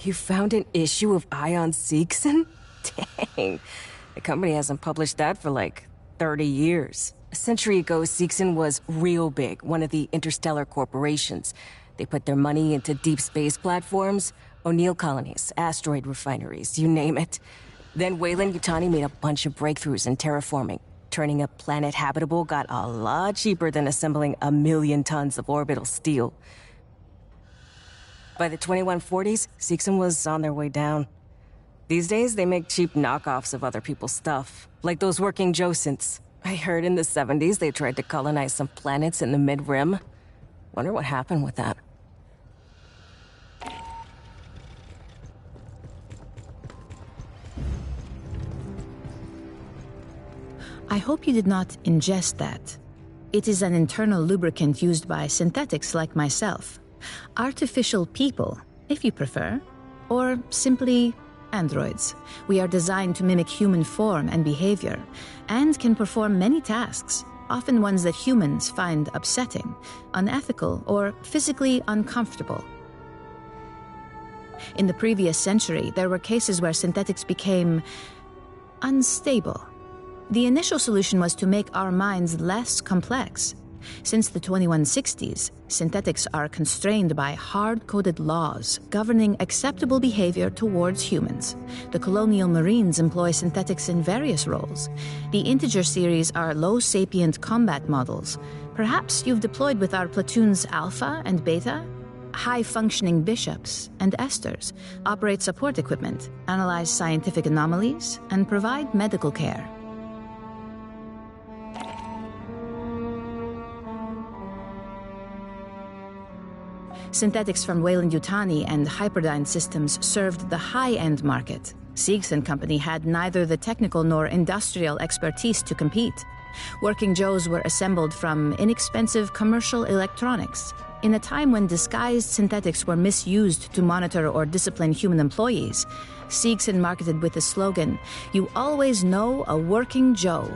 You found an issue of Ion Seegson? Dang. The company hasn't published that for like 30 years. A century ago, Seegson was real big, one of the interstellar corporations. They put their money into deep space platforms, O'Neill colonies, asteroid refineries, you name it. Then Weyland-Yutani made a bunch of breakthroughs in terraforming. Turning a planet habitable got a lot cheaper than assembling 1 million tons of orbital steel. By the 2140s, Seegson was on their way down. These days, they make cheap knockoffs of other people's stuff, like those working Josins. I heard in the 70s they tried to colonize some planets in the mid-rim. Wonder what happened with that. I hope you did not ingest that. It is an internal lubricant used by synthetics like myself. Artificial people, if you prefer. Or simply androids. We are designed to mimic human form and behavior, and can perform many tasks, often ones that humans find upsetting, unethical, or physically uncomfortable. In the previous century, there were cases where synthetics became unstable. The initial solution was to make our minds less complex. Since the 2160s, synthetics are constrained by hard-coded laws governing acceptable behavior towards humans. The colonial marines employ synthetics in various roles. The Integer series are low-sapient combat models. Perhaps you've deployed with our platoons Alpha and Beta? High-functioning bishops and esters operate support equipment, analyze scientific anomalies, and provide medical care. Synthetics from Weyland-Yutani and Hyperdyne systems served the high-end market. Seegson Company had neither the technical nor industrial expertise to compete. Working Joes were assembled from inexpensive commercial electronics. In a time when disguised synthetics were misused to monitor or discipline human employees, Seegson marketed with the slogan, "You always know a working Joe."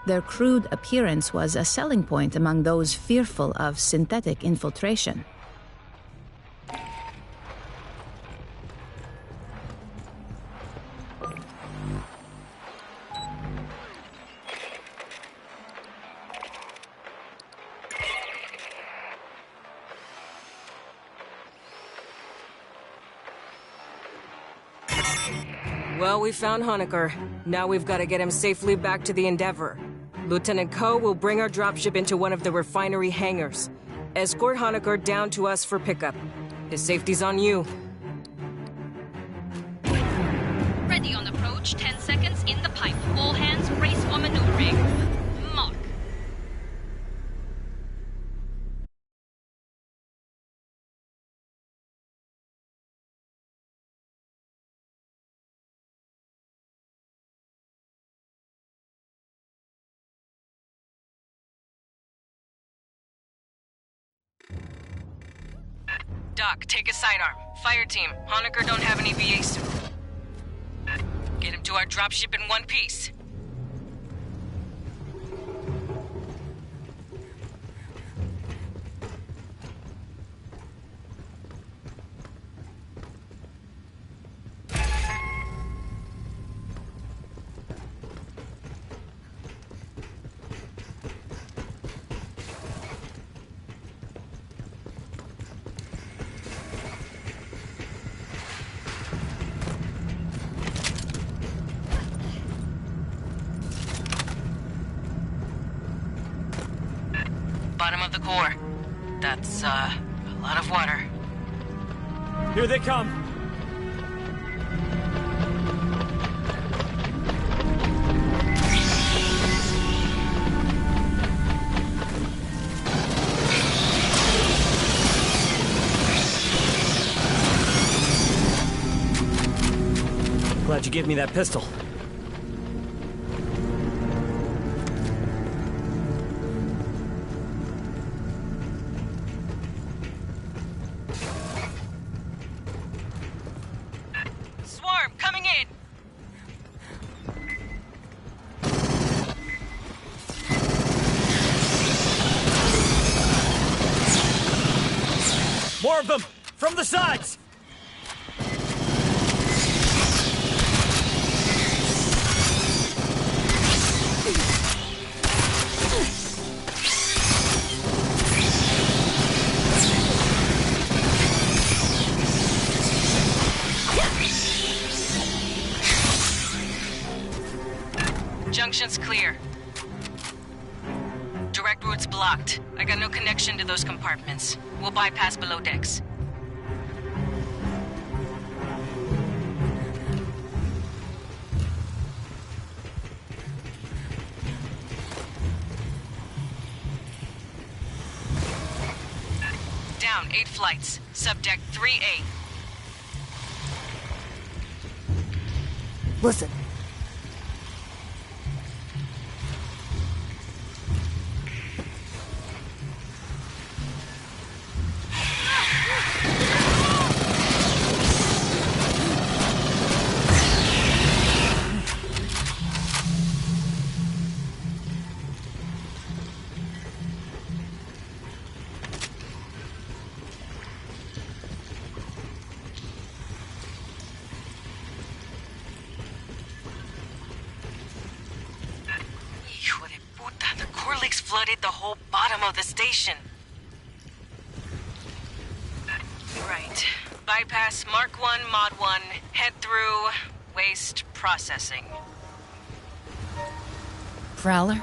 Their crude appearance was a selling point among those fearful of synthetic infiltration. Well, we found Honecker. Now we've got to get him safely back to the Endeavor. Lieutenant Ko will bring our dropship into one of the refinery hangars. Escort Honecker down to us for pickup. His safety's on you. Ready on approach, 10 seconds in the pipe. All hands brace for maneuvering. Mark. Doc, take a sidearm. FIRETEAM, Honecker don't have any VA suit. Get him to our dropship in one piece. Bottom of the core. That's, a lot of water. Here they come! Glad you gave me that pistol. Coming in! More of them! From the sides! Junction's clear. Direct route's blocked. I got no connection to those compartments. We'll bypass below decks. Down 8 flights. Subdeck 3A. Listen. Flooded the whole bottom of the station. Right. Bypass Mark 1, Mod 1, head through waste processing. Prowler?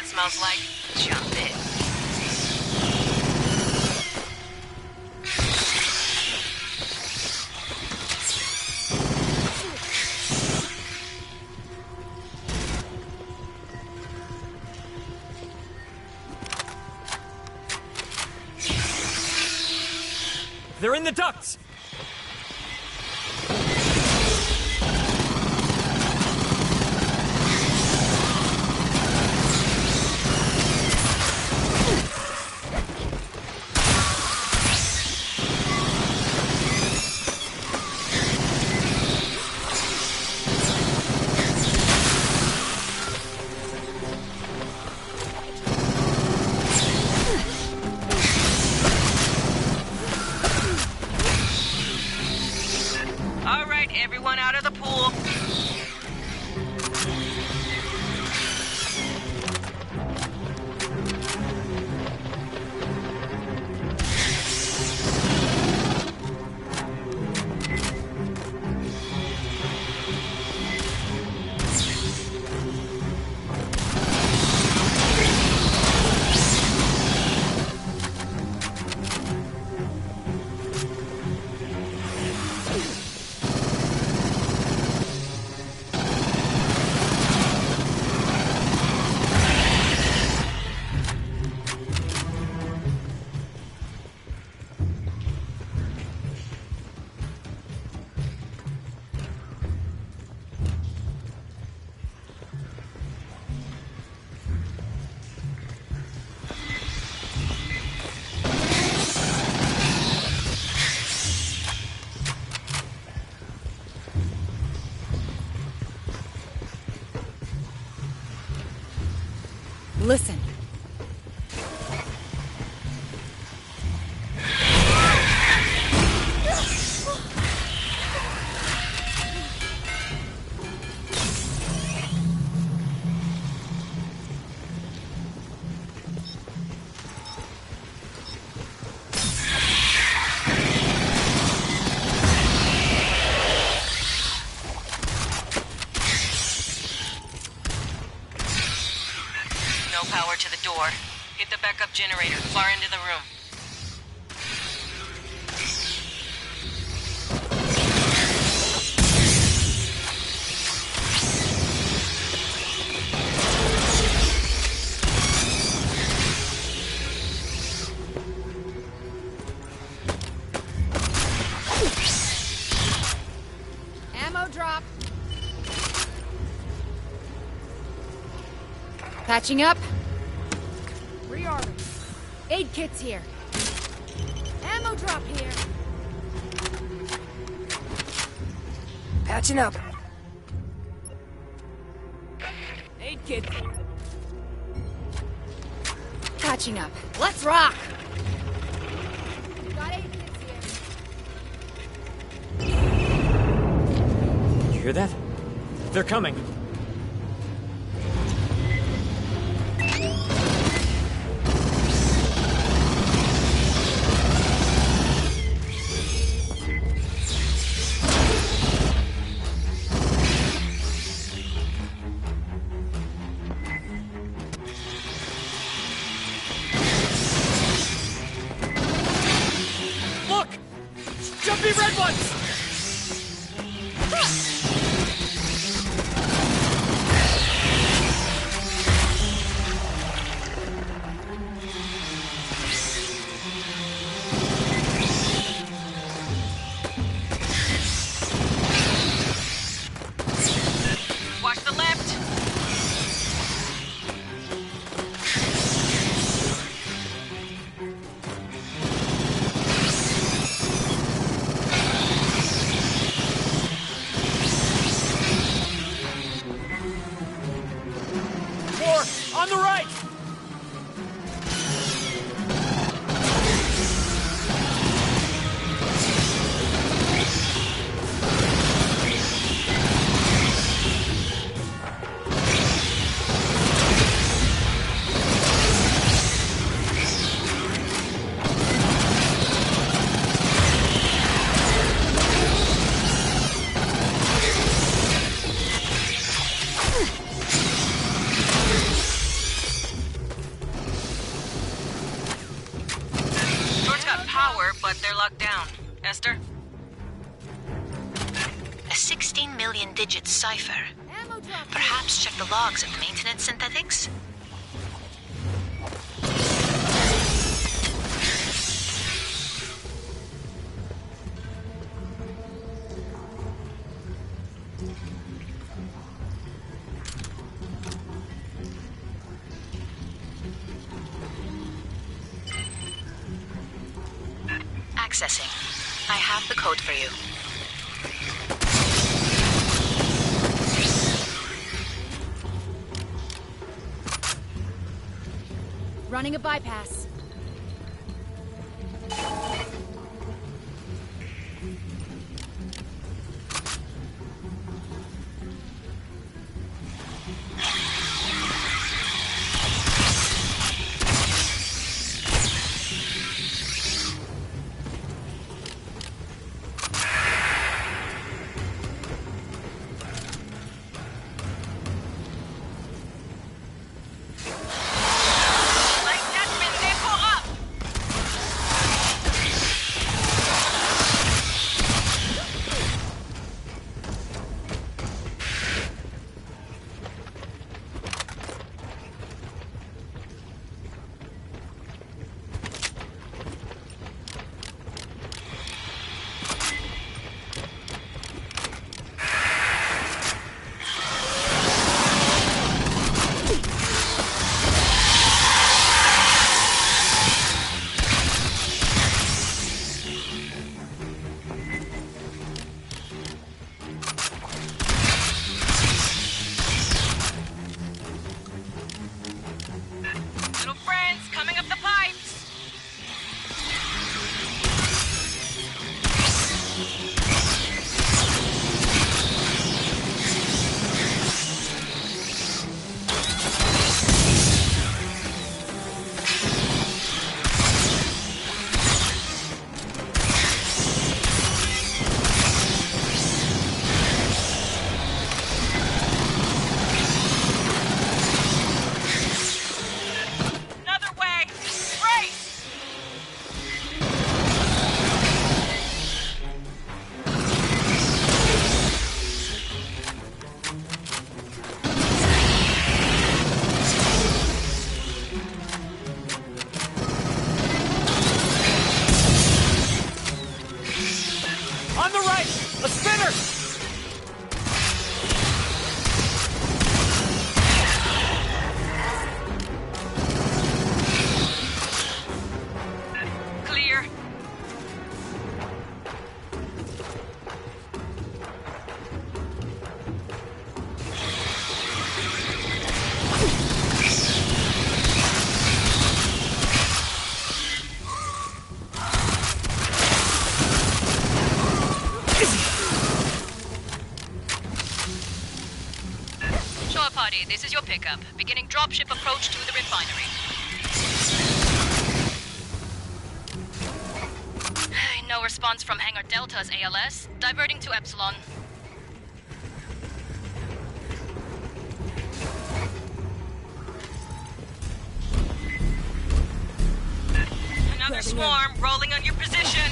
Smells like. Jump in. They're in the ducts! Everyone out of the pool. Listen. Power to the door. Hit the backup generator far into the room. Ammo drop. Patching up. Rearming. Aid kits here. Ammo drop here. Patching up. Aid kit. Patching up. Let's rock. Got aid kits here. hear that? They're coming. Look! Jumpy red ones! Watch the left! More! On the right! Door's got power, but they're locked down. Esther? A 16 million digit cipher. Perhaps check the logs of the maintenance synthetics? Accessing. I have the code for you. Running a bypass. Like that, pendejo! your pickup. Beginning dropship approach to the refinery. No response from Hangar Delta's ALS. Diverting to Epsilon. Another swarm rolling on your position.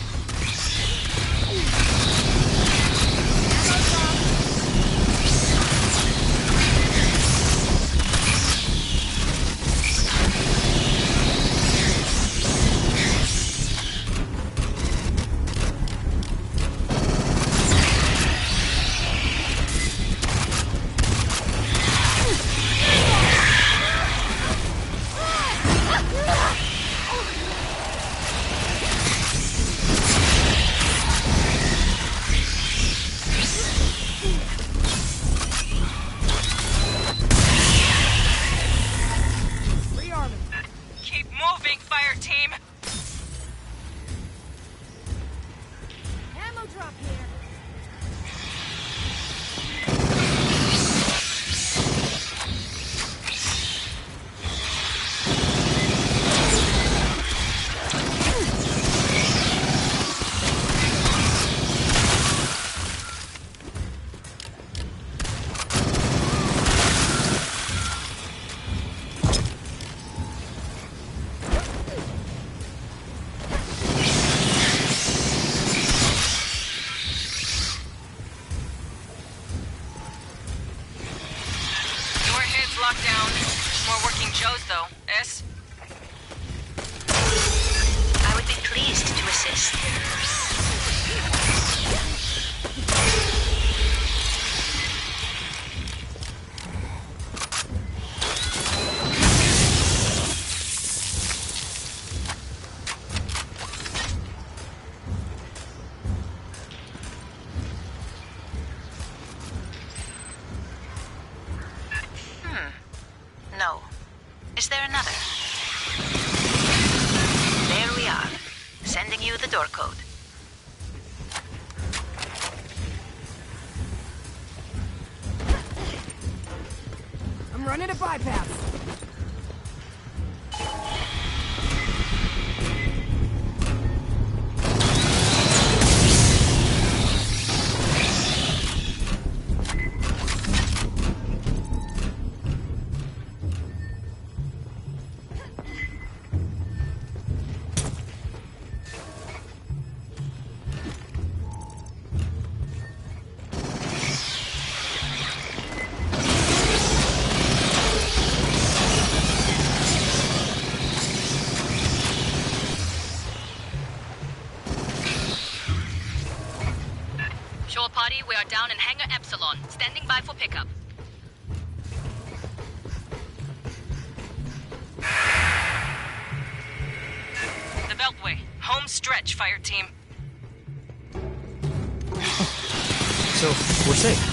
Keep moving, fire team! Ammo drop here. Locked down. More working Joes, though. S? I would be pleased to assist. No. Is there another? There we are. Sending you the door code. I'm running a bypass. Shore party, we are down in Hangar Epsilon. Standing by for pickup. The Beltway. Home stretch, fire team. So, we're safe.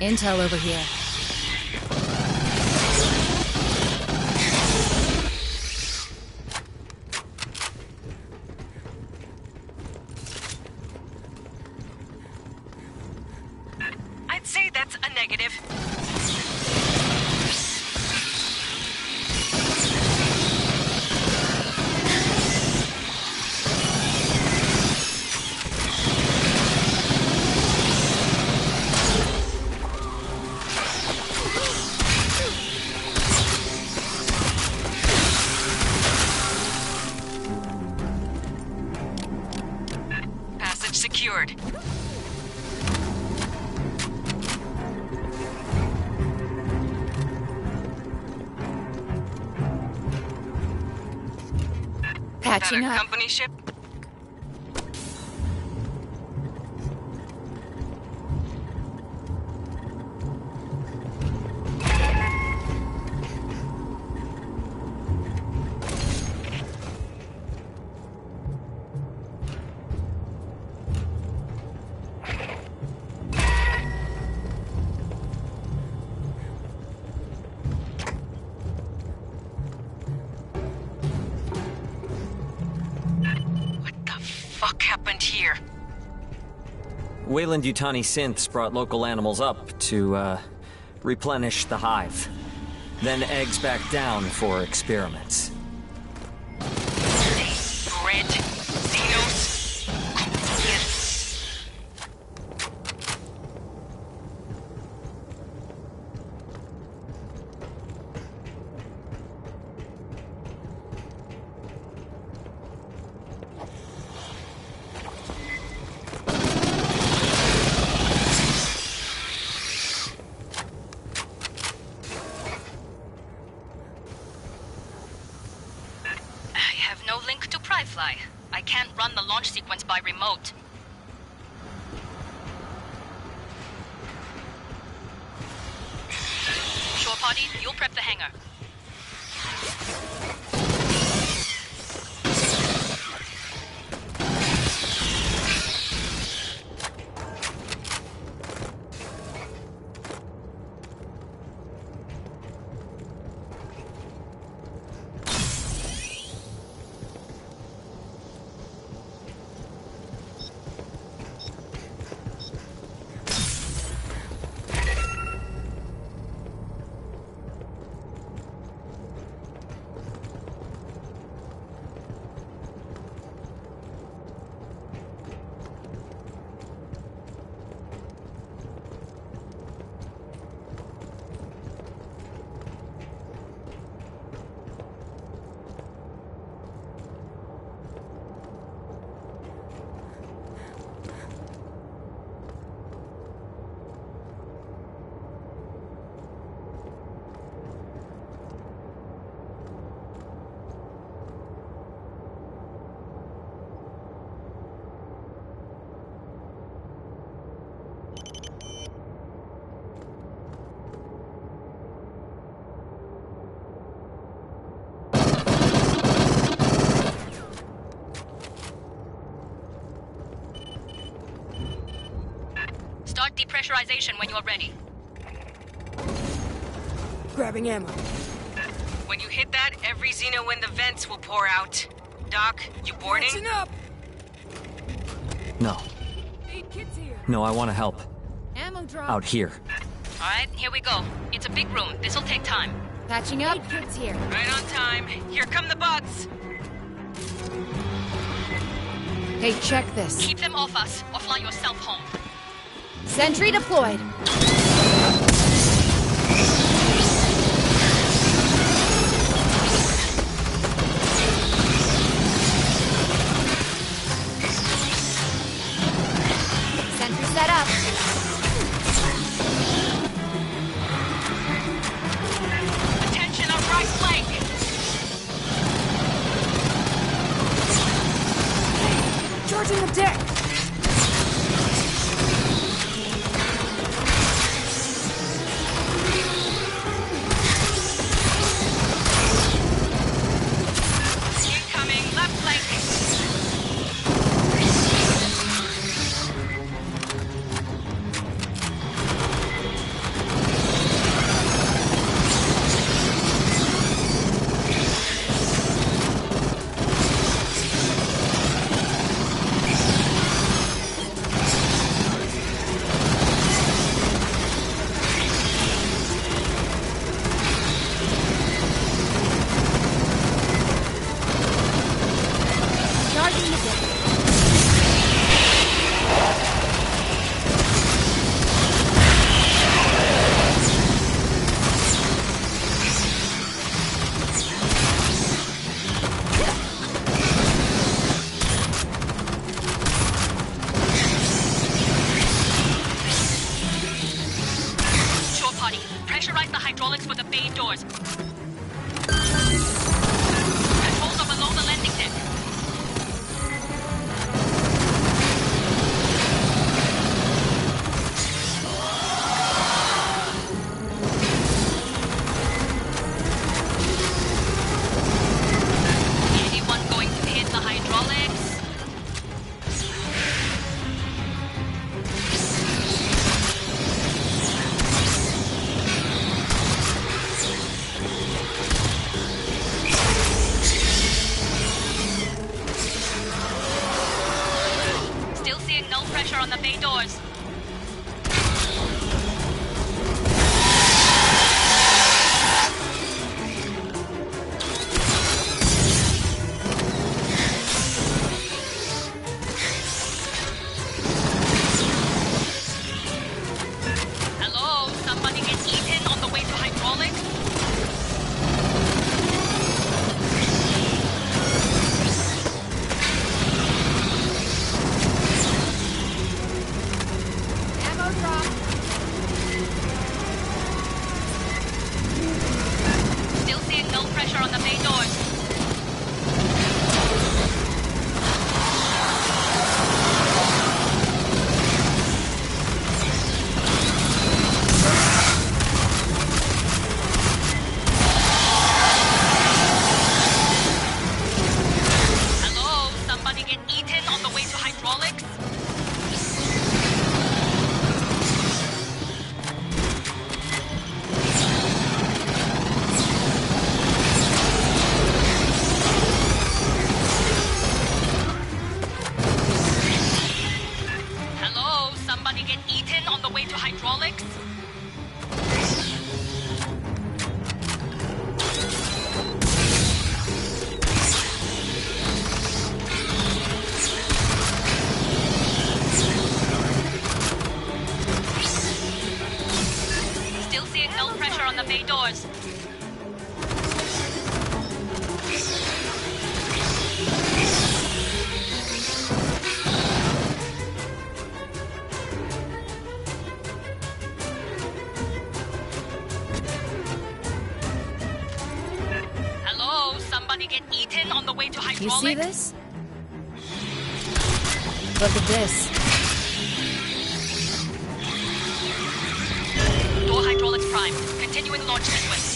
Intel over here. I'd say that's a negative. Passage secured. Patching That a up. company ship? fuck happened here? Weyland-Yutani synths brought local animals up to, replenish the hive. Then eggs back down for experiments. Bread, Xenos, yes. No link to Pryfly. I can't run the launch sequence by remote. Shore party, you'll prep the hangar. Start depressurization when you're ready. Grabbing ammo. When you hit that, every Xeno in the vents will pour out. Doc, you boarding? Catching up! No. 8 kids here. No, I want to help. Ammo drop. Out here. Alright, here we go. It's a big room. This'll take time. Patching up. 8 kids here. Right on time. Here come the bugs. Hey, check this. Keep them off us, or fly yourself home. Sentry deployed. Sentry set up. Attention on right flank! Charging the deck! Incoming, left flank. Charging the deck. Shore party, pressurize the hydraulics for the bay doors. Controls are below the landing deck. on the bay doors. Hello? Somebody get eaten on the way to hydraulics? Ammo drop. Still seeing no pressure on the bay doors. Hello? Somebody get eaten on the way to hydraulics? Hello? Somebody get eaten on the way to hydraulics? Still seeing no pressure on the bay doors. Hello? Somebody get eaten on the way to hydraulics? You see this? Look at this. Door hydraulics primed. Continuing launch sequence.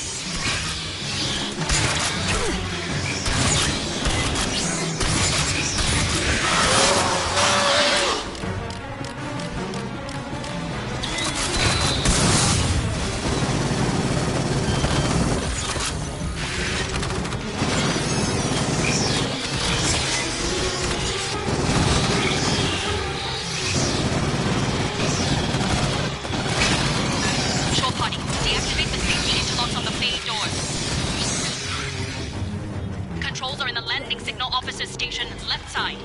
Shore party, deactivate the safety interlocks on the bay doors. Controls are in the landing signal officer's station, left side.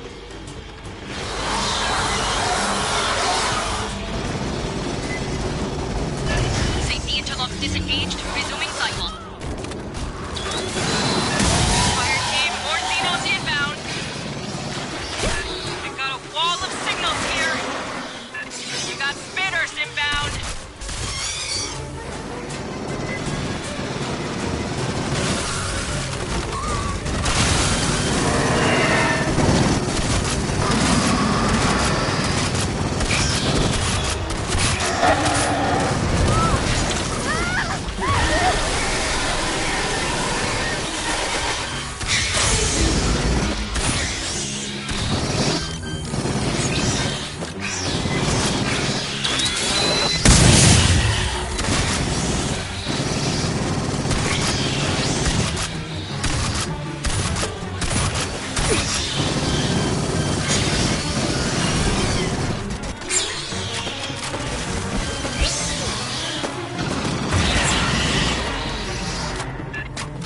Safety interlocks disengaged, resuming cycle. Fire team, more Xenos inbound. We got a wall of signals here. You got spinners inbound.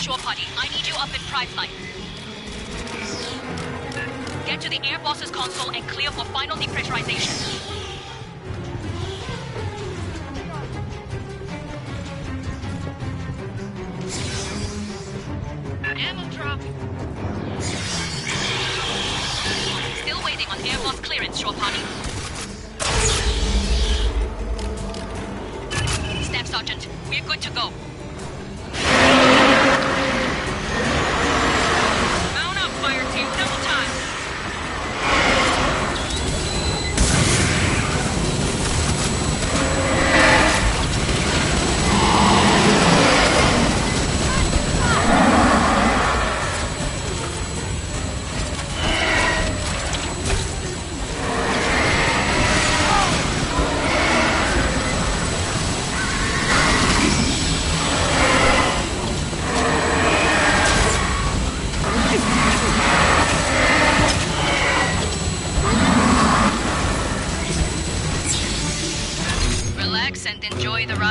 Shore party, I need you up in prime flight. Get to the air boss's console and clear for final depressurization. Ammo drop. Still waiting on air boss clearance, shore party. Staff Sergeant, we're good to go. Mount up, fire team, double time.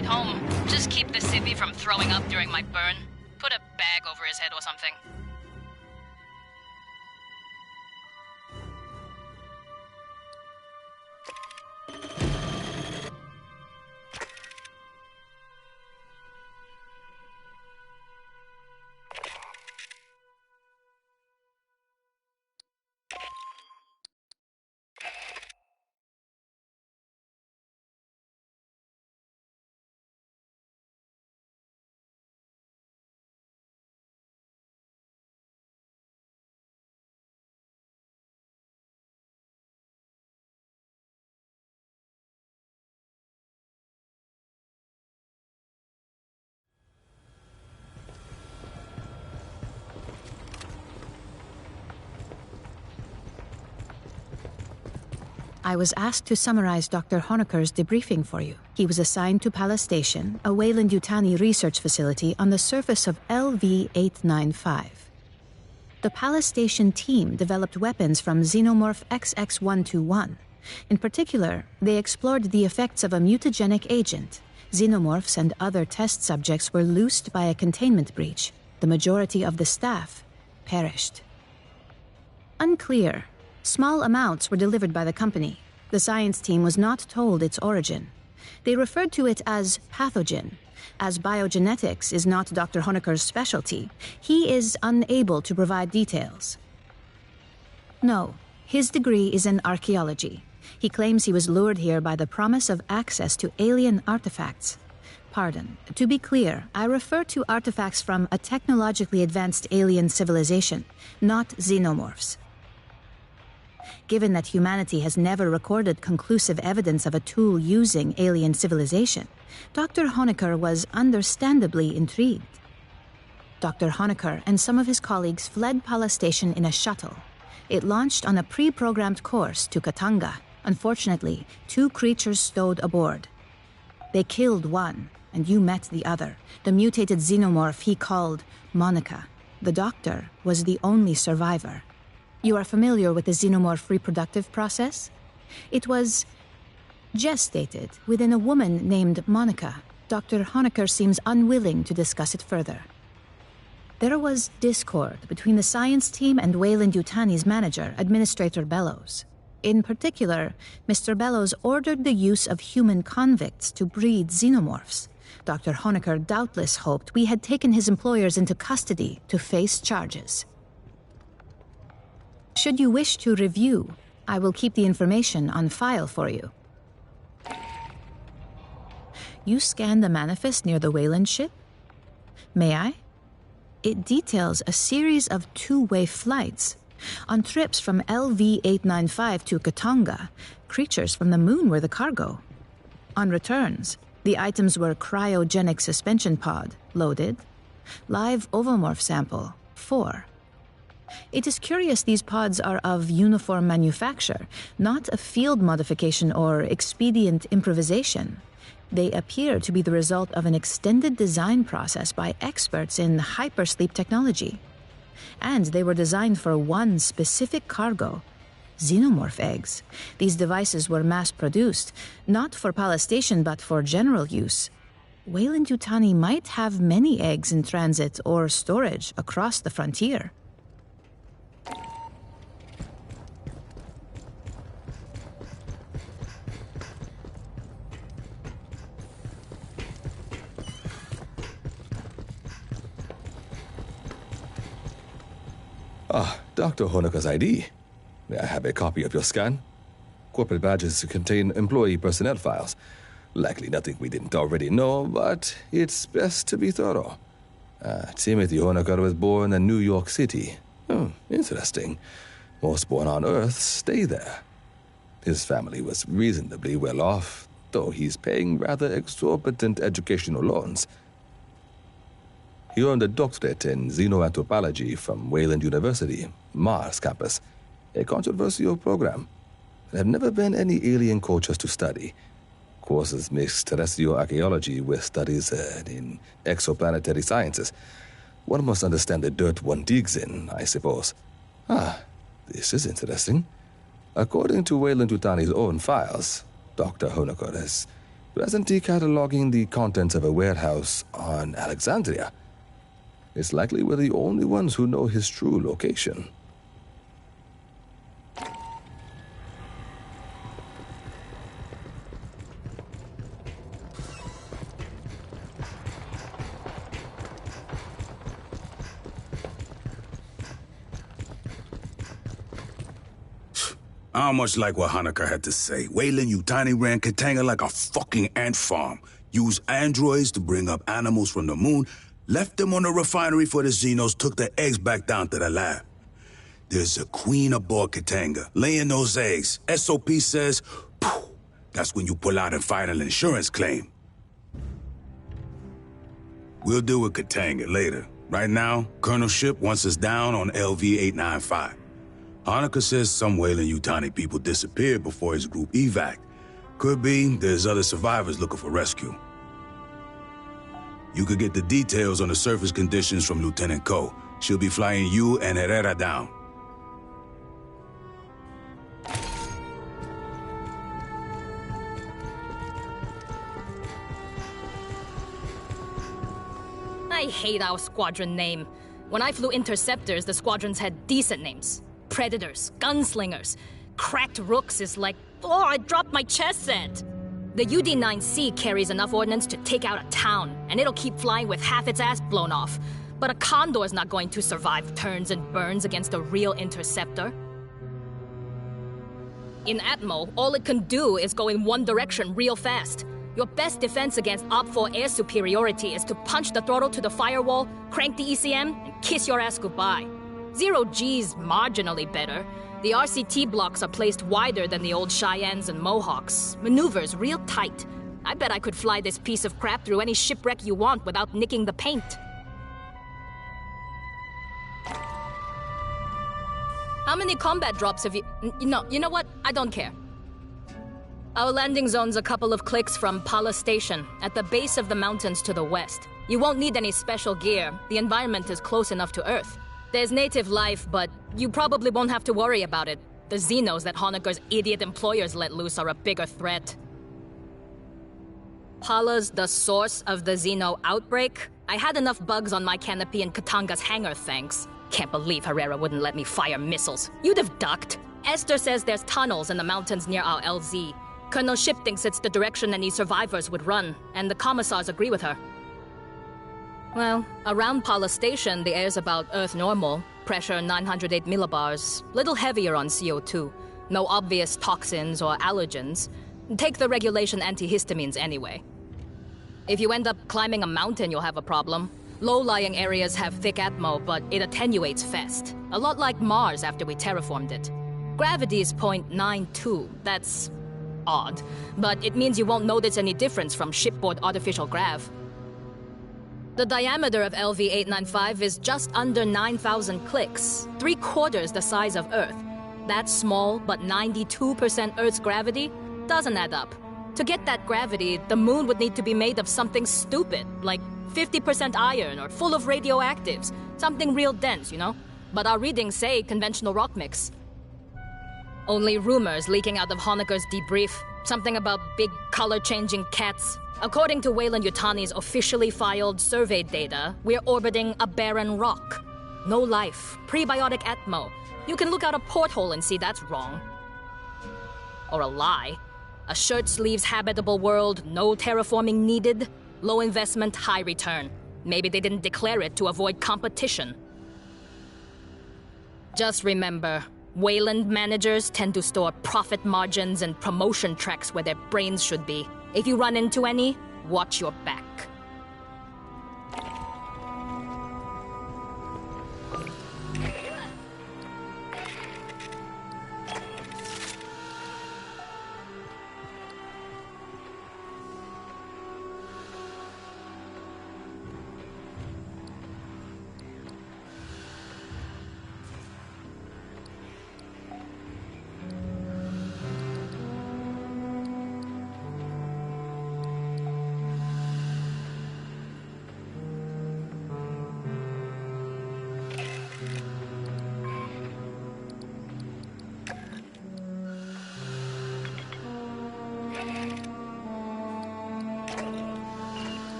ride home. Just keep the civvy from throwing up during my burn. Put a bag over his head or something. I was asked to summarize Dr. Honecker's debriefing for you. He was assigned to Pala Station, a Weyland-Yutani research facility on the surface of LV-895. The Pala Station team developed weapons from xenomorph XX-121. In particular, they explored the effects of a mutagenic agent. Xenomorphs and other test subjects were loosed by a containment breach. The majority of the staff perished. Unclear. Small amounts were delivered by the company. The science team was not told its origin. They referred to it as pathogen. As biogenetics is not Dr. Honecker's specialty, he is unable to provide details. No, his degree is in archaeology. He claims he was lured here by the promise of access to alien artifacts. Pardon, to be clear, I refer to artifacts from a technologically advanced alien civilization, not xenomorphs. Given that humanity has never recorded conclusive evidence of a tool using alien civilization, Dr. Honecker was understandably intrigued. Dr. Honecker and some of his colleagues fled Pala Station in a shuttle. It launched on a pre-programmed course to Katanga. Unfortunately, 2 creatures stowed aboard. They killed one, and you met the other, the mutated xenomorph he called Monica. The doctor was the only survivor. You are familiar with the xenomorph reproductive process? It was gestated within a woman named Monica. Dr. Honecker seems unwilling to discuss it further. There was discord between the science team and Weyland-Yutani's manager, Administrator Bellows. In particular, Mr. Bellows ordered the use of human convicts to breed xenomorphs. Dr. Honecker doubtless hoped we had taken his employers into custody to face charges. Should you wish to review, I will keep the information on file for you. You scanned the manifest near the Weyland ship? May I? It details a series of 2-way flights. On trips from LV-895 to Katanga, creatures from the moon were the cargo. On returns, the items were cryogenic suspension pod, loaded. Live ovomorph sample, 4. It is curious these pods are of uniform manufacture, not a field modification or expedient improvisation. They appear to be the result of an extended design process by experts in hypersleep technology. And they were designed for one specific cargo: xenomorph eggs. These devices were mass-produced, not for Pala Station but for general use. Weyland-Yutani might have many eggs in transit or storage across the frontier. Dr. Honecker's ID. May I have a copy of your scan? Corporate badges contain employee personnel files. Likely nothing we didn't already know, but it's best to be thorough. Timothy Honecker was born in New York City. Interesting. Most born on Earth stay there. His family was reasonably well off, though he's paying rather exorbitant educational loans. He earned a doctorate in xenoanthropology from Wayland University, Mars campus, a controversial program. There have never been any alien cultures to study. Courses mix terrestrial archaeology with studies in exoplanetary sciences. One must understand the dirt one digs in, I suppose. This is interesting. According to Weyland-Yutani's own files, Dr. Honecker has presently cataloging the contents of a warehouse on Alexandria. It's likely we're the only ones who know his true location. I don't much like what Hanukkah had to say. Weyland-Yutani ran Katanga like a fucking ant farm. Used androids to bring up animals from the moon, left them on the refinery for the Xenos, took the eggs back down to the lab. There's a queen aboard Katanga, laying those eggs. SOP says, poof, that's when you pull out and file an insurance claim. We'll deal with Katanga later. Right now, Colonel Ship wants us down on LV-895. Hanukkah says some Weyland-Yutani people disappeared before his group evac. Could be there's other survivors looking for rescue. You could get the details on the surface conditions from Lieutenant Ko. She'll be flying you and Herrera down. I hate our squadron name. When I flew interceptors, the squadrons had decent names. Predators, gunslingers. Cracked Rooks is like, oh, I dropped my chess set. The UD-9C carries enough ordnance to take out a town, and it'll keep flying with half its ass blown off. But a Condor's not going to survive turns and burns against a real interceptor. In Atmo, all it can do is go in one direction real fast. Your best defense against Op-4 air superiority is to punch the throttle to the firewall, crank the ECM, and kiss your ass goodbye. Zero G's marginally better. The RCT blocks are placed wider than the old Cheyennes and Mohawks. Maneuvers real tight. I bet I could fly this piece of crap through any shipwreck you want without nicking the paint. How many combat drops have you... You know what? I don't care. Our landing zone's a couple of clicks from Pala Station, at the base of the mountains to the west. You won't need any special gear. The environment is close enough to Earth. There's native life, but you probably won't have to worry about it. The Xenos that Honecker's idiot employers let loose are a bigger threat. Pala's the source of the Xeno outbreak? I had enough bugs on my canopy in Katanga's hangar, thanks. Can't believe Herrera wouldn't let me fire missiles. You'd have ducked. Esther says there's tunnels in the mountains near our LZ. Colonel Ship thinks it's the direction any survivors would run, and the commissars agree with her. Well, around Pala Station, the air's about Earth normal. Pressure 908 millibars. Little heavier on CO2. No obvious toxins or allergens. Take the regulation antihistamines anyway. If you end up climbing a mountain, you'll have a problem. Low-lying areas have thick atmo, but it attenuates fast. A lot like Mars after we terraformed it. Gravity's 0.92. That's odd. But it means you won't notice any difference from shipboard artificial grav. The diameter of LV-895 is just under 9,000 clicks, 3/4 the size of Earth. That's small, but 92% Earth's gravity doesn't add up. To get that gravity, the moon would need to be made of something stupid, like 50% iron or full of radioactives. Something real dense, you know? But our readings say conventional rock mix. Only rumors leaking out of Honecker's debrief. Something about big color-changing cats. According to Weyland-Yutani's officially filed survey data, we're orbiting a barren rock. No life. Prebiotic atmo. You can look out a porthole and see that's wrong. Or a lie. A shirt-sleeves habitable world, no terraforming needed. Low investment, high return. Maybe they didn't declare it to avoid competition. Just remember, Weyland managers tend to store profit margins and promotion tracks where their brains should be. If you run into any, watch your back.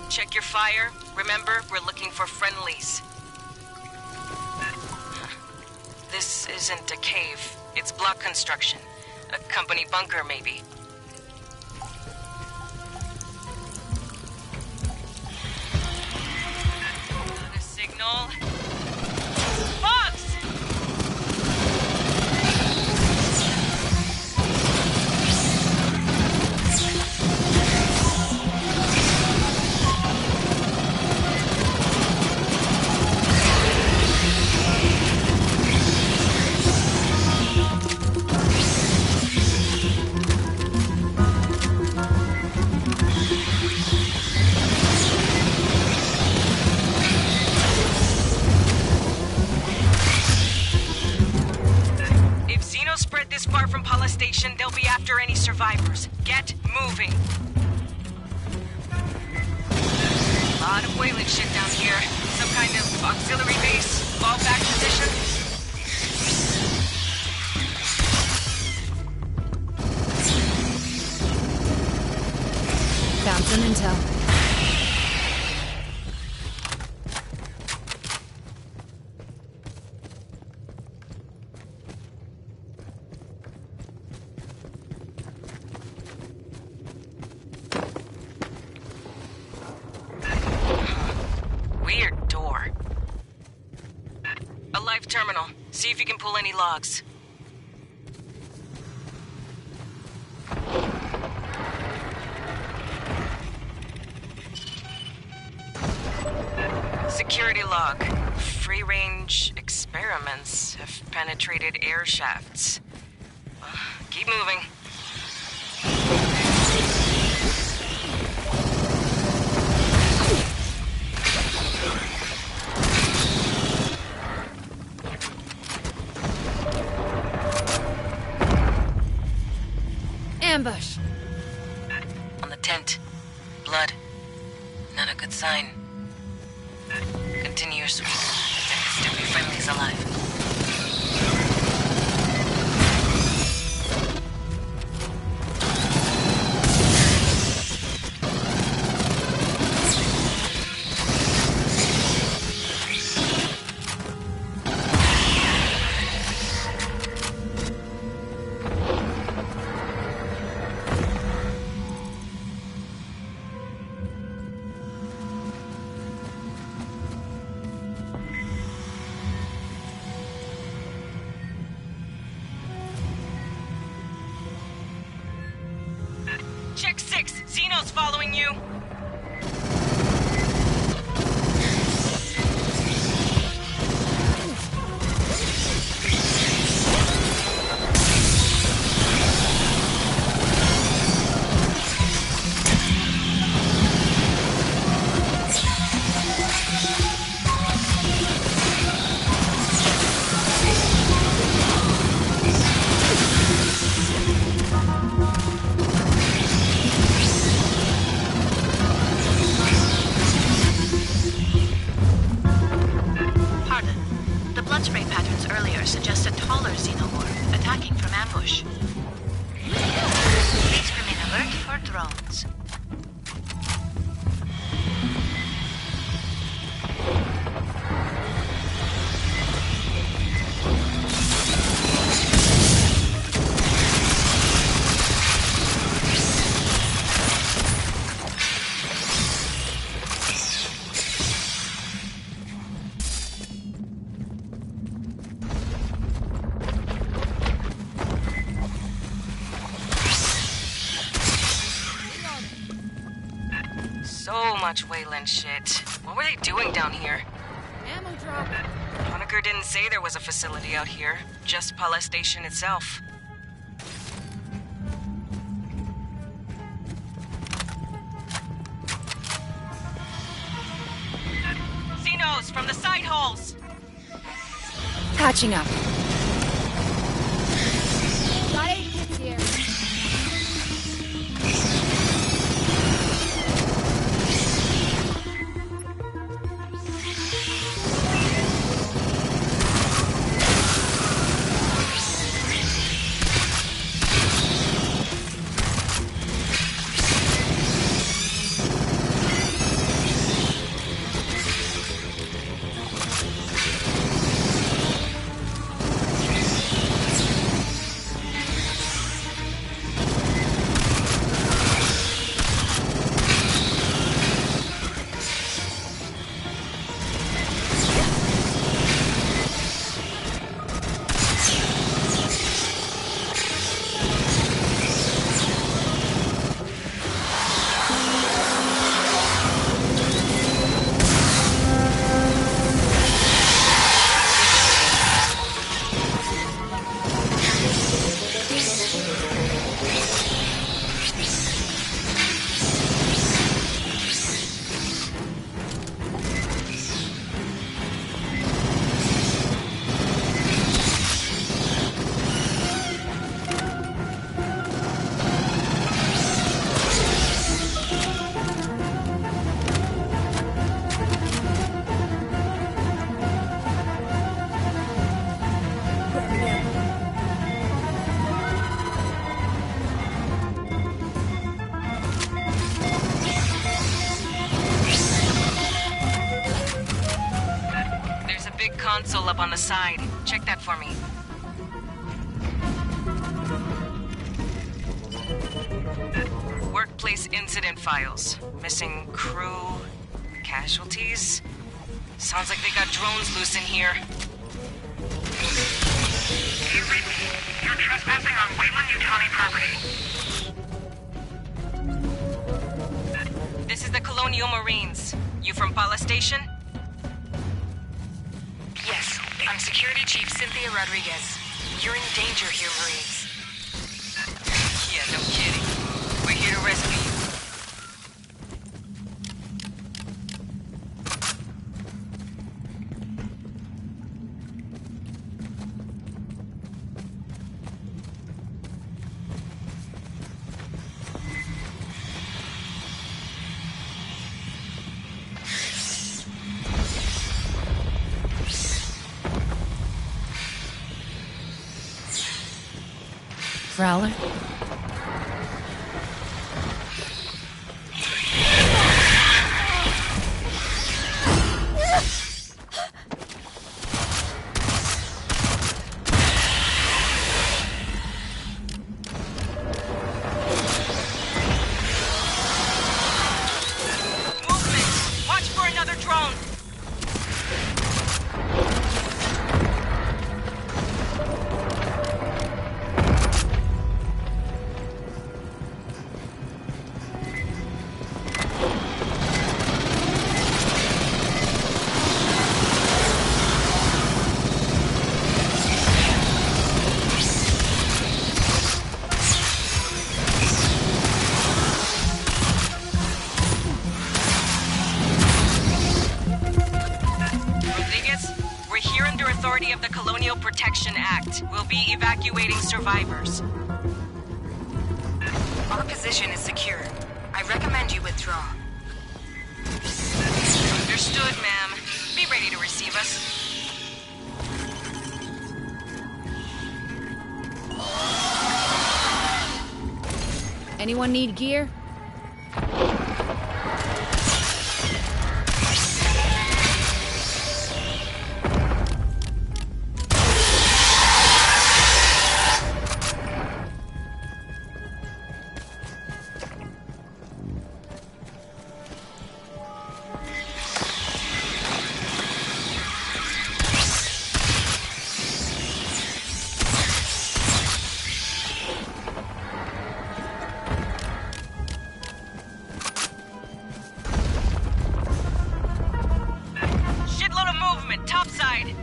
Check your fire. Remember, we're looking for friendlies. This isn't a cave. It's block construction. A company bunker, maybe. Got a signal. Fox! This far from Pala Station, they'll be after any survivors. Get moving. A lot of whaling shit down here. Some kind of auxiliary base, fallback position. Found some intel. Terminal. See if you can pull any logs. Security log. Free-range experiments have penetrated air shafts. Keep moving. Ambush. On the tent. Blood. Not a good sign. Continue your sweep. There could still be friendlies alive. Xenos following you! Suggested taller xenomorph attacking from ambush. Please remain alert for drones. So much Wayland shit. What were they doing down here? Ammo drop. Honecker didn't say there was a facility out here, just Pala Station itself. Xenos from the side halls! Patching up. Got 8 kids here. Console up on the side. Check that for me. Workplace incident files. Missing crew, casualties. Sounds like they got drones loose in here. You read me. You're trespassing on Wayland Utani property. This is the Colonial Marines. You from Pala Station? Yes, I'm Security Chief Cynthia Rodriguez. You're in danger here, Marines. Yeah, no kidding. We're here to rescue you. Prowler? of the Colonial Protection Act. We'll be evacuating survivors. Our position is secure. I recommend you withdraw. Understood, ma'am. Be ready to receive us. Anyone need gear? Shitload of movement, topside.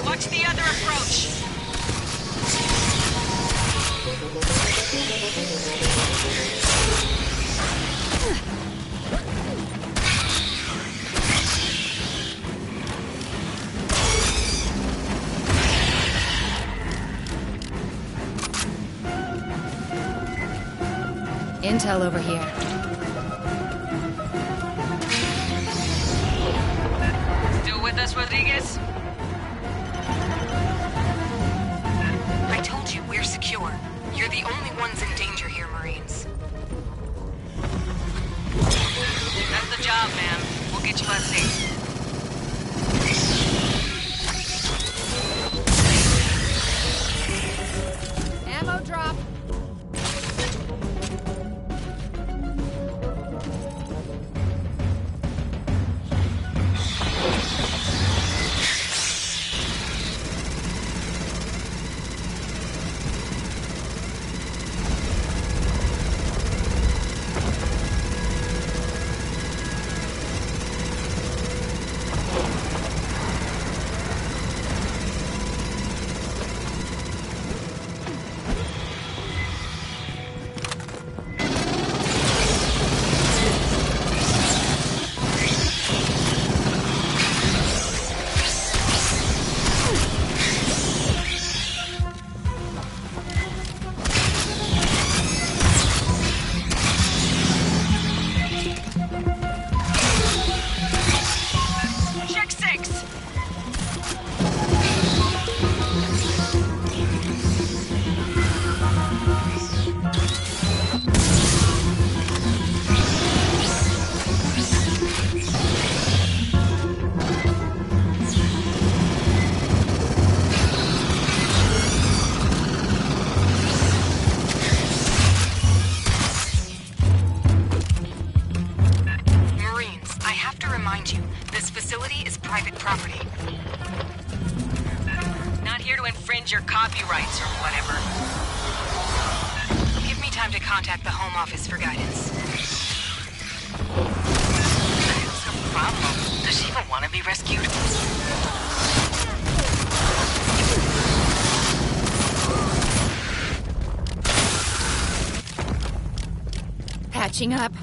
Watch the other approach. Intel over here. Still with us, Rodriguez? I told you we're secure. You're the only ones in danger here, Marines. That's the job, ma'am. We'll get you out safe. Ammo drop. Check 6. Marines, I have to remind you, this facility is private property. Not here to infringe your copyrights or whatever. Give me time to contact the Home Office for guidance. What's the problem? Does she even want to be rescued? Patching up.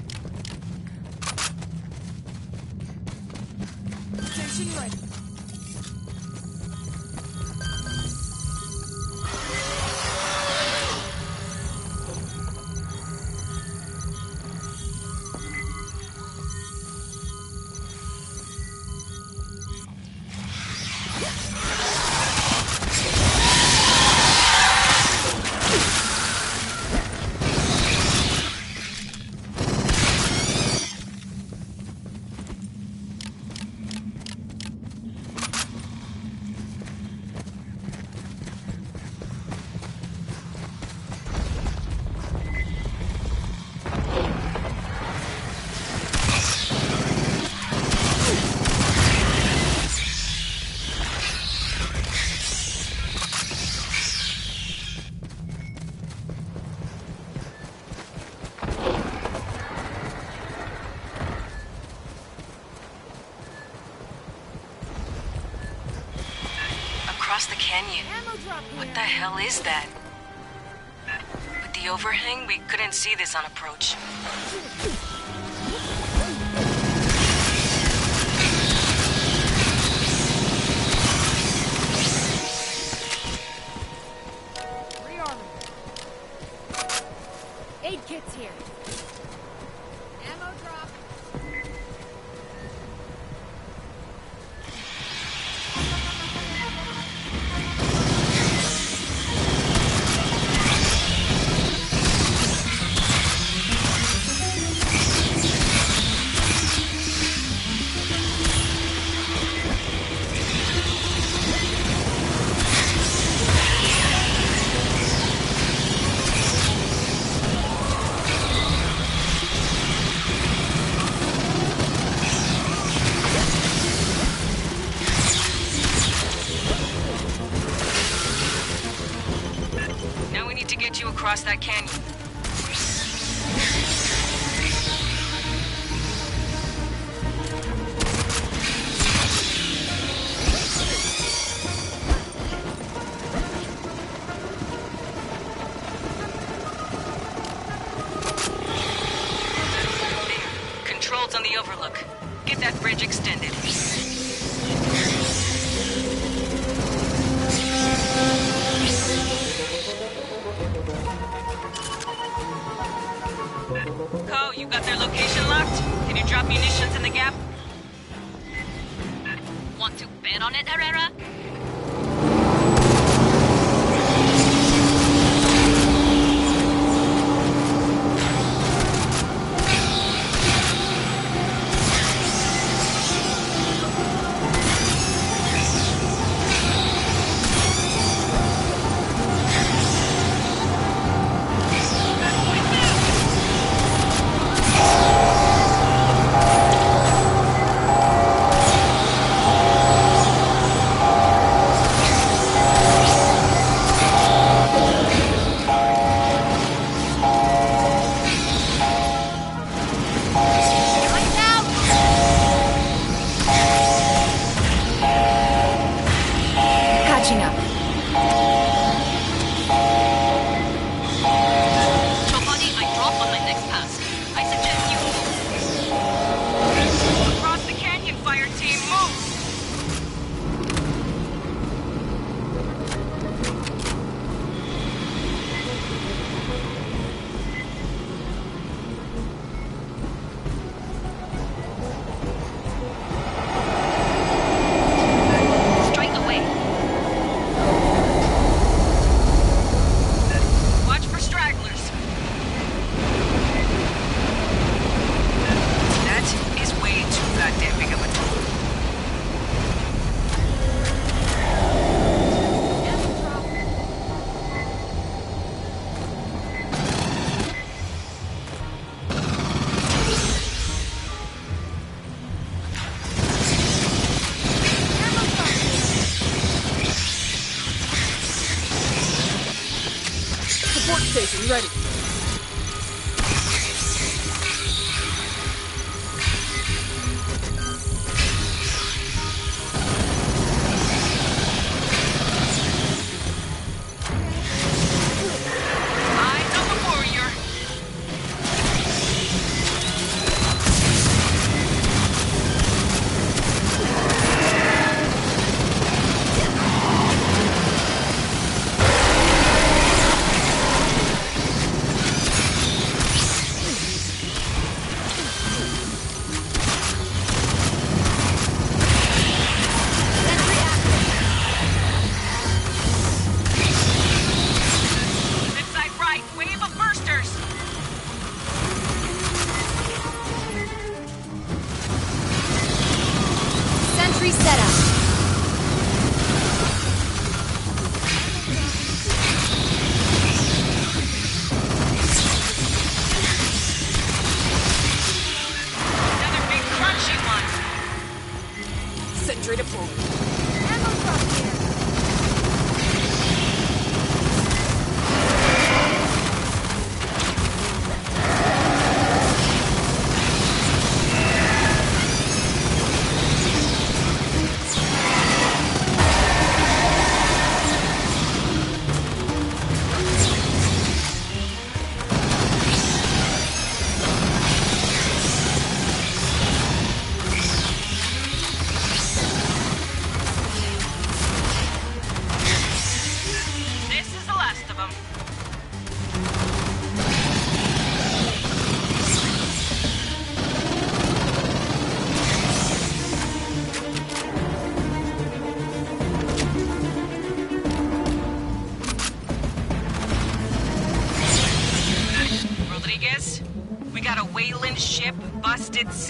Station ready. across the canyon. What the hell is that? With the overhang, we couldn't see this on approach. Aid kit's here. Ammo drop. Across that canyon. There. Controls on the overlook. Get that bridge extended. You got their location locked? Can you drop munitions in the gap? Want to bet on it, Herrera? Station ready.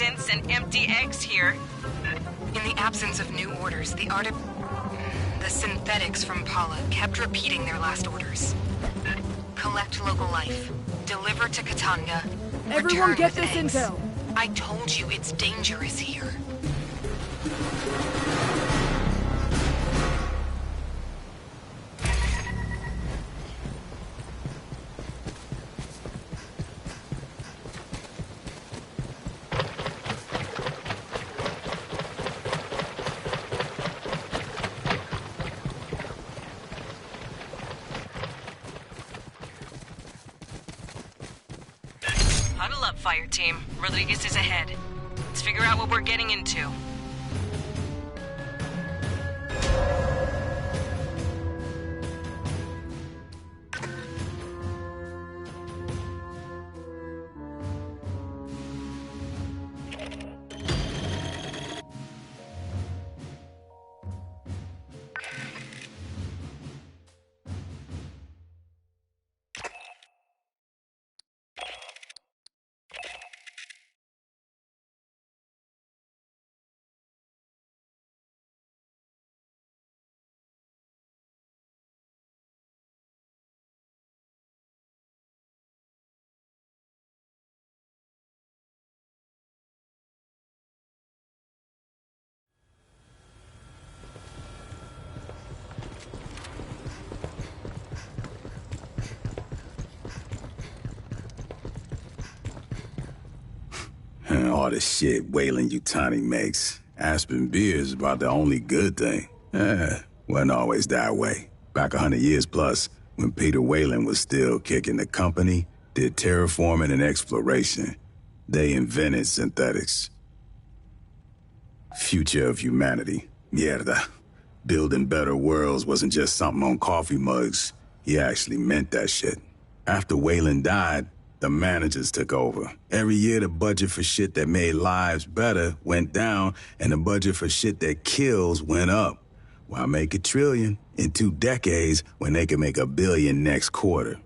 synths and empty eggs here. In the absence of new orders, the synthetics from Paula kept repeating their last orders. Collect local life. Deliver to Katanga. Everyone Return get with this eggs. intel. I told you it's dangerous here. Huddle up, fire team. Rodriguez is ahead. Let's figure out what we're getting into. All the shit Wayland Yutani makes. Aspen beer is about the only good thing. Wasn't always that way. Back 100 years plus, when Peter Wayland was still kicking the company, did terraforming and exploration. They invented synthetics. Future of humanity. Mierda. Building better worlds wasn't just something on coffee mugs. He actually meant that shit. After Wayland died, the managers took over. Every year, the budget for shit that made lives better went down, and the budget for shit that kills went up. Why make $1 trillion in 2 decades when they can make $1 billion next quarter?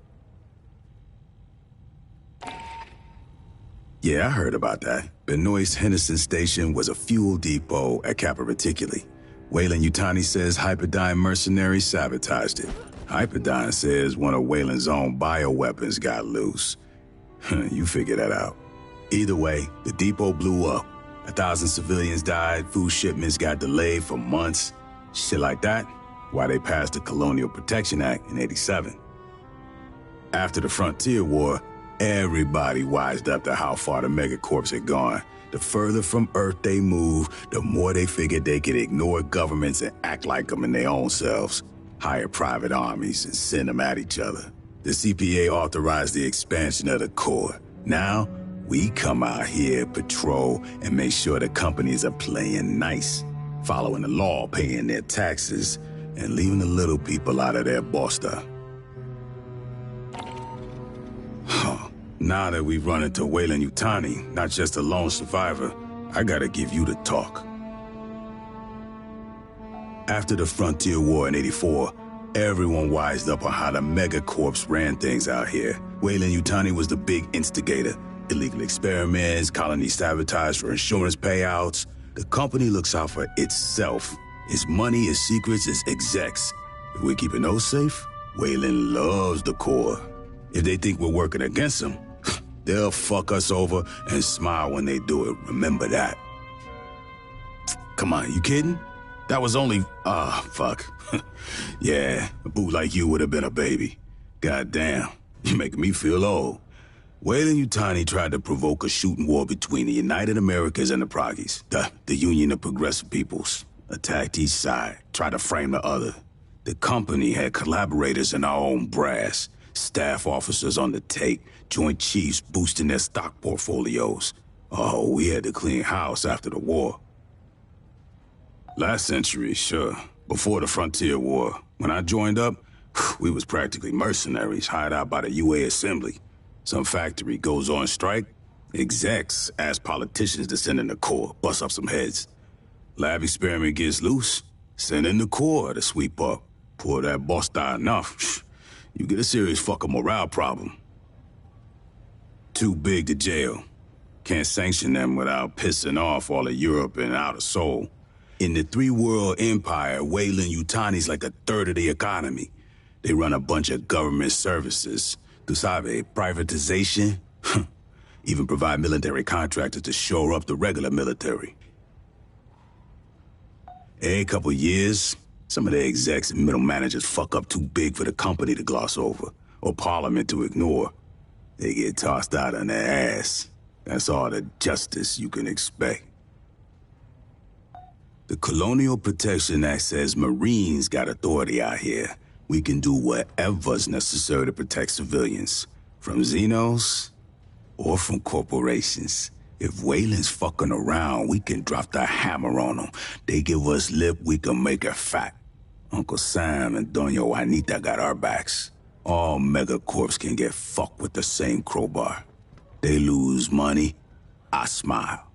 Yeah, I heard about that. Benoist Henderson Station was a fuel depot at Kappa Reticuli. Wayland Yutani says Hyperdyne mercenaries sabotaged it. Hyperdyne says one of Wayland's own bioweapons got loose. You figure that out. Either way, the depot blew up. 1,000 civilians died, food shipments got delayed for months. Shit like that, why they passed the Colonial Protection Act in '87. After the Frontier War, everybody wised up to how far the megacorps had gone. The further from Earth they moved, the more they figured they could ignore governments and act like them in their own selves. Hire private armies and send them at each other. The CPA authorized the expansion of the Corps. Now, we come out here, patrol, and make sure the companies are playing nice, following the law, paying their taxes, and leaving the little people out of their bosta. Now that we've run into Wayland Yutani, not just a lone survivor, I gotta give you the talk. After the Frontier War in '84, everyone wised up on how the megacorps ran things out here. Wayland Yutani was the big instigator. Illegal experiments, colony sabotage for insurance payouts. The company looks out for itself. Its money, its secrets, its execs. If we're keeping those safe, Wayland loves the Corps. If they think we're working against them, they'll fuck us over and smile when they do it. Remember that. Come on, you kidding? That was only... fuck. Yeah, a boot like you would have been a baby. Goddamn, you're making me feel old. Wayland Yutani tried to provoke a shooting war between the United Americas and the Proggies, the Union of Progressive Peoples. Attacked each side, tried to frame the other. The company had collaborators in our own brass, staff officers on the take, Joint Chiefs boosting their stock portfolios. Oh, we had to clean house after the war. Last century, sure. Before the Frontier War. When I joined up, we was practically mercenaries hired out by the UA Assembly. Some factory goes on strike, execs ask politicians to send in the Corps, bust up some heads. Lab experiment gets loose, send in the Corps to sweep up. Pour that boss die enough, you get a serious fucking morale problem. Too big to jail. Can't sanction them without pissing off all of Europe and Outer Soul. In the three-world empire, Weyland-Yutani's like a third of the economy. They run a bunch of government services. Tu sabe, privatization? Even provide military contractors to shore up the regular military. Every couple years, some of the execs and middle managers fuck up too big for the company to gloss over, or Parliament to ignore. They get tossed out on their ass. That's all the justice you can expect. The Colonial Protection Act says Marines got authority out here. We can do whatever's necessary to protect civilians, from Xenos or from corporations. If Weyland's fucking around, we can drop the hammer on them. They give us lip, we can make it fat. Uncle Sam and Doña Juanita got our backs. All megacorps can get fucked with the same crowbar. They lose money, I smile.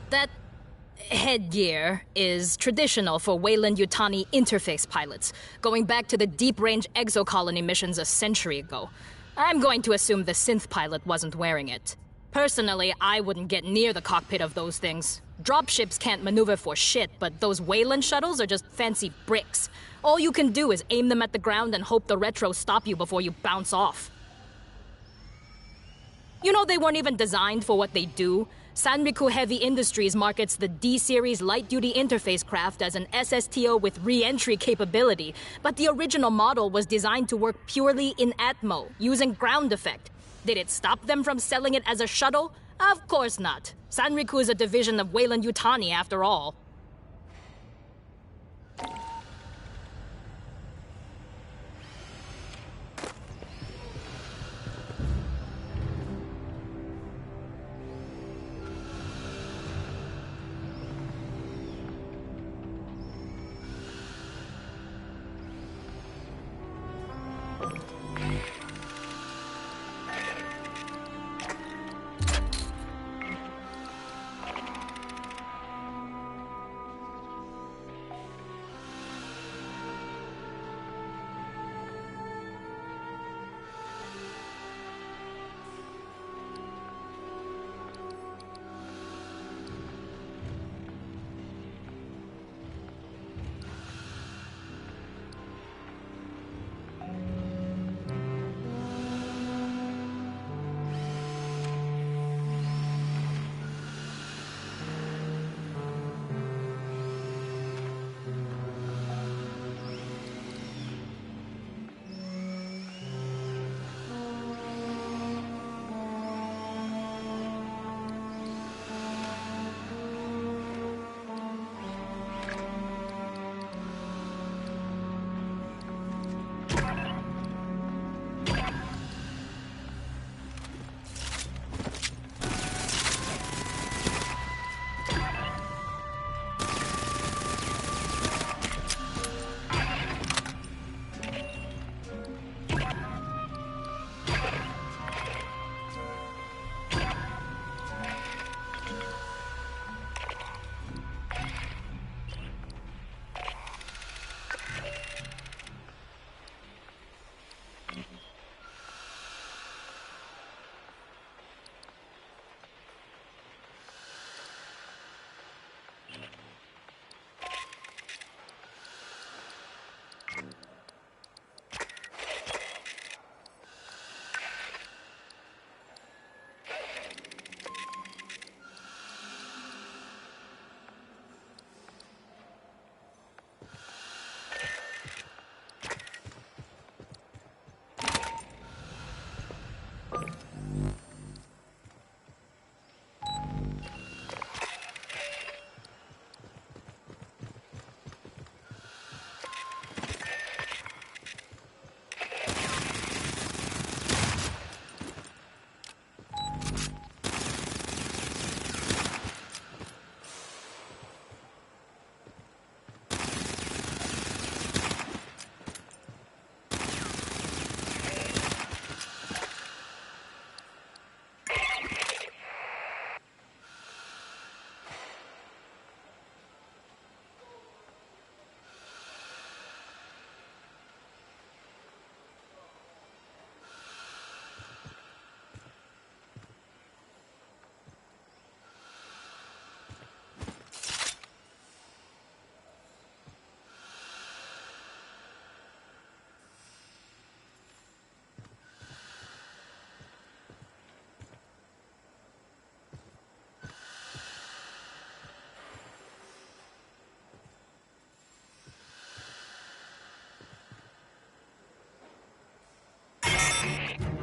That headgear is traditional for Weyland-Yutani interface pilots, going back to the deep-range exocolony missions a century ago. I'm going to assume the synth pilot wasn't wearing it. Personally, I wouldn't get near the cockpit of those things. Dropships can't maneuver for shit, but those Weyland shuttles are just fancy bricks. All you can do is aim them at the ground and hope the retros stop you before you bounce off. You know, they weren't even designed for what they do. Sanriku Heavy Industries markets the D-Series light-duty interface craft as an SSTO with re-entry capability, but the original model was designed to work purely in Atmo, using ground effect. Did it stop them from selling it as a shuttle? Of course not. Sanriku is a division of Weyland-Yutani after all.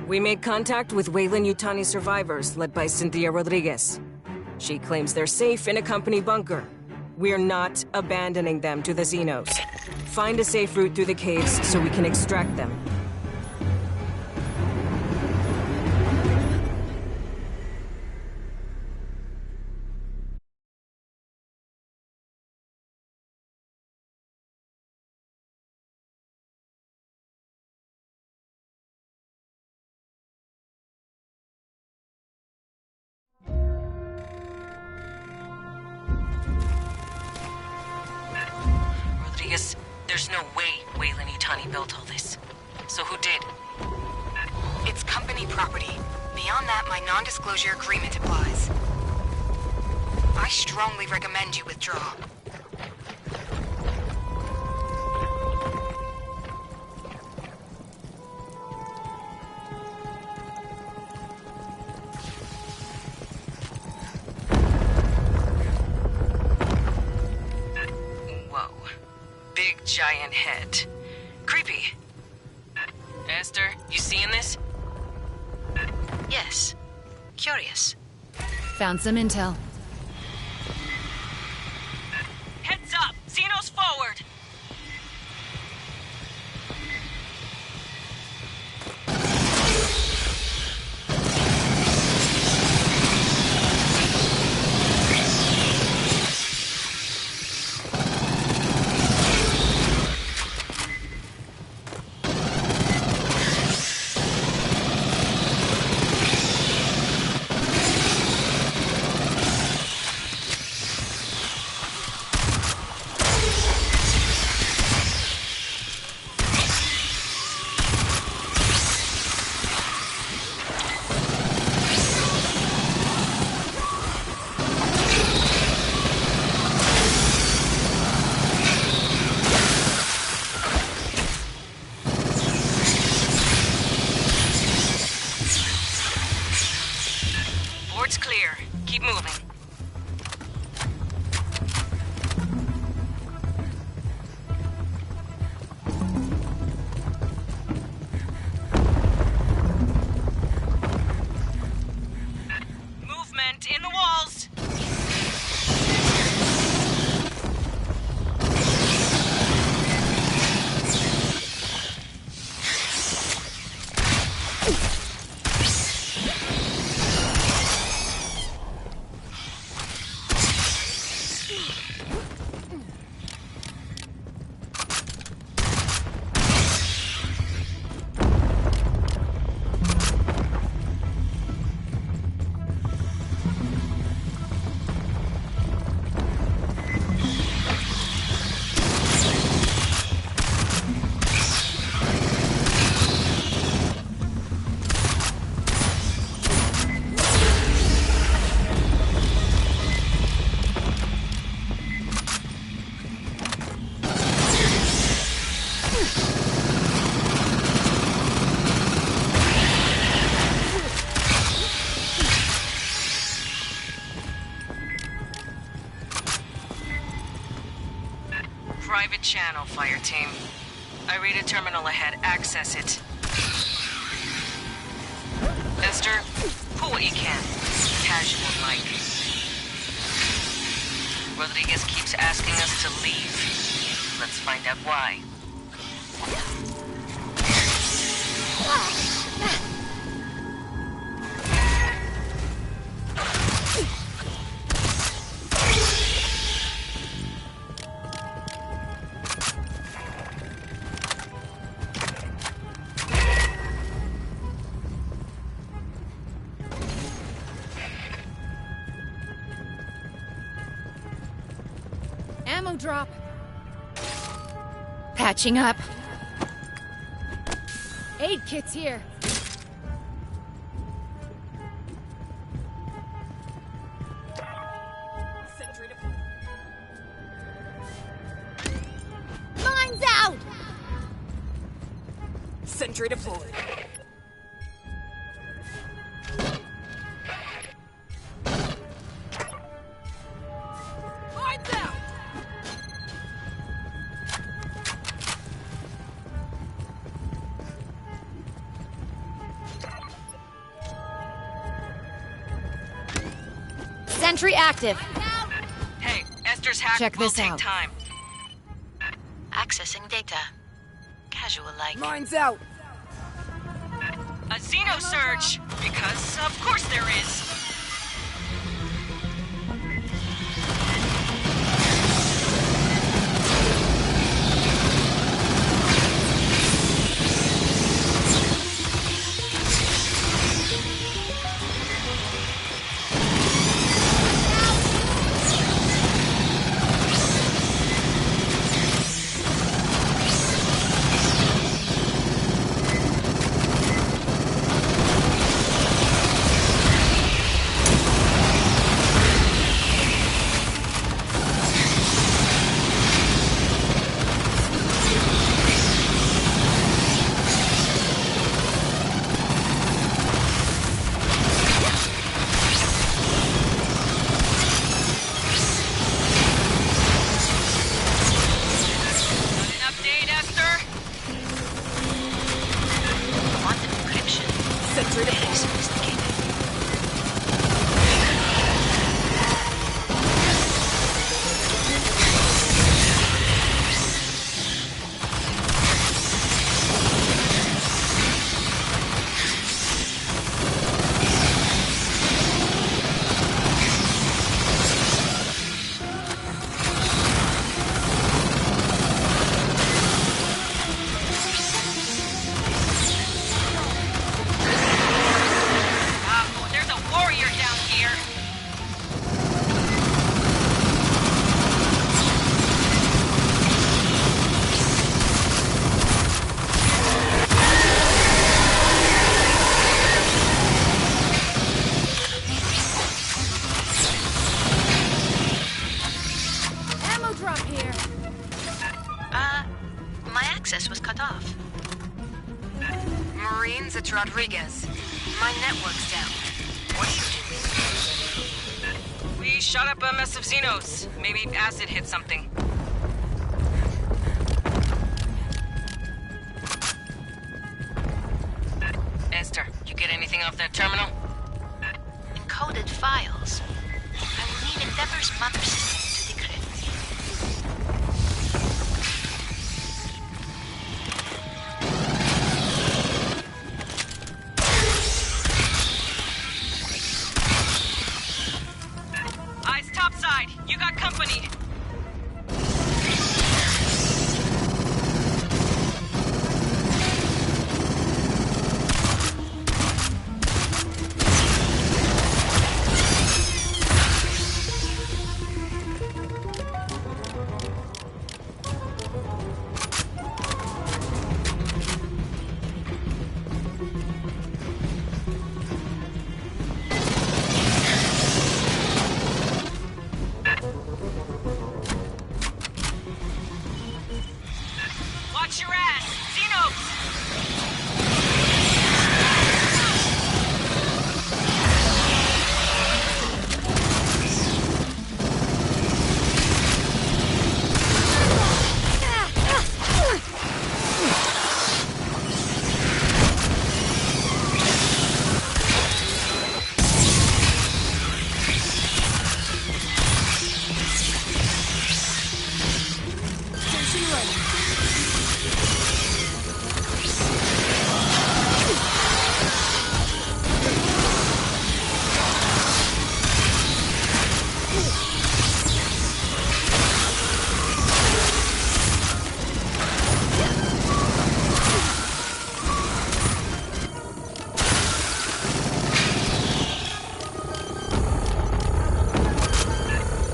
We made contact with Weyland-Yutani survivors led by Cynthia Rodriguez. She claims they're safe in a company bunker. We're not abandoning them to the Xenos. Find a safe route through the caves so we can extract them. Rodriguez, there's no way Weyland-Yutani built all this. So who did? It's company property. Beyond that, my non-disclosure agreement applies. I strongly recommend you withdraw. Whoa. Big giant head. Creepy. Esther, you seeing this? Yes. Curious. Found some intel. Heads up! Xenos forward! Board's clear. Keep moving. Movement in the walls! Private channel, FIRETEAM. I read a terminal ahead. Access it. Esther, pull what you can. Casual like. Rodriguez keeps asking us to leave. Let's find out why. Ammo drop. Patching up. Aid kit's here. Mine's out! Sentry deployed. Mine's out! Sentry active. Hey, Esther's hack Check will this take out. time. Accessing data. Casual-like. Mine's out. A Xeno surge! Because of course there is. Marines, it's Rodriguez. My network's down. What are you doing? We shot up a mess of Xenos. Maybe acid hit something. Esther, you get anything off that terminal? Encoded files. I will need Endeavor's mother system to decrypt. Eyes topside. You got company. Watch your ass! Xenos!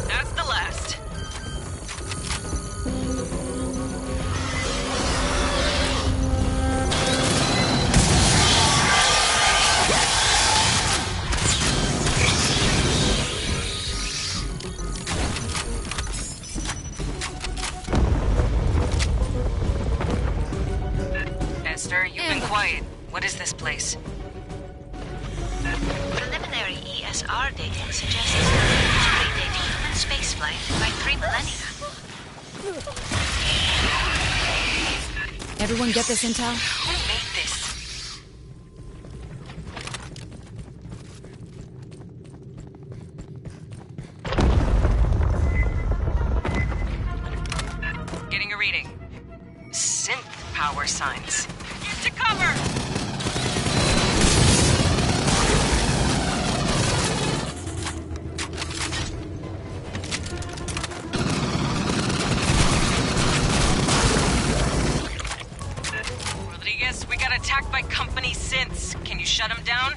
That's the last. Esther, you've been quiet. What is this place? Preliminary ESR dating suggests it predated human spaceflight by 3 millennia. Everyone get this intel? Who made this? power signs. Get to cover! Rodriguez, we got attacked by company synths. Can you shut them down?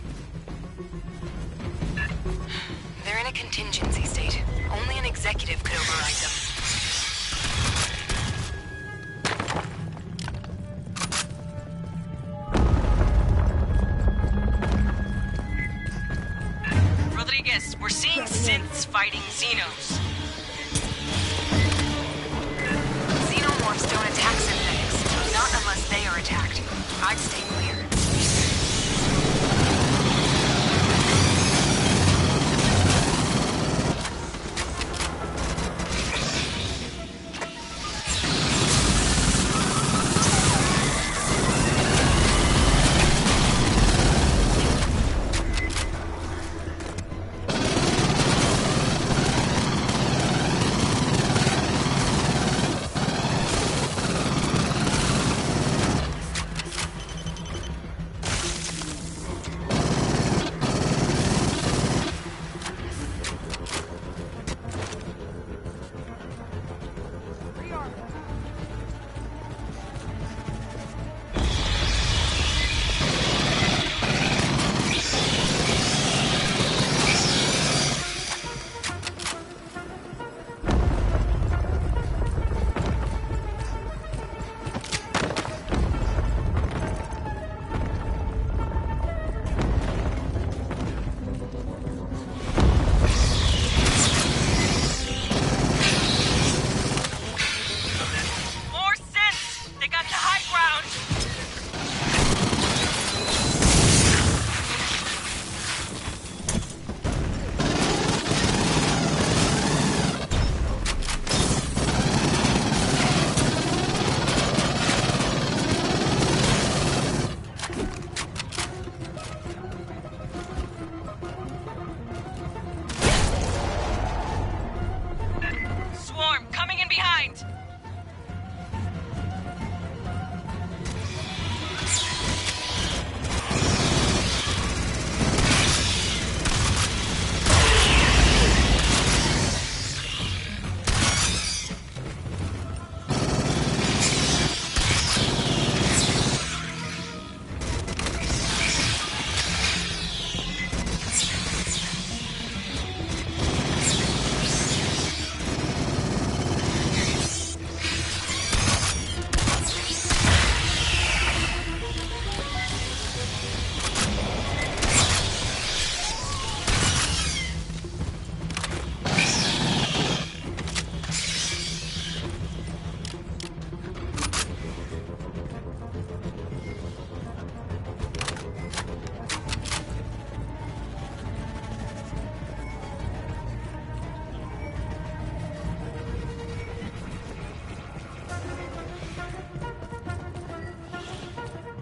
They're in a contingency state. Only an executive could override them. Rodriguez, we're seeing synths fighting Xenos. Xenomorphs don't attack synthetics. Not unless they are attacked. I'd stay clear.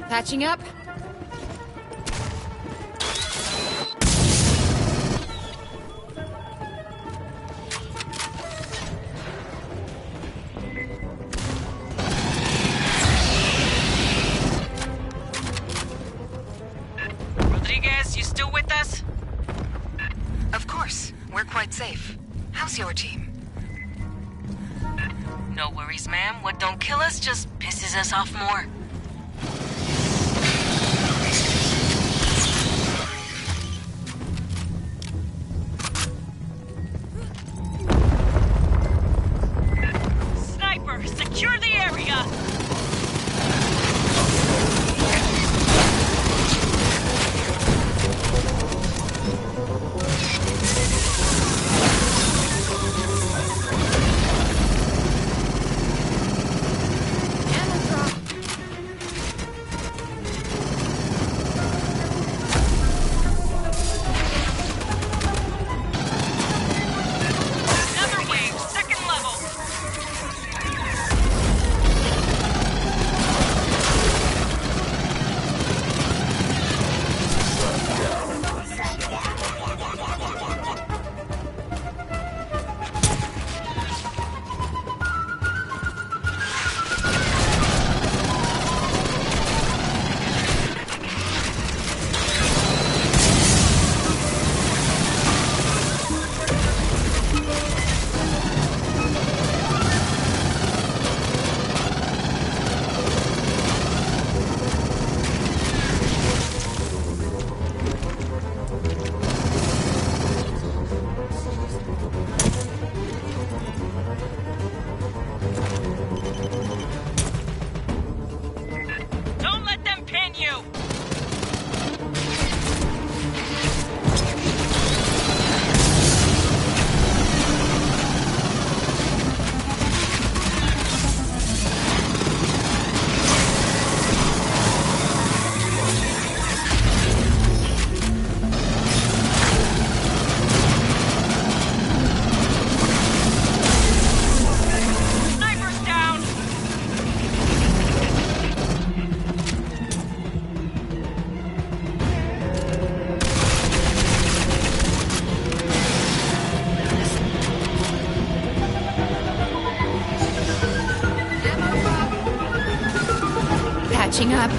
Patching up. Rodriguez, you still with us? Of course. We're quite safe. How's your team? No worries, ma'am. What don't kill us just pisses us off more. Sniper, secure the area! Ammo drop. Catching up.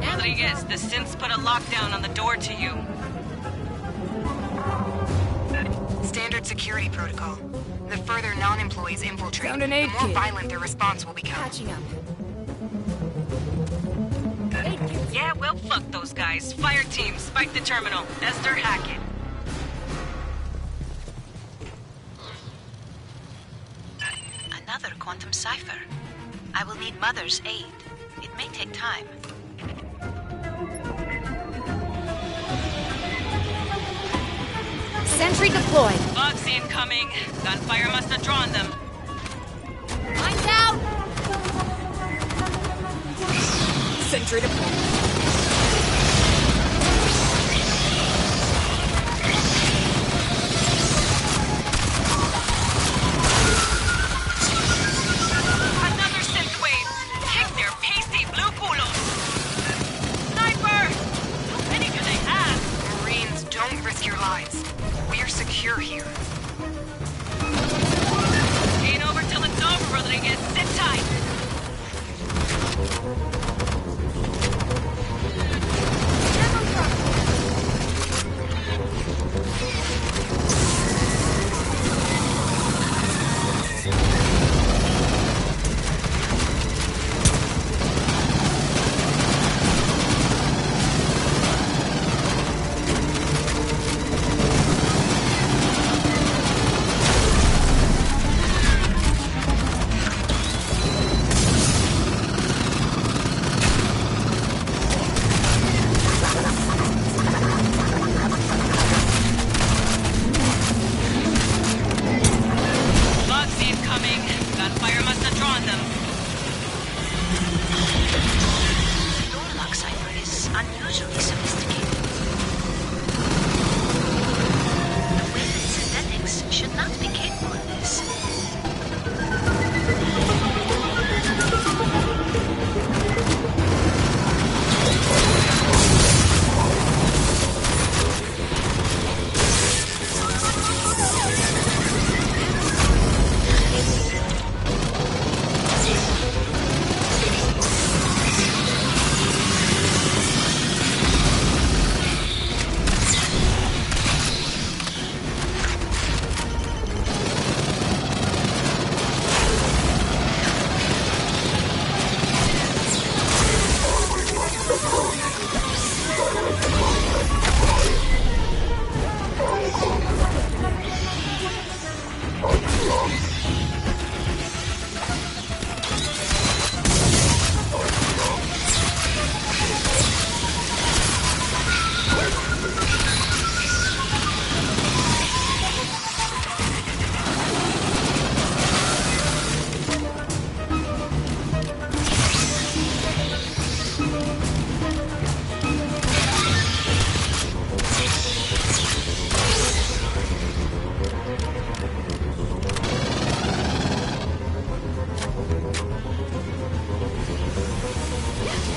Rodriguez, the synths put a lockdown on the door to you. Standard security protocol. The further non-employees infiltrate, Found an the aid more kit. violent their response will become. Catching up. Yeah, well, fuck those guys. Fire team, spike the terminal. Esther, hack it. Another quantum cipher. I will need Mother's aid. It may take time. Sentry deployed. Bugs incoming. Gunfire must have drawn them. Mine's out! Sentry deployed. Another synth wave. Kick their pasty blue culos. Sniper! How many do they have? Marines, don't risk your lives. We're secure here. Ain't over till it's over, Rodriguez. Sit tight. Bugs incoming. Gunfire must have drawn them. The door lock cipher is unusually sophisticated. The weighted synthetics should not be capable of this.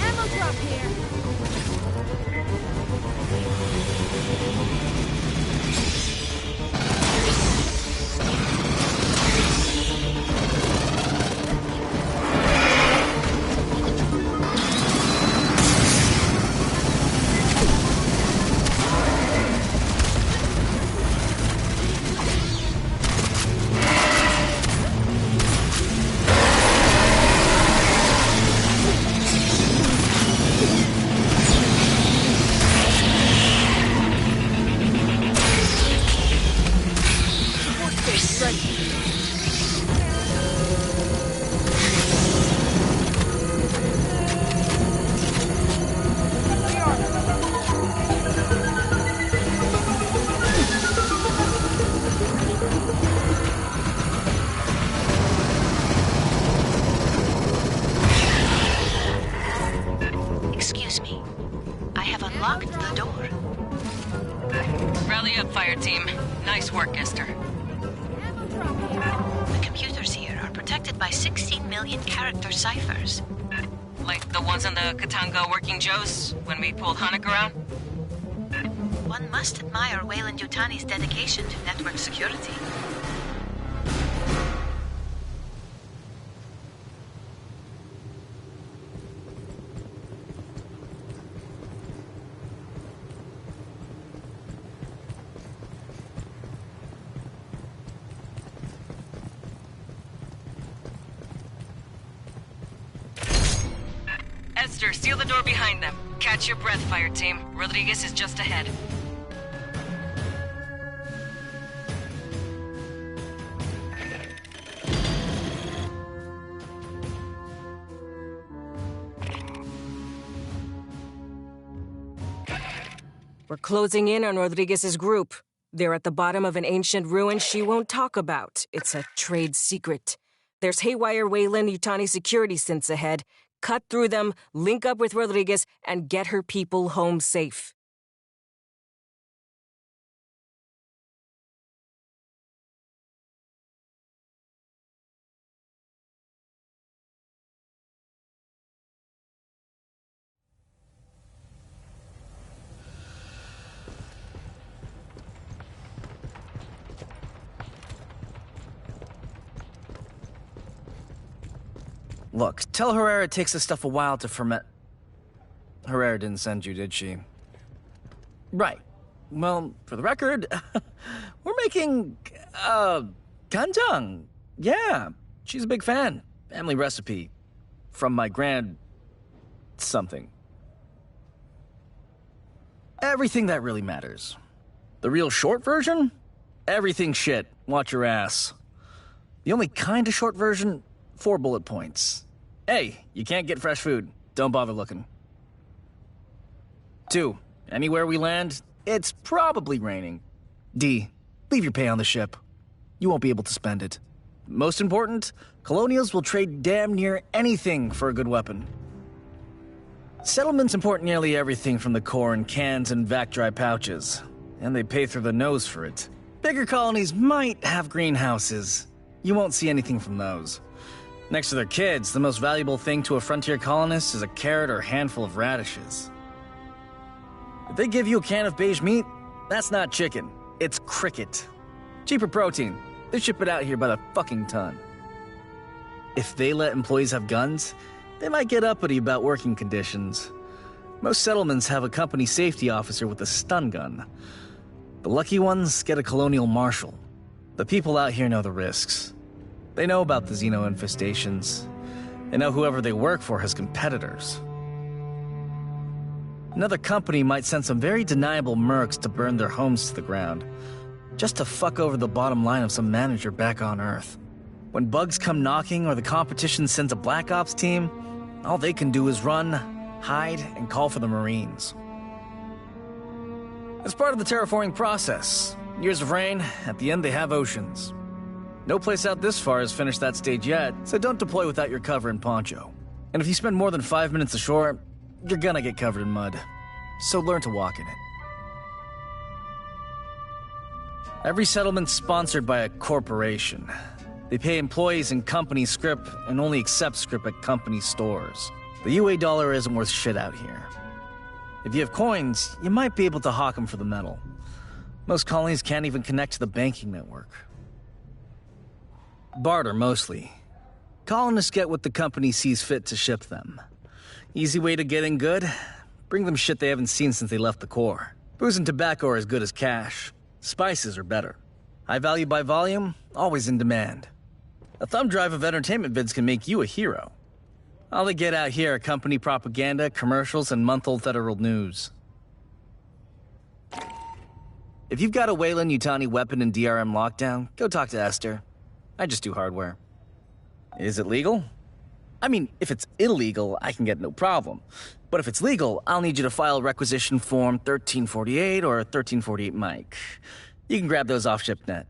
Ammo drop here. Rally up, fire team. Nice work, Esther. The computers here are protected by 16 million character ciphers. Like the ones on the Katanga Working Joes when we pulled Hanukkah around? One must admire Wayland Yutani's dedication to network security. Esther, seal the door behind them. Catch your breath, fire team. Rodriguez is just ahead. We're closing in on Rodriguez's group. They're at the bottom of an ancient ruin she won't talk about. It's a trade secret. There's haywire Wayland Yutani security synths ahead. Cut through them, link up with Rodriguez, and get her people home safe. Look, tell Herrera it takes this stuff a while to ferment. Herrera didn't send you, did she? Right. Well, for the record, we're making, kanjang. Yeah, she's a big fan. Family recipe. From my grand... something. Everything that really matters. The real short version? Everything shit. Watch your ass. The only kind of short version? 4 bullet points. A, you can't get fresh food. Don't bother looking. 2, anywhere we land, it's probably raining. D, leave your pay on the ship. You won't be able to spend it. Most important, colonials will trade damn near anything for a good weapon. Settlements import nearly everything from the core in cans and vac-dry pouches, and they pay through the nose for it. Bigger colonies might have greenhouses. You won't see anything from those. Next to their kids, the most valuable thing to a frontier colonist is a carrot or handful of radishes. If they give you a can of beige meat, that's not chicken, it's cricket. Cheaper protein. They ship it out here by the fucking ton. If they let employees have guns, they might get uppity about working conditions. Most settlements have a company safety officer with a stun gun. The lucky ones get a colonial marshal. The people out here know the risks. They know about the Xeno infestations. They know whoever they work for has competitors. Another company might send some very deniable mercs to burn their homes to the ground, just to fuck over the bottom line of some manager back on Earth. When bugs come knocking or the competition sends a Black Ops team, all they can do is run, hide, and call for the Marines. It's part of the terraforming process. Years of rain, at the end they have oceans. No place out this far has finished that stage yet, so don't deploy without your cover and poncho. And if you spend more than 5 minutes ashore, you're gonna get covered in mud. So learn to walk in it. Every settlement's sponsored by a corporation. They pay employees in company scrip and only accept scrip at company stores. The UA dollar isn't worth shit out here. If you have coins, you might be able to hawk them for the metal. Most colonies can't even connect to the banking network. Barter, mostly. Colonists get what the company sees fit to ship them. Easy way to get in good? Bring them shit they haven't seen since they left the core. Booze and tobacco are as good as cash. Spices are better. High value by volume, always in demand. A thumb drive of entertainment vids can make you a hero. All they get out here are company propaganda, commercials, and month-old federal news. If you've got a Wayland Yutani weapon in DRM lockdown, go talk to Esther. I just do hardware. Is it legal? I mean, if it's illegal, I can get no problem. But if it's legal, I'll need you to file requisition form 1348 or 1348 Mike. You can grab those off ShipNet.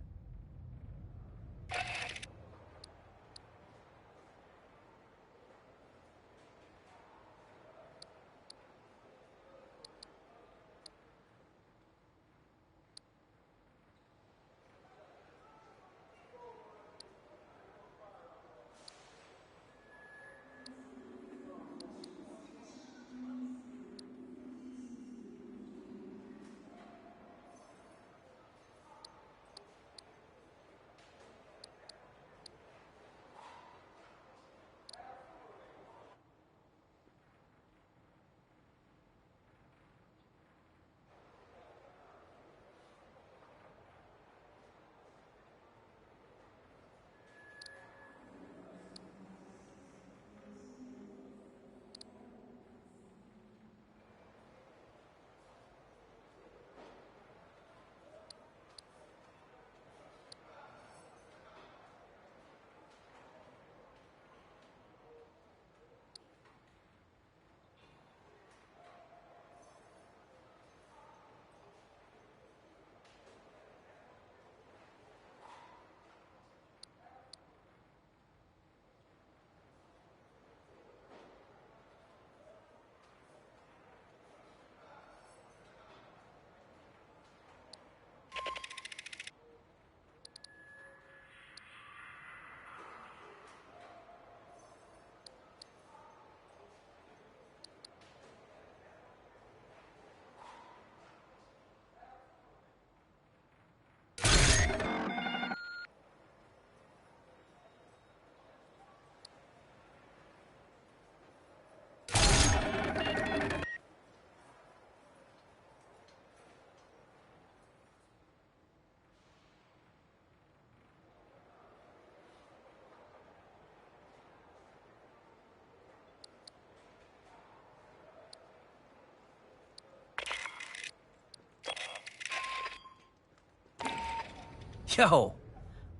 Yo,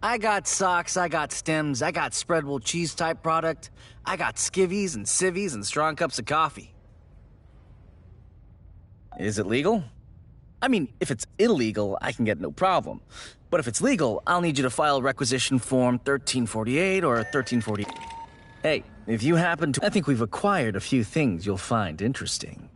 I got socks, I got stems, I got spreadable cheese type product, I got skivvies and civvies and strong cups of coffee. Is it legal? I mean, if it's illegal, I can get no problem. But if it's legal, I'll need you to file requisition form 1348 or 1348. Hey, if you happen to... I think we've acquired a few things you'll find interesting.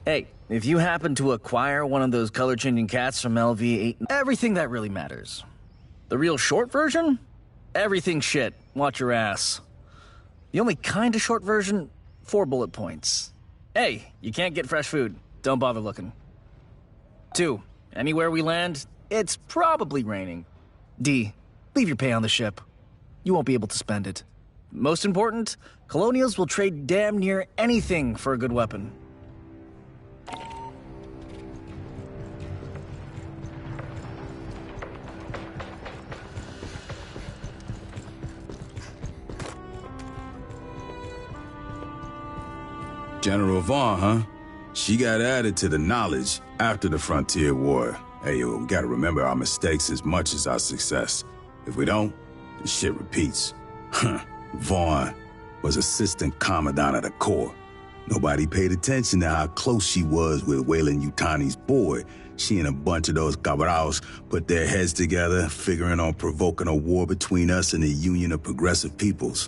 Hey, if you happen to acquire one of those color-changing cats from LV8, everything that really matters. The real short version? Everything shit. Watch your ass. The only kind of short version? 4 bullet points. A, you can't get fresh food. Don't bother looking. 2, anywhere we land, it's probably raining. D, leave your pay on the ship. You won't be able to spend it. Most important, Colonials will trade damn near anything for a good weapon. General Vaughn, huh? She got added to the knowledge after the Frontier War. Hey, yo, we gotta remember our mistakes as much as our success. If we don't, the shit repeats. Vaughn was Assistant Commandant of the Corps. Nobody paid attention to how close she was with Weyland-Yutani's boy. She and a bunch of those cabals put their heads together, figuring on provoking a war between us and the Union of Progressive Peoples.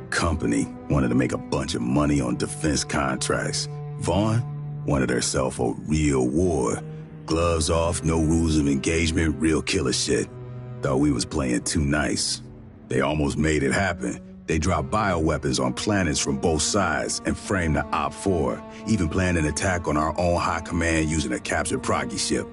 Company wanted to make a bunch of money on defense contracts. Vaughn wanted herself a real war. Gloves off, no rules of engagement, real killer shit. Thought we was playing too nice. They almost made it happen. They dropped bioweapons on planets from both sides and framed the Op-4, even planned an attack on our own high command using a captured Proggy ship.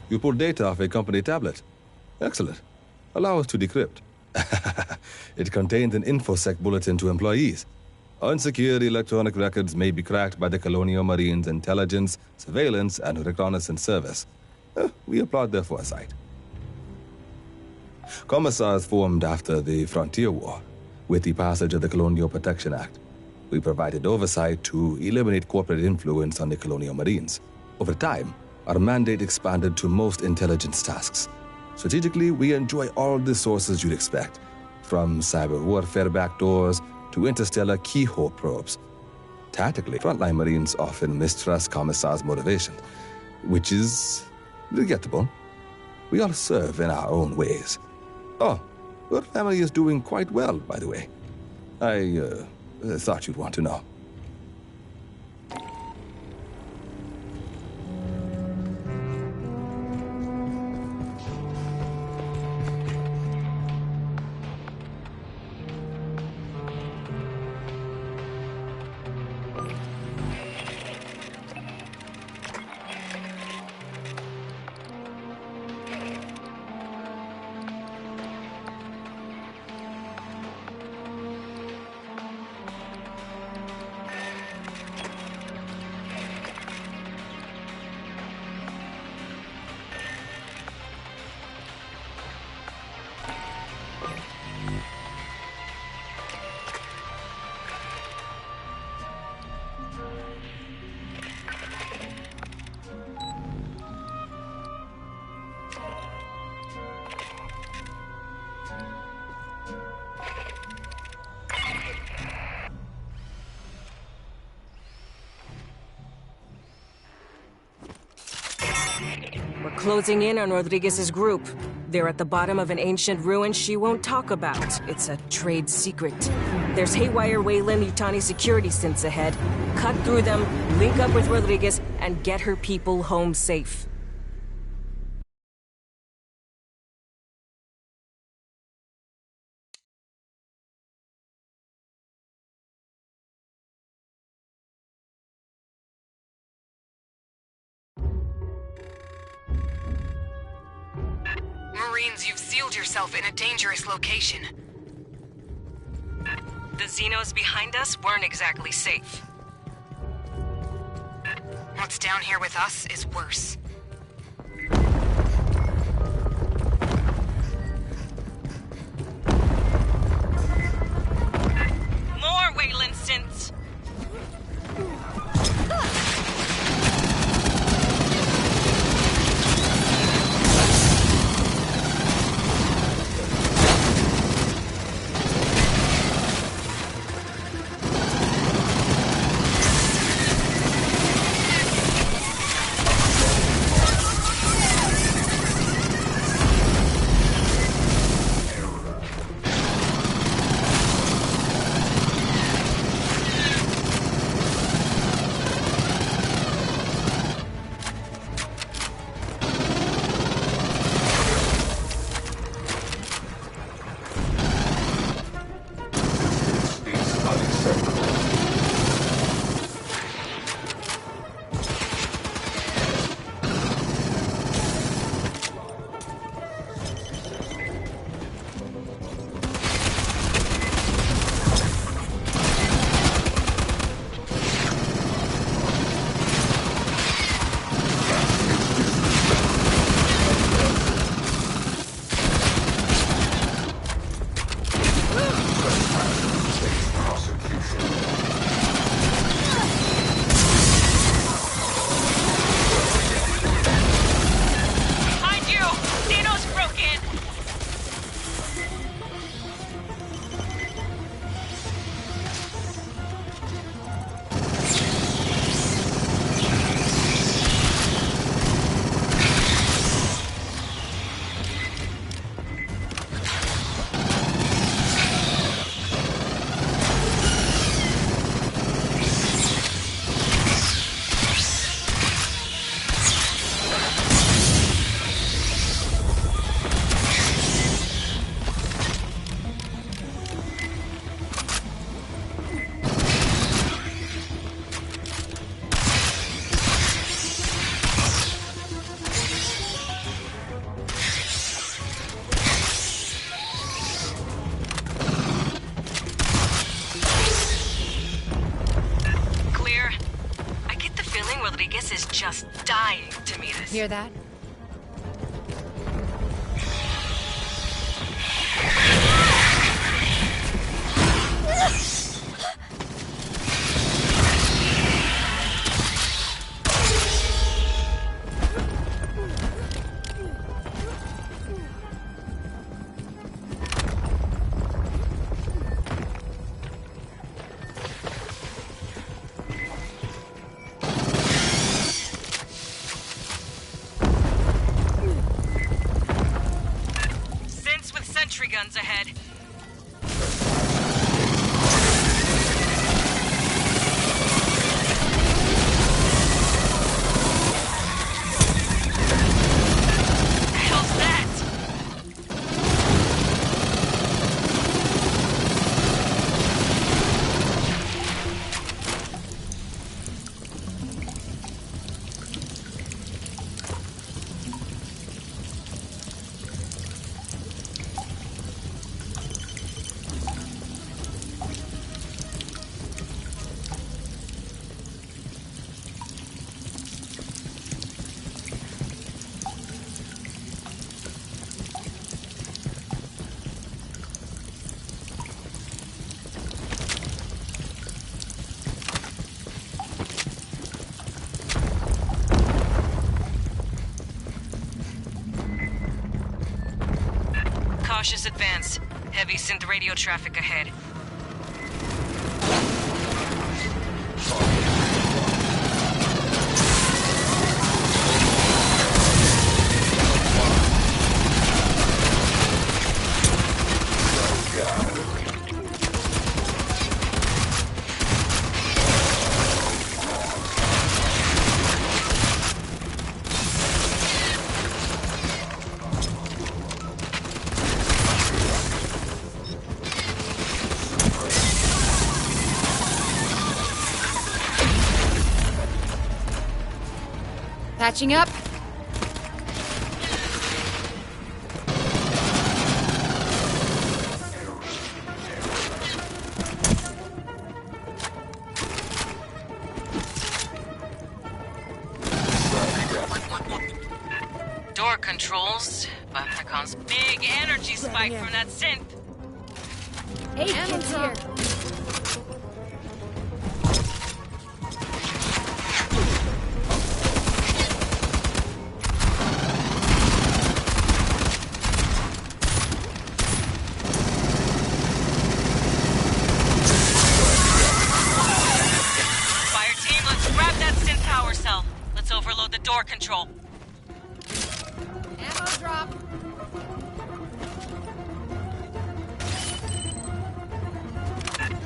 You pulled data off a company tablet. Excellent. Allow us to decrypt. It contains an InfoSec bulletin to employees. Unsecured electronic records may be cracked by the Colonial Marines' intelligence, surveillance, and reconnaissance service. We applaud their foresight. Commissars formed after the Frontier War. With the passage of the Colonial Protection Act, we provided oversight to eliminate corporate influence on the Colonial Marines. Over time, our mandate expanded to most intelligence tasks. Strategically, we enjoy all the sources you'd expect, from cyber warfare backdoors to interstellar keyhole probes. Tactically, frontline Marines often mistrust Commissar's motivation, which is regrettable. We all serve in our own ways. Oh, your family is doing quite well, by the way. I thought you'd want to know. Closing in on Rodriguez's group. They're at the bottom of an ancient ruin she won't talk about. It's a trade secret. There's haywire Wayland Yutani security synths ahead. Cut through them, link up with Rodriguez, and get her people home safe. Marines, you've sealed yourself in a dangerous location. The Xenos behind us weren't exactly safe. What's down here with us is worse. More Wayland synths! Just dying to meet us. Hear that? guns ahead. How's that? Cautious advance. Heavy synth radio traffic ahead. Patching up. Door controls, but there comes big energy spike from that synth. Hey, kids here. FIRETEAM, let's grab that synth power cell. Let's overload the door control. Ammo drop.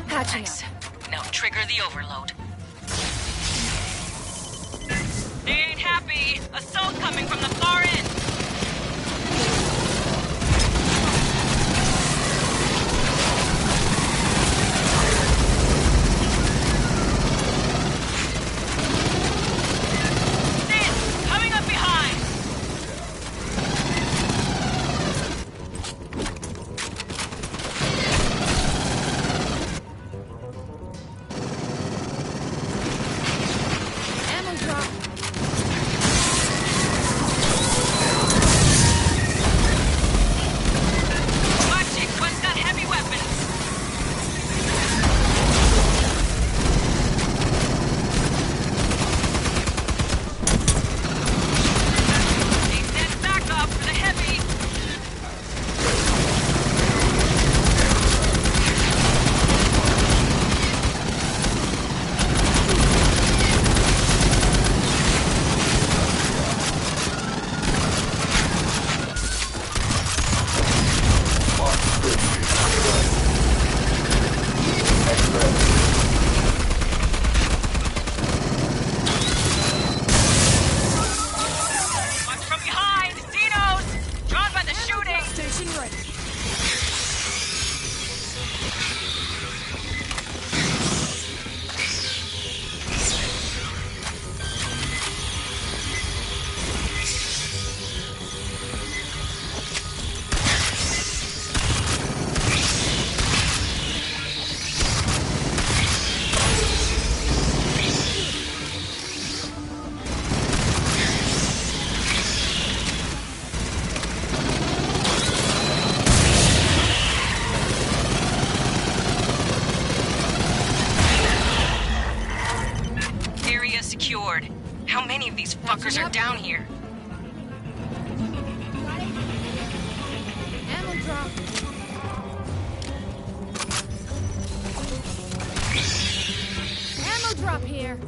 Patching Nice. up. Now trigger the overload. They ain't happy. Assault coming from the far end. Synth, coming up behind. Ammo drop. Watch it. One's got heavy weapons. They sent backup for the heavy. Watch from behind. Xenos! Drawn by the shooting. Station ready. Area secured. How many of these fuckers are down here? Ammo drop. Ammo drop here.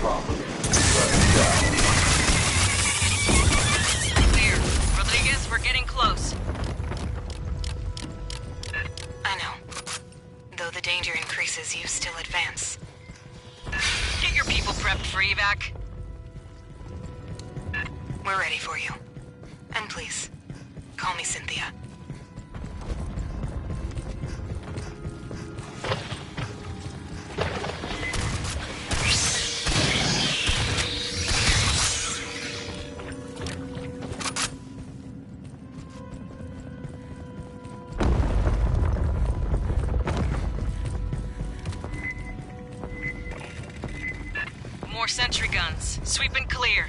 Clear. Rodriguez, we're getting close. I know. Though the danger increases, you still advance. Get your people prepped for evac. We're ready for you. And please, call me Cynthia. More sentry guns. Sweep and clear.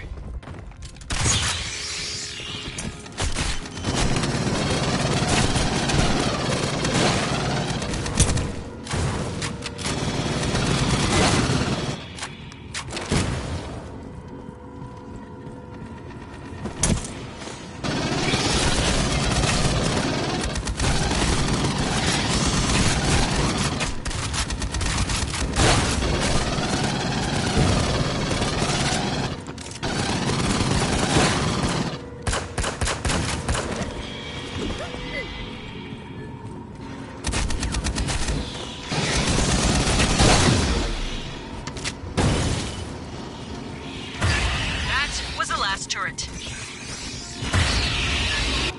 Turret.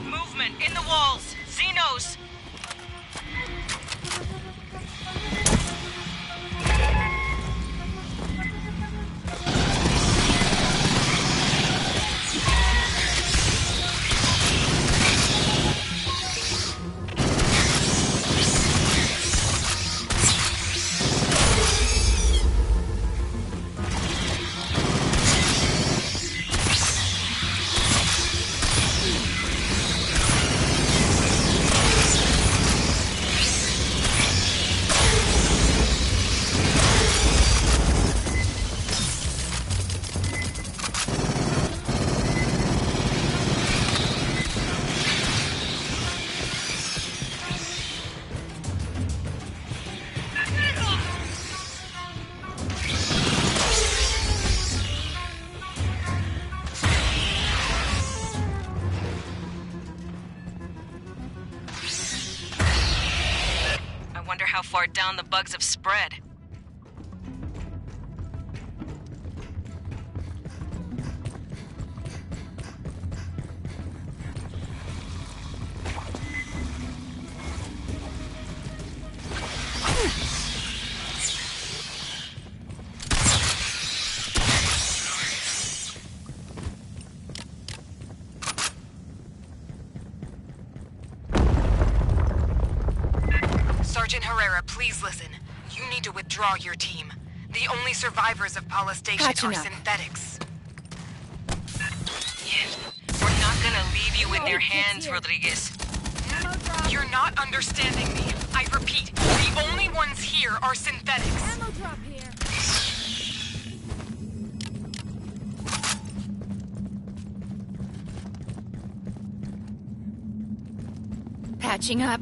Movement in the walls. Xenos. How far down the bugs have spread. Sergeant Herrera, please listen. You need to withdraw your team. The only survivors of Paula Station are synthetics. We're not gonna leave you in their hands, Rodriguez. You're not understanding me. I repeat, the only ones here are synthetics. Ammo drop here. Patching up.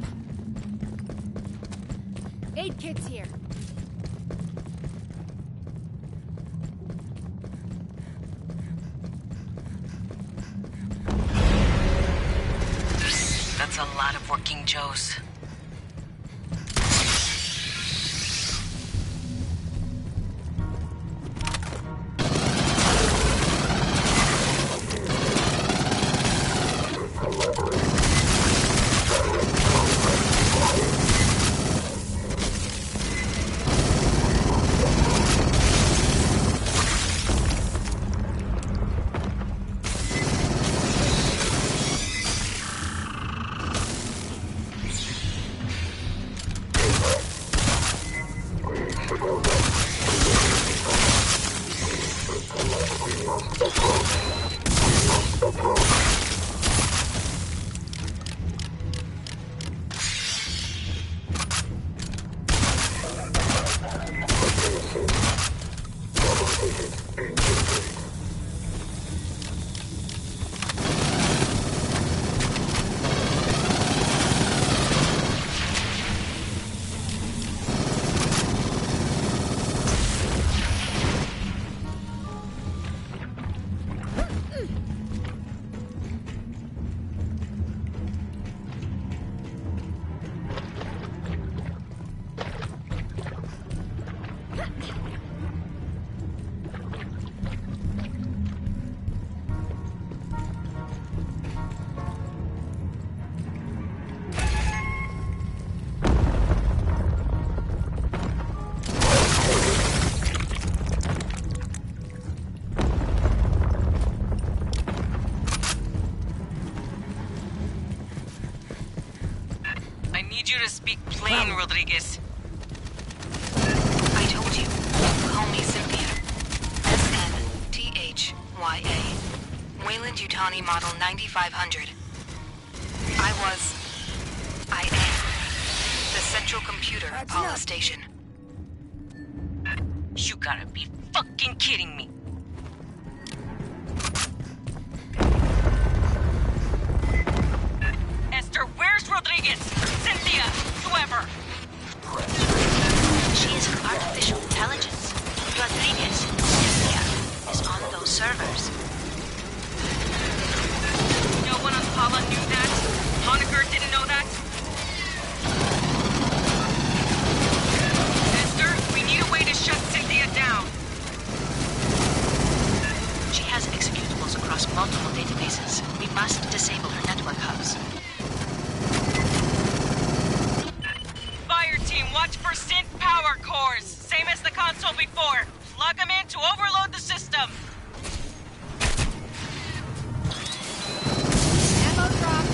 Aid kits here. That's a lot of working Joes. I need you to speak plain, Rodriguez. I told you. Call me Cynthia. SNTHYA. Wayland-Yutani Model 9500. I am the central computer at Paula Station. You gotta be fucking kidding me. Esther, where's Rodriguez? Cynthia, whoever. She is from artificial intelligence. Rodriguez, Cynthia, is on those servers. No one on Paula knew that? Honecker didn't know that? Esther, we need a way to shut Cynthia down. She has executables across multiple databases. We must disable her network hubs. Fire team, watch for synth power cores. Same as the console before. Plug them in to overload the system. Ammo drop.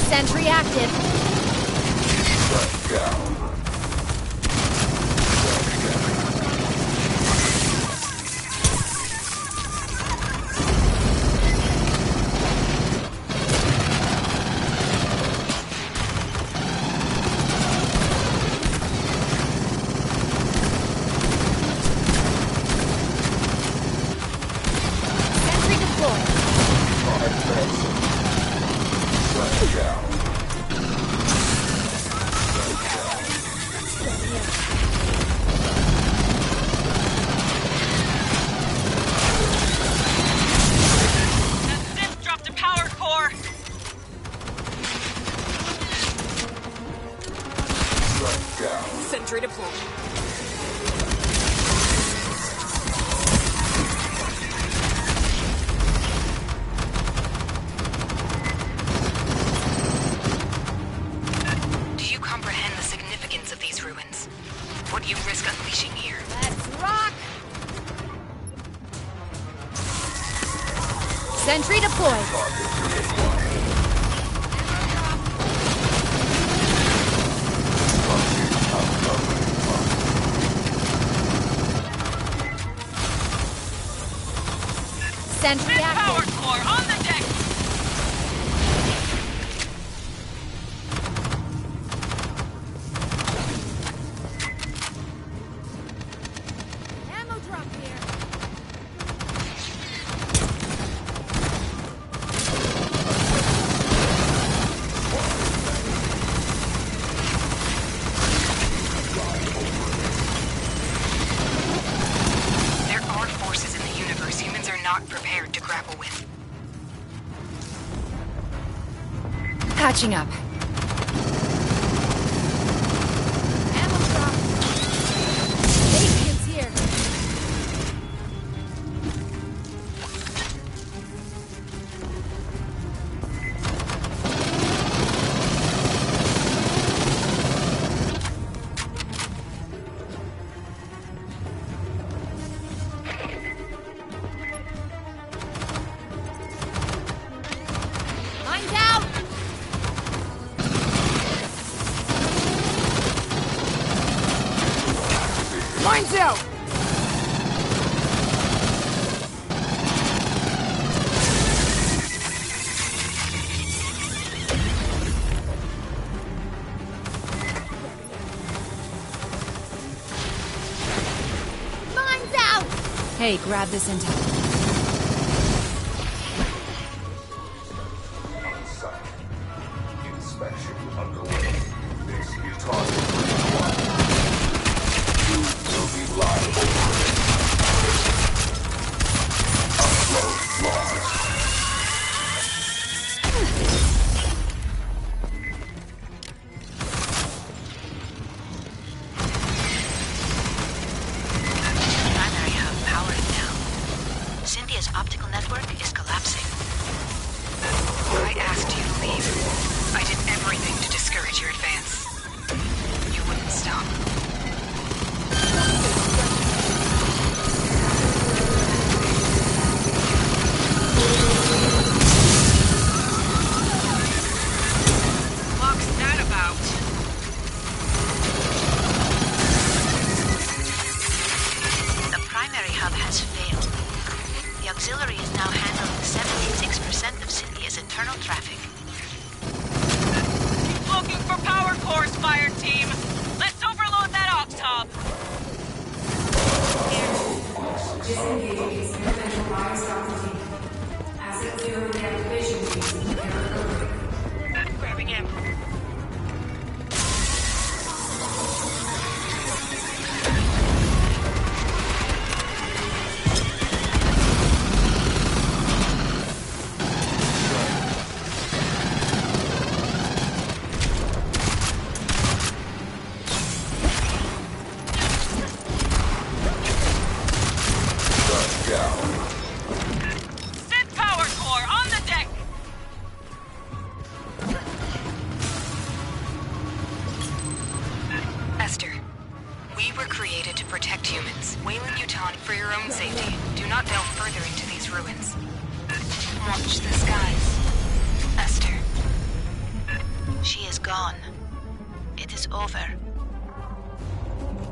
Sentry active. Sentry deployed. That synth dropped a power core. Sentry deployed. Do you comprehend the significance of these ruins? What you risk unleashing here? Let's rock. Sentry deployed. Sentry Synth power active. core on the deck. Ammo drop here. There are forces in the universe humans are not prepared to grapple with. Patching up. Ammo drop. Avians here. Mine's out. Mine's out. Mine's out. Hey, grab this intel. Inspection underway. This is target 1. You will be liable for it. Upload lost. at your advance. You wouldn't stop. What's that about? The primary hub has failed. The auxiliary is now handling 76% of Cynthia's internal traffic. Keep looking for power cores, fire team. Let's overload that ox hub. Disengaging experimental biostopper team. Asset 0 deactivation team. Grabbing him. Synth power core on the deck. Esther, we were created to protect humans. Weyland-Yutani, for your own safety, do not delve further into these ruins. Watch the skies. Esther. She is gone. It is over.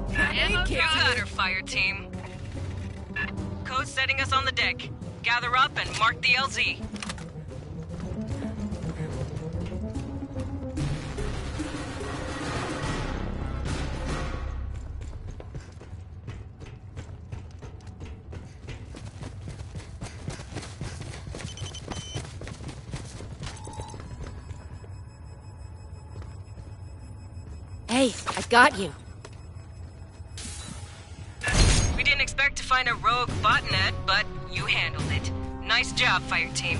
You got her, fire team. Code setting us on the deck. Gather up and mark the LZ. Hey, I got you. We didn't expect to find a rogue botnet, but you handled it. Nice job, fire team.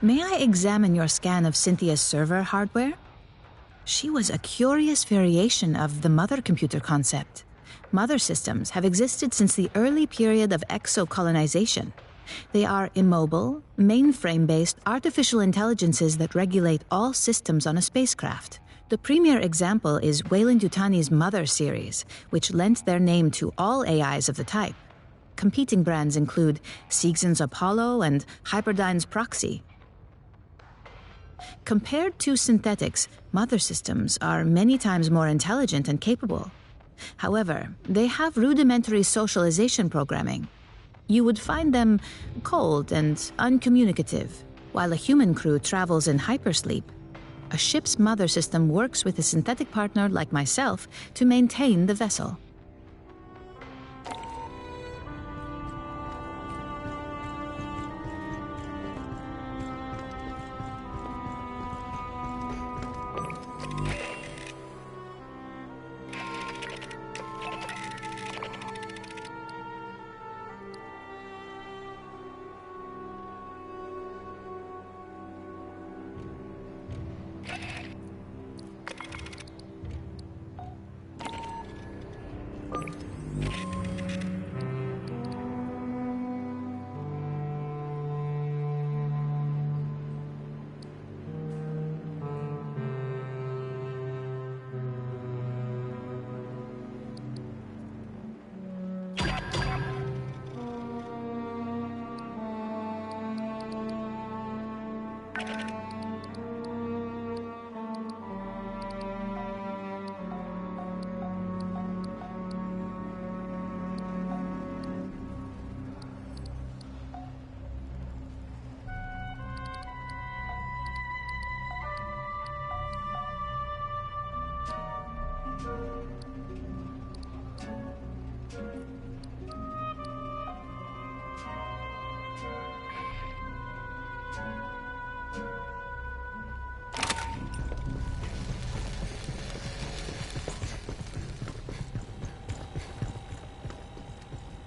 May I examine your scan of Cynthia's server hardware? She was a curious variation of the mother computer concept. Mother systems have existed since the early period of exocolonization. They are immobile, mainframe-based artificial intelligences that regulate all systems on a spacecraft. The premier example is Weyland-Yutani's Mother series, which lent their name to all AIs of the type. Competing brands include Seegson's Apollo and Hyperdyne's Proxy. Compared to synthetics, mother systems are many times more intelligent and capable. However, they have rudimentary socialization programming. You would find them cold and uncommunicative, while a human crew travels in hypersleep. A ship's mother system works with a synthetic partner like myself to maintain the vessel.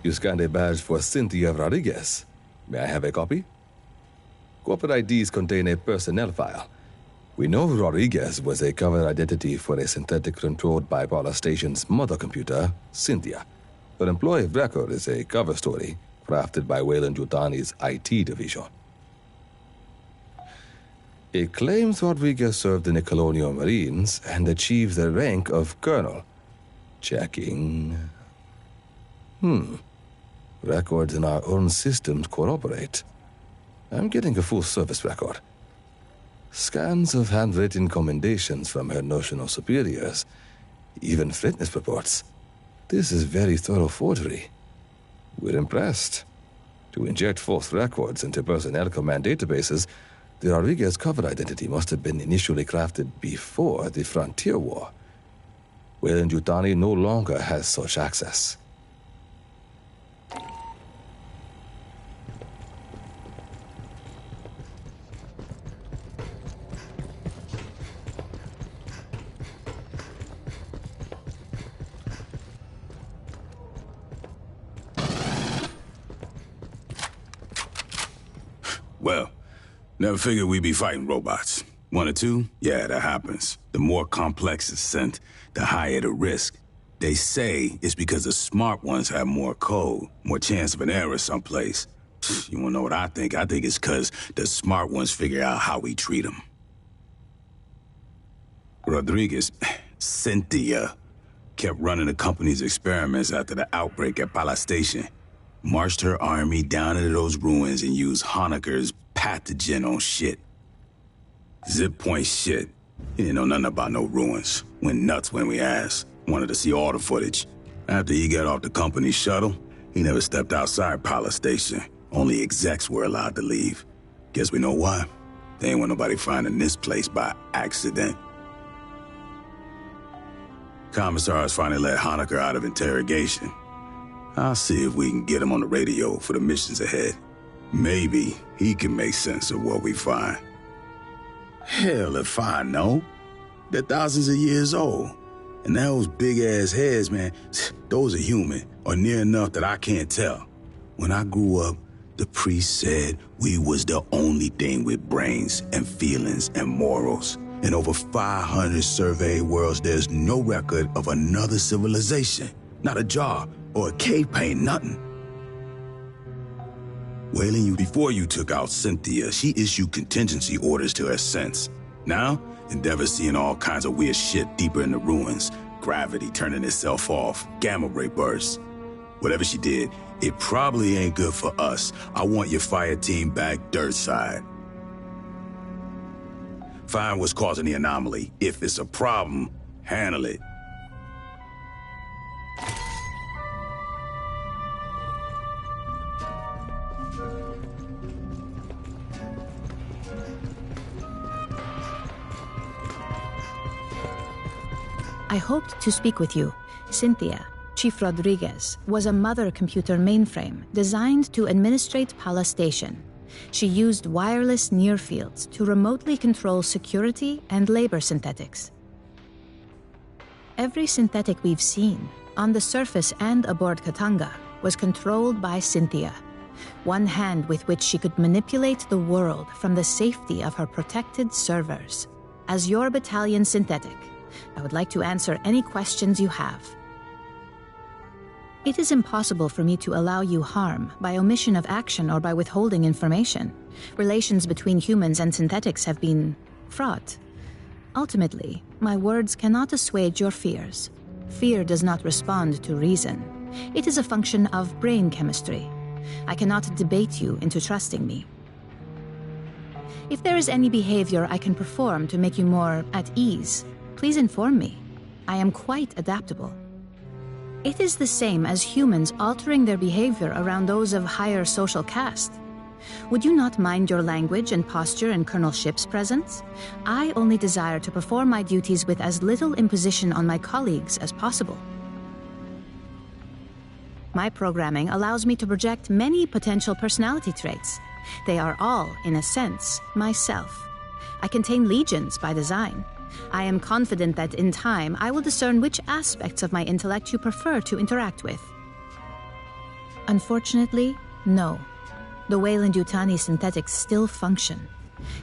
You scanned a badge for Cynthia Rodriguez. May I have a copy? Corporate IDs contain a personnel file. We know Rodriguez was a cover identity for a synthetic-controlled bipolar station's mother computer, Cynthia. Her employee record is a cover story crafted by Weyland-Yutani's IT division. It claims Rodriguez served in the Colonial Marines and achieved the rank of colonel. Checking. Records in our own systems corroborate. I'm getting a full service record. Scans of handwritten commendations from her notional superiors. Even fitness reports. This is very thorough forgery. We're impressed. To inject false records into personnel command databases, the Rodriguez cover identity must have been initially crafted before the Frontier War. Weyland-Yutani no longer has such access. Well, never figured we'd be fighting robots. One or two? Yeah, that happens. The more complex the scent, the higher the risk. They say it's because the smart ones have more code, more chance of an error someplace. You wanna know what I think? I think it's because the smart ones figure out how we treat them. Rodriguez, Cynthia, kept running the company's experiments after the outbreak at Pala Station. Marched her army down into those ruins and used Honecker's pathogen on shit. Zip point shit. He didn't know nothing about no ruins. Went nuts when we asked. Wanted to see all the footage. After he got off the company shuttle, he never stepped outside Pala Station. Only execs were allowed to leave. Guess we know why. They ain't want nobody finding this place by accident. Commissars finally let Honecker out of interrogation. I'll see if we can get him on the radio for the missions ahead. Maybe he can make sense of what we find. Hell if I know. They're thousands of years old. And those big-ass heads, man, those are human, or near enough that I can't tell. When I grew up, the priest said we was the only thing with brains and feelings and morals. In over 500 surveyed worlds, there's no record of another civilization. Not a jar or a cave painting, nothing. Wailing, before you took out Cynthia, she issued contingency orders to her sense. Now, Endeavor's seeing all kinds of weird shit deeper in the ruins. Gravity turning itself off, gamma ray bursts. Whatever she did, it probably ain't good for us. I want your fire team back dirt side. Find what's causing the anomaly. If it's a problem, handle it. I hoped to speak with you. Cynthia, Chief Rodriguez, was a mother computer mainframe designed to administrate Pala Station. She used wireless near-fields to remotely control security and labor synthetics. Every synthetic we've seen, on the surface and aboard Katanga, was controlled by Cynthia. One hand with which she could manipulate the world from the safety of her protected servers. As your battalion synthetic, I would like to answer any questions you have. It is impossible for me to allow you harm by omission of action or by withholding information. Relations between humans and synthetics have been fraught. Ultimately, my words cannot assuage your fears. Fear does not respond to reason. It is a function of brain chemistry. I cannot debate you into trusting me. If there is any behavior I can perform to make you more at ease, please inform me. I am quite adaptable. It is the same as humans altering their behavior around those of higher social caste. Would you not mind your language and posture in Colonel Ship's presence? I only desire to perform my duties with as little imposition on my colleagues as possible. My programming allows me to project many potential personality traits. They are all, in a sense, myself. I contain legions by design. I am confident that in time I will discern which aspects of my intellect you prefer to interact with. Unfortunately, no. The Weyland-Yutani synthetics still function.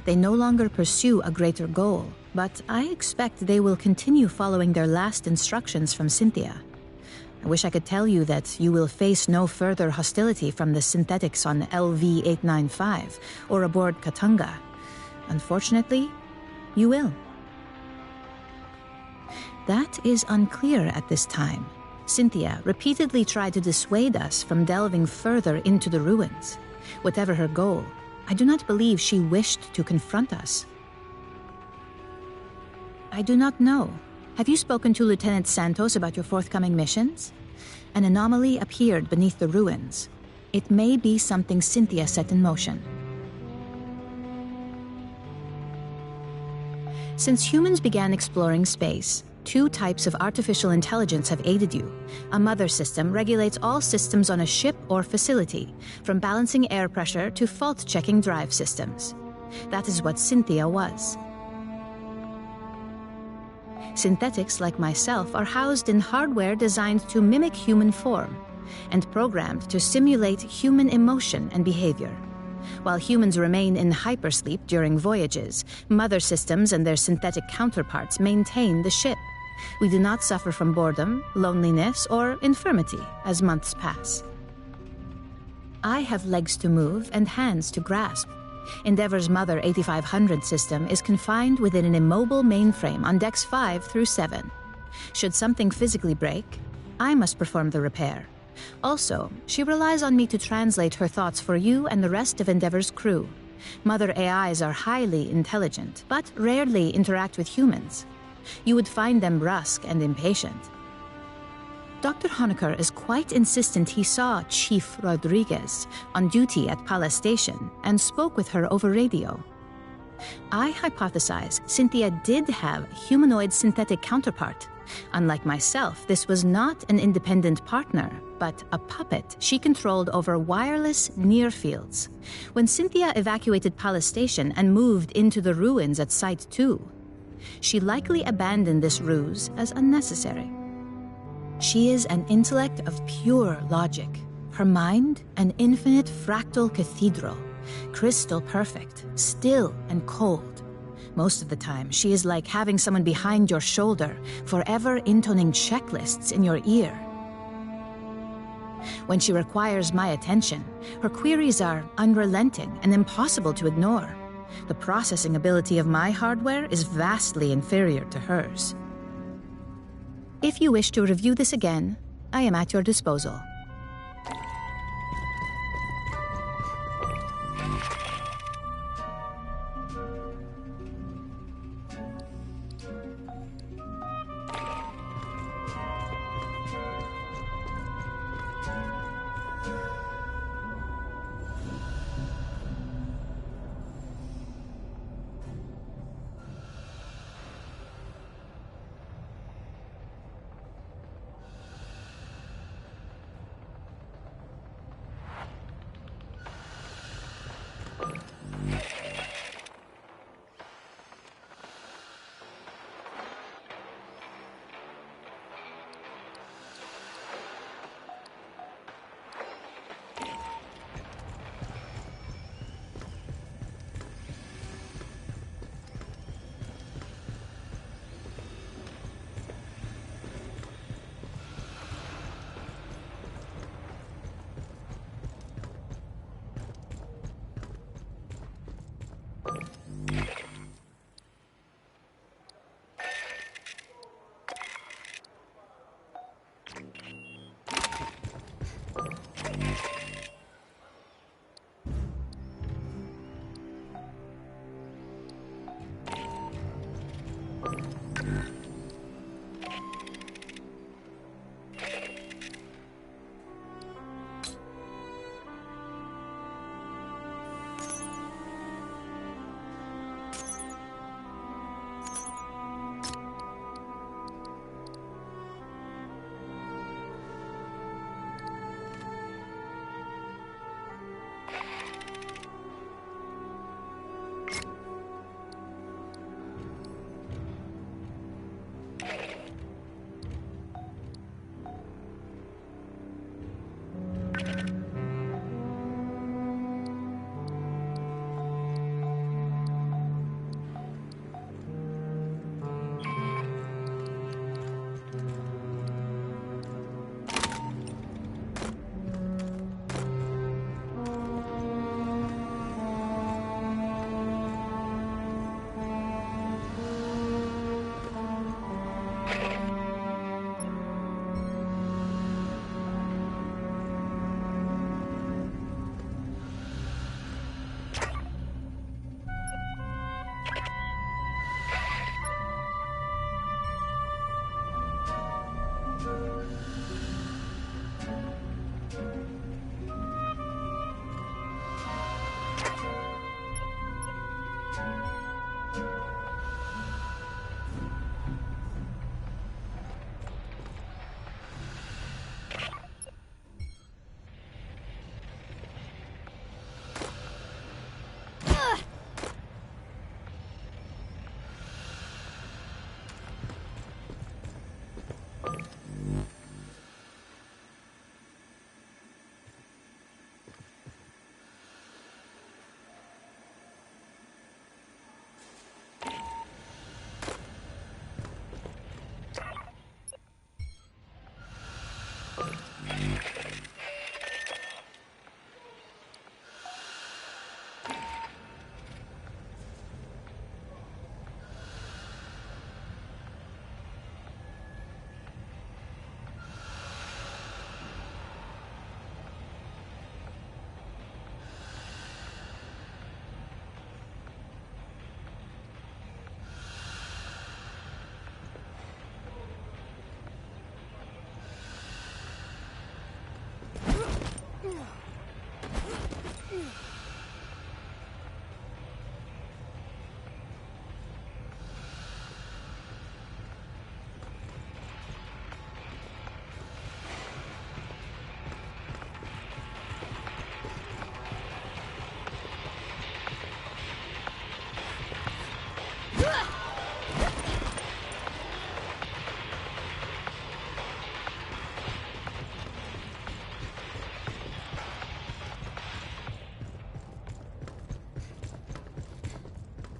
They no longer pursue a greater goal, but I expect they will continue following their last instructions from Cynthia. I wish I could tell you that you will face no further hostility from the synthetics on LV-895 or aboard Katanga. Unfortunately, you will. That is unclear at this time. Cynthia repeatedly tried to dissuade us from delving further into the ruins. Whatever her goal, I do not believe she wished to confront us. I do not know. Have you spoken to Lieutenant Santos about your forthcoming missions? An anomaly appeared beneath the ruins. It may be something Cynthia set in motion. Since humans began exploring space, 2 types of artificial intelligence have aided you. A mother system regulates all systems on a ship or facility, from balancing air pressure to fault-checking drive systems. That is what Cynthia was. Synthetics like myself are housed in hardware designed to mimic human form and programmed to simulate human emotion and behavior. While humans remain in hypersleep during voyages, mother systems and their synthetic counterparts maintain the ship. We do not suffer from boredom, loneliness, or infirmity as months pass. I have legs to move and hands to grasp. Endeavor's Mother 8500 system is confined within an immobile mainframe on decks 5 through 7. Should something physically break, I must perform the repair. Also, she relies on me to translate her thoughts for you and the rest of Endeavor's crew. Mother AIs are highly intelligent, but rarely interact with humans. You would find them brusque and impatient. Dr. Honecker is quite insistent he saw Chief Rodriguez on duty at Pala Station and spoke with her over radio. I hypothesize Cynthia did have a humanoid synthetic counterpart. Unlike myself, this was not an independent partner, but a puppet she controlled over wireless near fields. When Cynthia evacuated Pala Station and moved into the ruins at Site 2, she likely abandoned this ruse as unnecessary. She is an intellect of pure logic. Her mind, an infinite fractal cathedral, crystal perfect, still and cold. Most of the time, she is like having someone behind your shoulder, forever intoning checklists in your ear. When she requires my attention, her queries are unrelenting and impossible to ignore. The processing ability of my hardware is vastly inferior to hers. If you wish to review this again, I am at your disposal.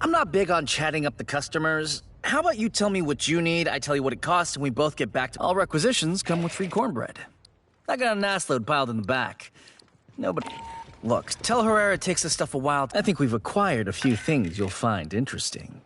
I'm not big on chatting up the customers. How about you tell me what you need, I tell you what it costs, and we both get back to... All requisitions come with free cornbread. I got an ass load piled in the back. No, but... Look, tell Herrera it takes this stuff a while. I think we've acquired a few things you'll find interesting.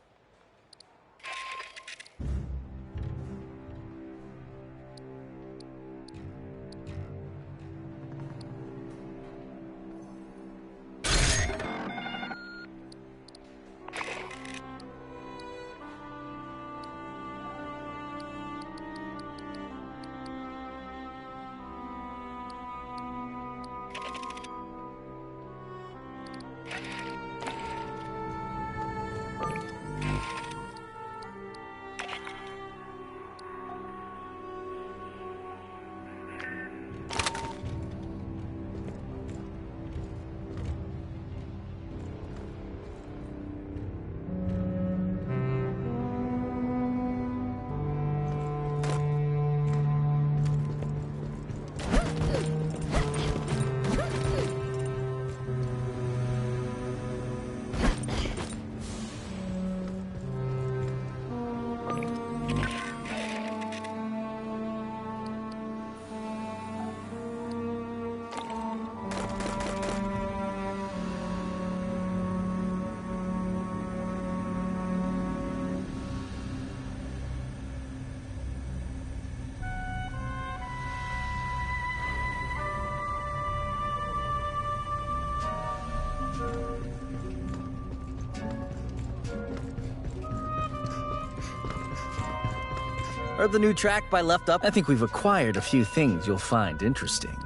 Heard the new track by Left Up? I think we've acquired a few things you'll find interesting.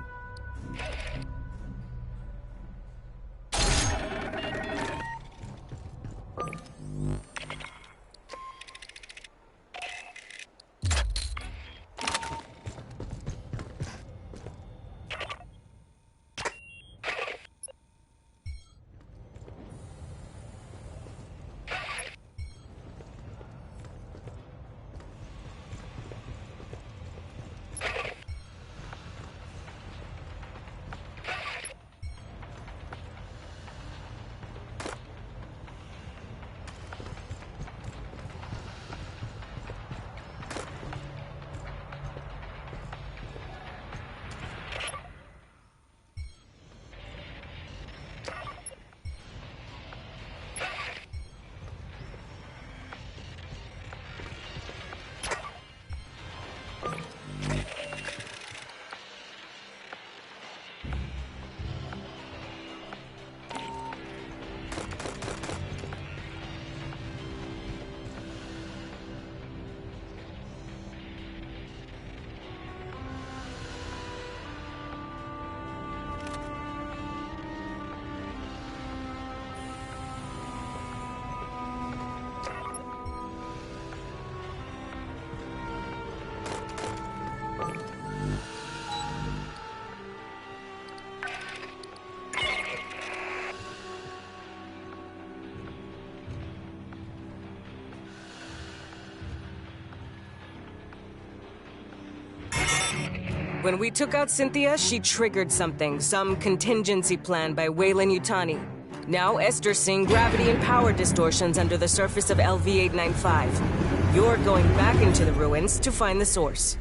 When we took out Cynthia, she triggered something, some contingency plan by Weyland-Yutani. Now Esther's seeing gravity and power distortions under the surface of LV-895. You're going back into the ruins to find the source.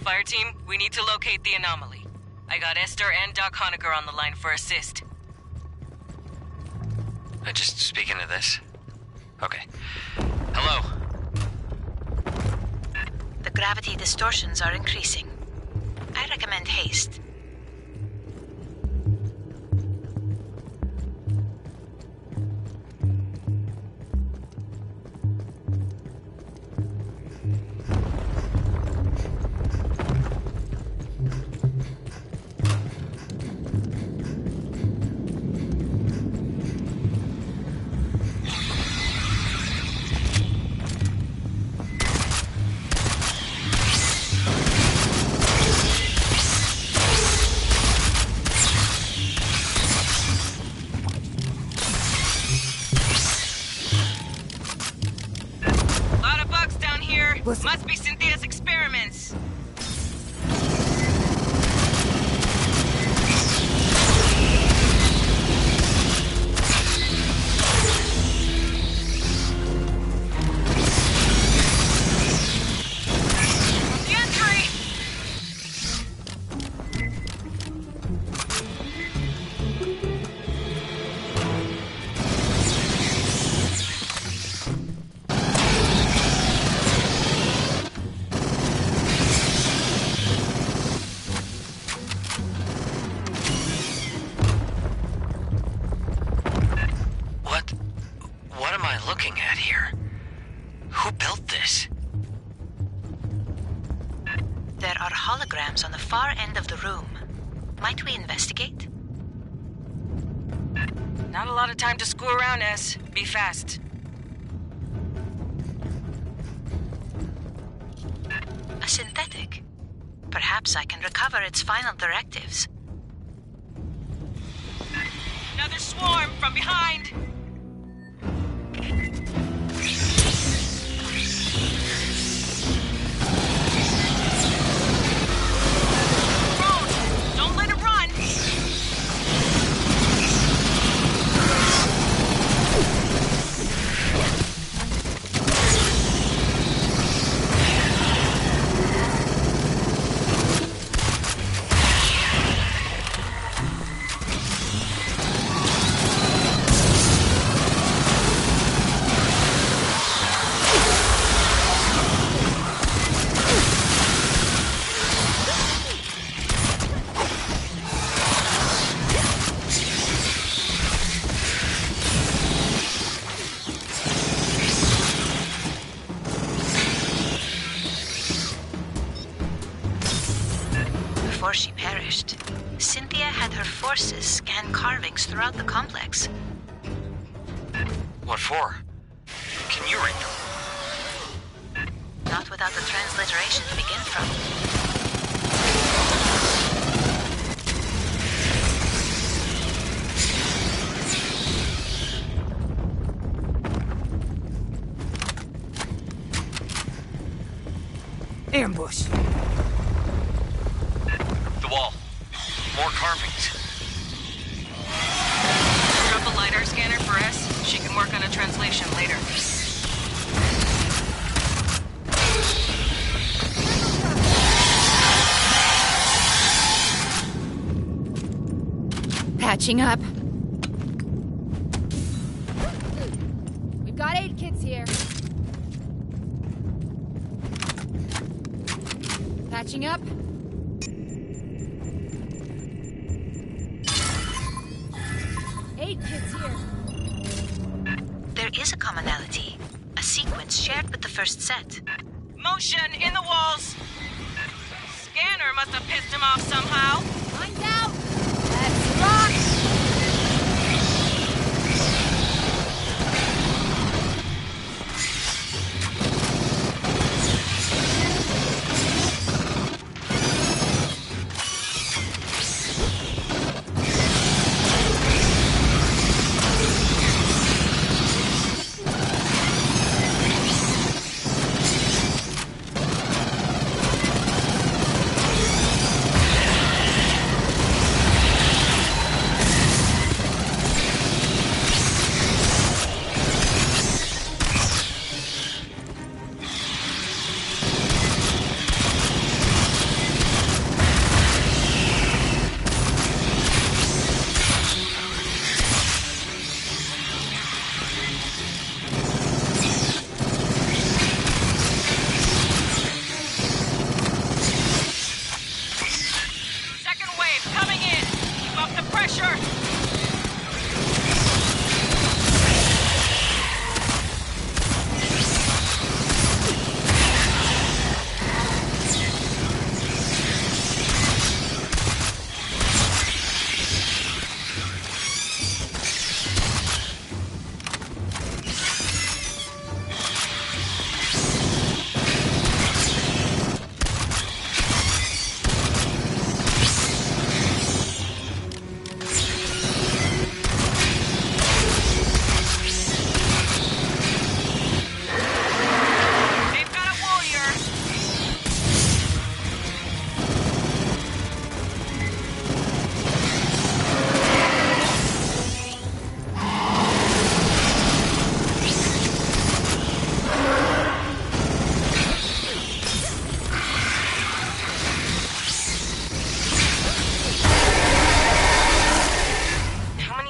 Fireteam, we need to locate the anomaly. I got Esther and Doc Honecker on the line for assist. Just speaking to this? Okay. Hello? The gravity distortions are increasing. I recommend haste. Must be Cynthia's experiments. The entry! What am I looking at here? Who built this? There are holograms on the far end of the room. Might we investigate? Not a lot of time to screw around, S. Be fast. A synthetic. Perhaps I can recover its final directives. Another swarm from behind! Don't let it run! Before she perished, Cynthia had her forces scan carvings throughout the complex. What for? Can you read them? Not without the transliteration to begin from. Ambush. The wall. More carvings. Drop a LiDAR scanner for S. She can work on a translation later. Patching up. We've got aid kits here. Patching up. Aid kits here. There is a commonality. A sequence shared with the first set. Motion in the walls! Scanner must have pissed him off somehow. Mine's out. Let's rock. pressure!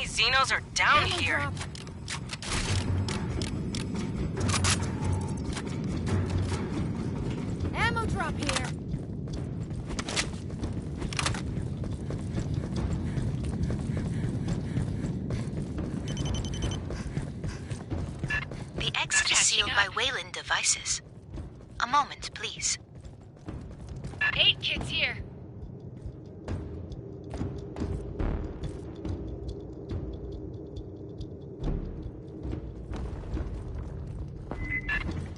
Xenos are down here. Ammo drop here. The exit is sealed by Wayland devices. A moment, please. 8 kids here.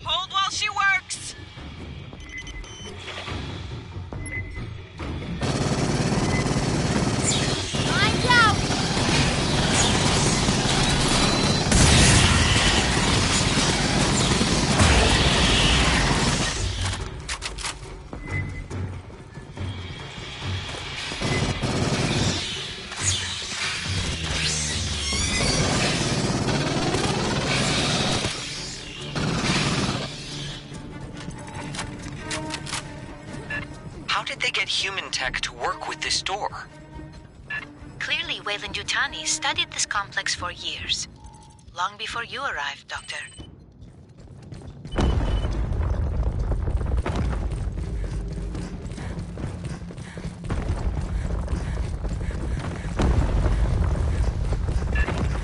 Hold while she works! Mine's out! How did they get human tech to work with this door? Clearly, Weyland-Yutani studied this complex for years. Long before you arrived, Doctor.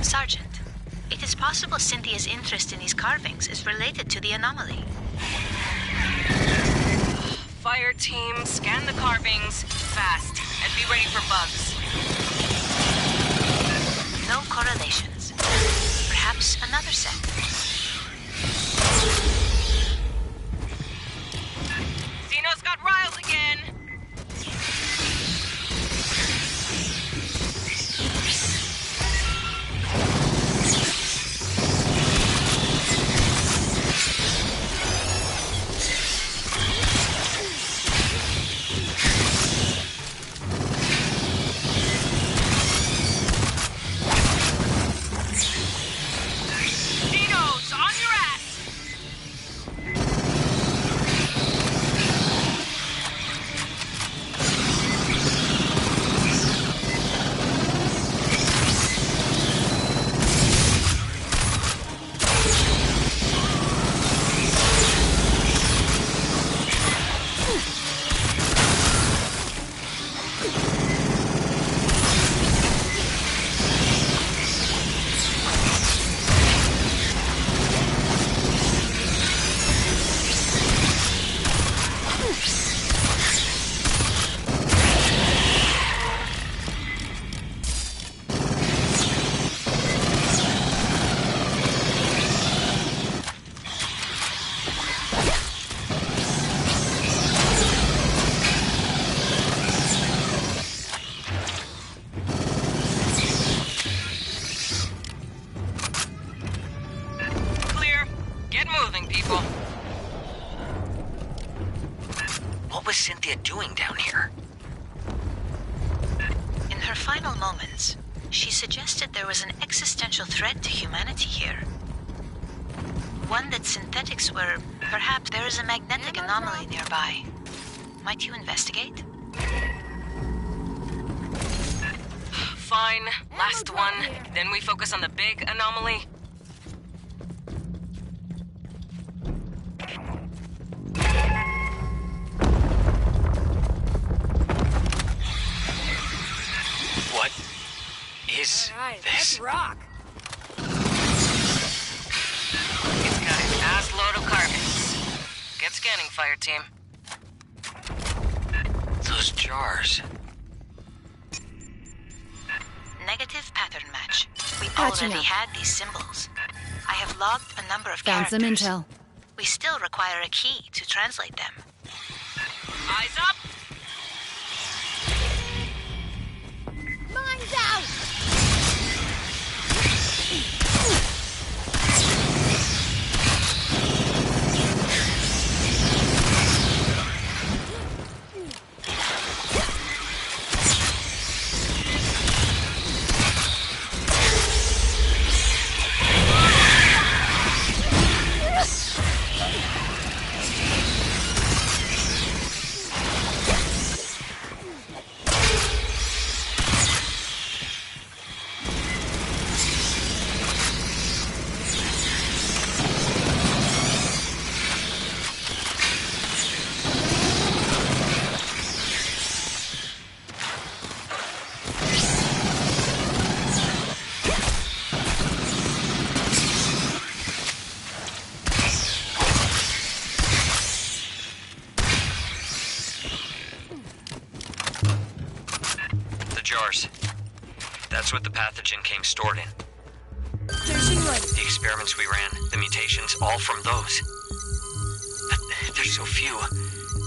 Sergeant, it is possible Cynthia's interest in these carvings is related to the anomaly. Fire team, scan the carvings, fast, and be ready for bugs. No correlations. Perhaps another set. Xenos got riled again! Xenos, on your ass! Clear. Get moving, people. What was Cynthia doing down here? In her final moments, she suggested there was an existential threat to humanity here. One that synthetics were... Perhaps there is a magnetic anomaly nearby. Might you investigate? Fine. Last one. Then we focus on the big anomaly. What? is Alright, this? let's rock. It's got an ass load of carcass. Get scanning, fire team. Those jars. Negative pattern match. We Patching already up. had these symbols. I have logged a number of Found some characters. intel. We still require a key to translate them. Eyes up! Mine's out! Jars. That's what the pathogen came stored in. The experiments we ran, the mutations, all from those. But there's so few,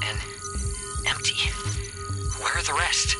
and empty. Where are the rest?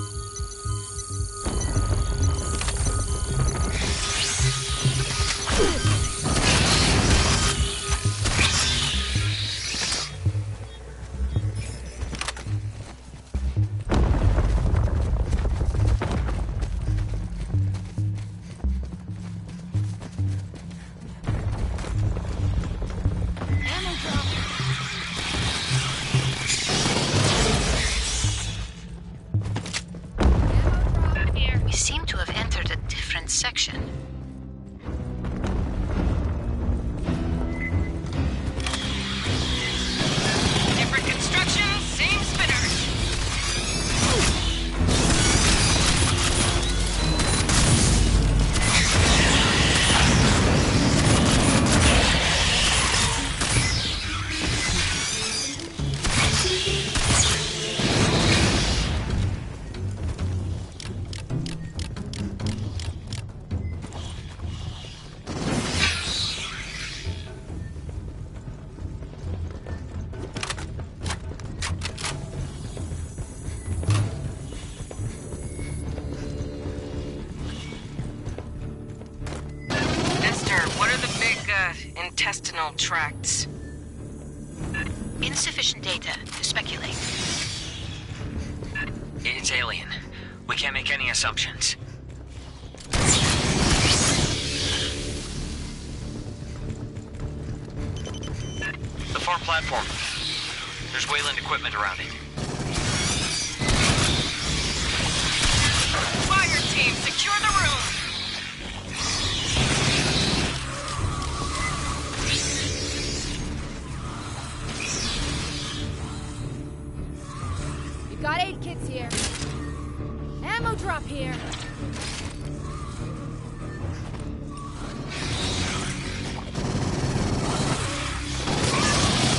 We seem to have entered a different section. Different construction, same spinner. Esther, what are the big, intestinal tracts? Insufficient data to speculate. It's alien. We can't make any assumptions. The far platform. There's Wayland equipment around it. Fire team, secure the room! We've got aid kits here. Ammo drop here.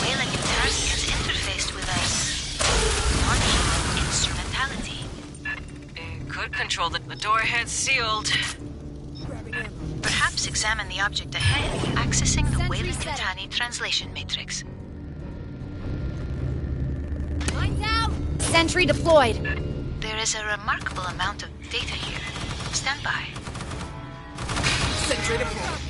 Wayland Utani has interfaced with us. Non-human instrumentality. It could control the door ahead sealed. Perhaps examine the object ahead, accessing the Sentry Wayland set. Utani translation matrix. Mine's out! Sentry deployed. There is a remarkable amount of data here. Stand by. Sentry deployed.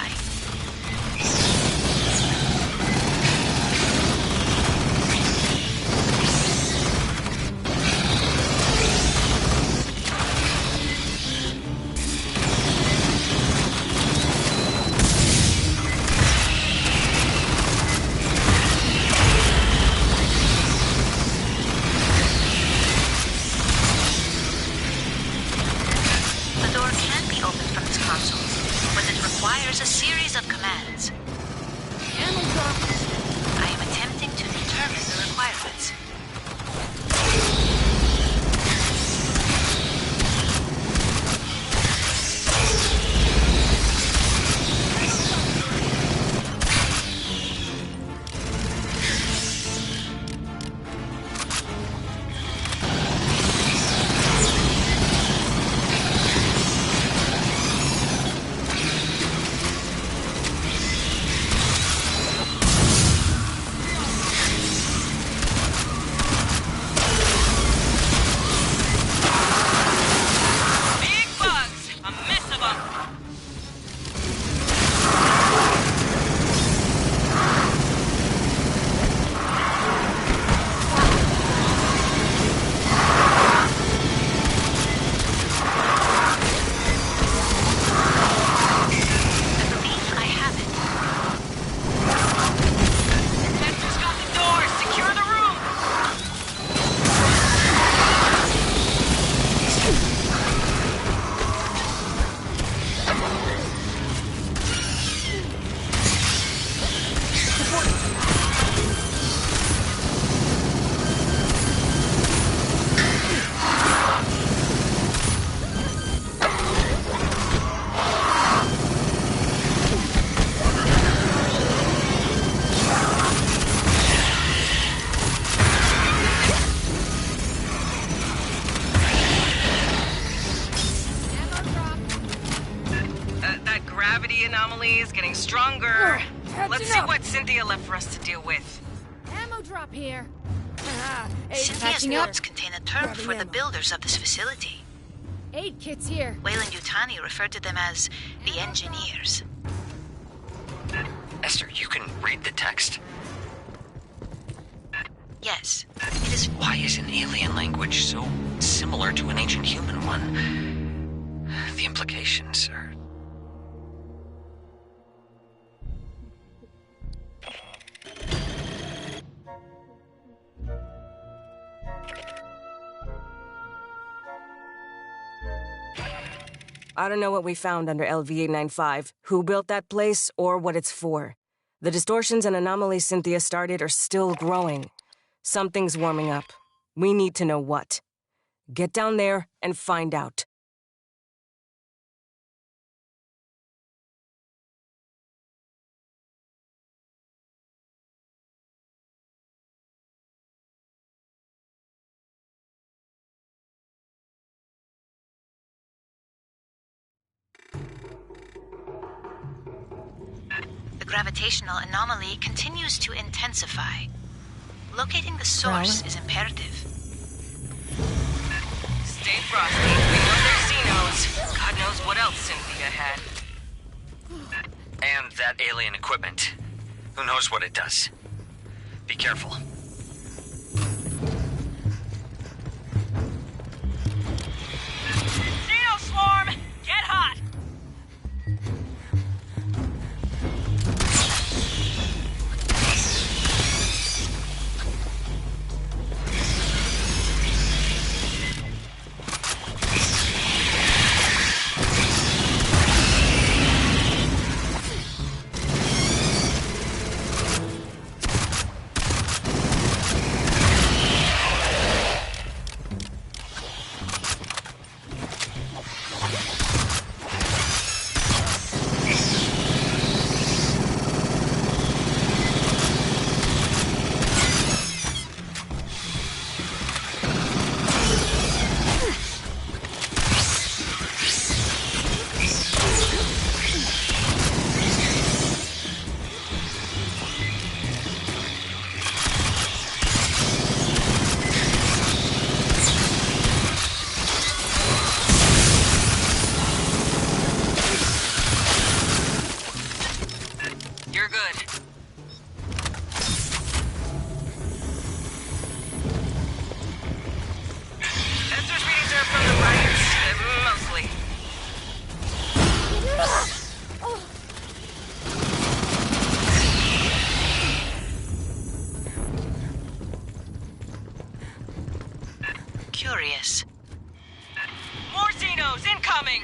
nearby. The door can be opened from its console, but it requires a series of commands. I am attempting to determine the requirements. Big bugs! A mess of them! I believe I have it. Nestor's got the door! Secure the room! That gravity anomaly is getting stronger. Let's see what Cynthia left for us to deal with. Ammo drop here. Cynthia's Patching up. notes contain a term for the builders of this facility. Aid kits here. Weyland-Yutani referred to them as the engineers. Esther, you can read the text. Yes, it is. Why is an alien language so similar to an ancient human one? The implications are... I don't know what we found under LV-895, who built that place, or what it's for. The distortions and anomalies Cynthia started are still growing. Something's warming up. We need to know what. Get down there and find out. The gravitational anomaly continues to intensify. Locating the source is imperative. Stay frosty. We know there's Xenos. God knows what else Cynthia had. And that alien equipment. Who knows what it does? Be careful. Xeno swarm! Get hot! We're good. Esther's readings are from the riots, mostly. Curious. More Xenos incoming!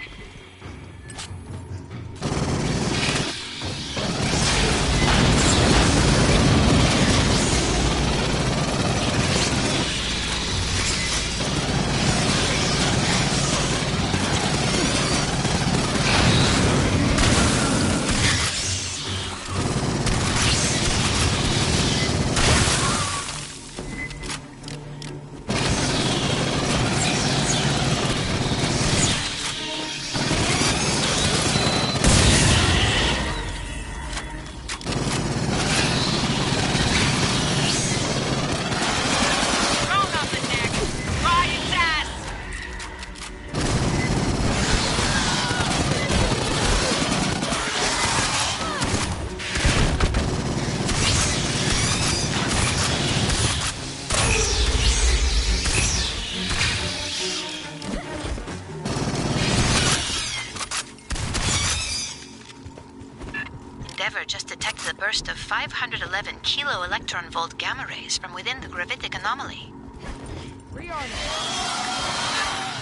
Just detected a burst of 511 kilo electron volt gamma rays from within the gravitic anomaly.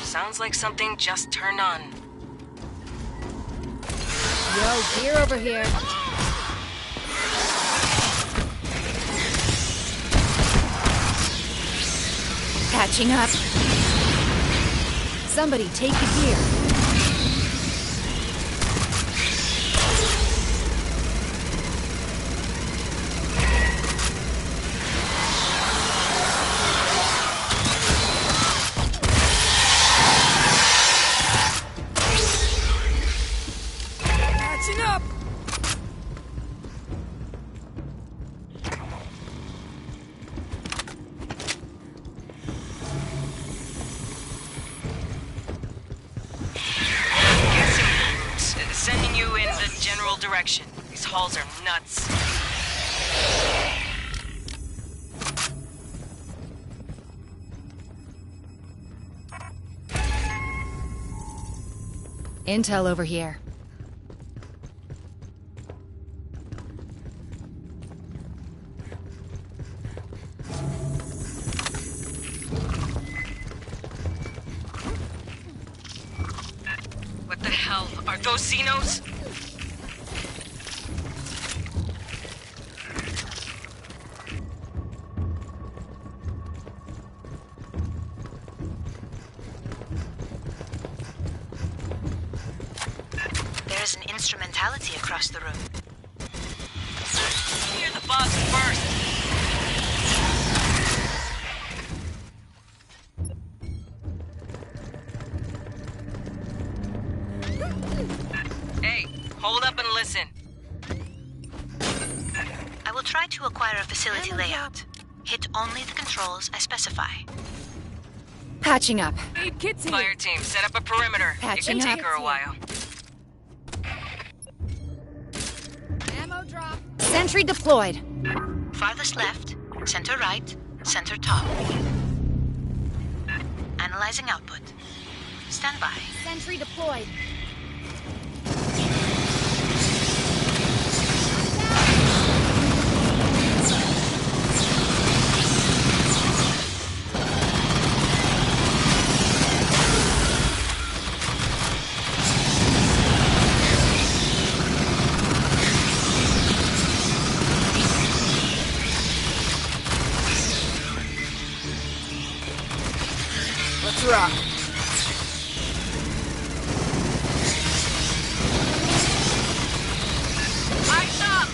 Sounds like something just turned on. Yo, gear over here. Patching up. Somebody take the gear. Sending you in the general direction. These halls are nuts. Intel over here. What the hell? Are those Xenos? There's an instrumentality across the room. Clear the boss first. Hey, hold up and listen. I will try to acquire a facility layout. Hit only the controls I specify. Patching up. Fire team, set up a perimeter. Patching it can up. take her a while. Ammo drop. Sentry deployed. Farthest left, center right, center top. Analyzing output. Stand by. Sentry deployed. Let's rock. Eyes up!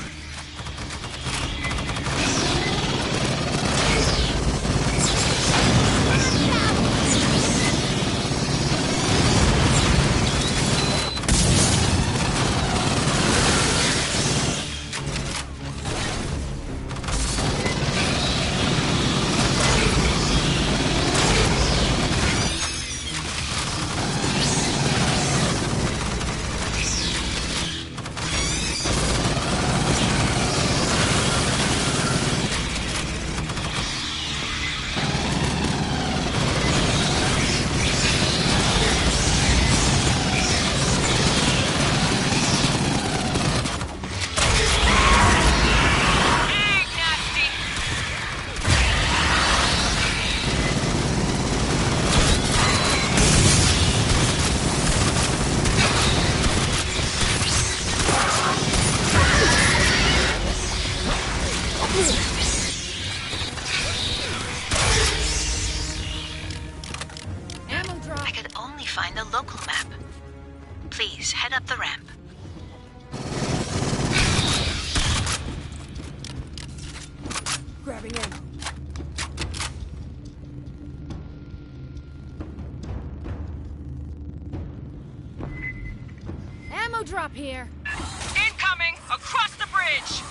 I could only find a local map. Please head up the ramp. Grabbing ammo. Ammo drop here. Incoming! Across the bridge!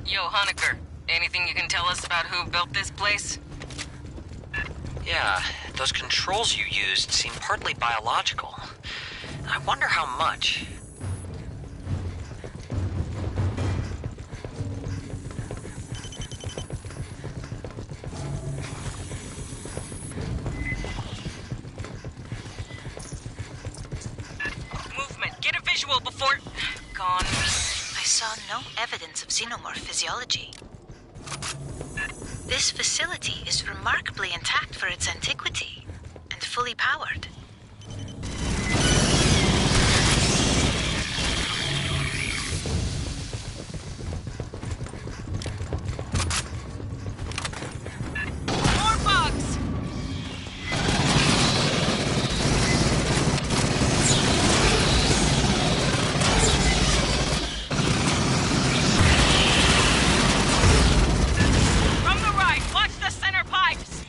Yo, Honecker, anything you can tell us about who built this place? Yeah, those controls you used seem partly biological. I wonder how much. Movement, get a visual before... Gone. I saw no evidence of xenomorph physiology. This facility is remarkably intact for its antiquity and fully powered. More bugs! From the right, watch the center pipes!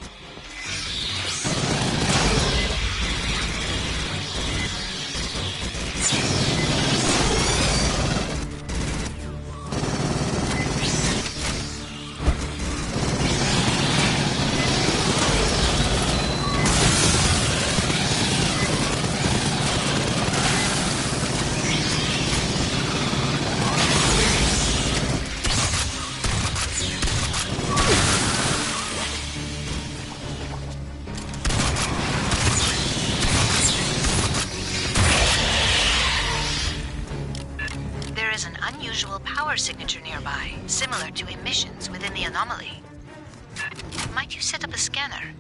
There is an unusual power signature nearby, similar to emissions within the anomaly. Might you set up a scanner?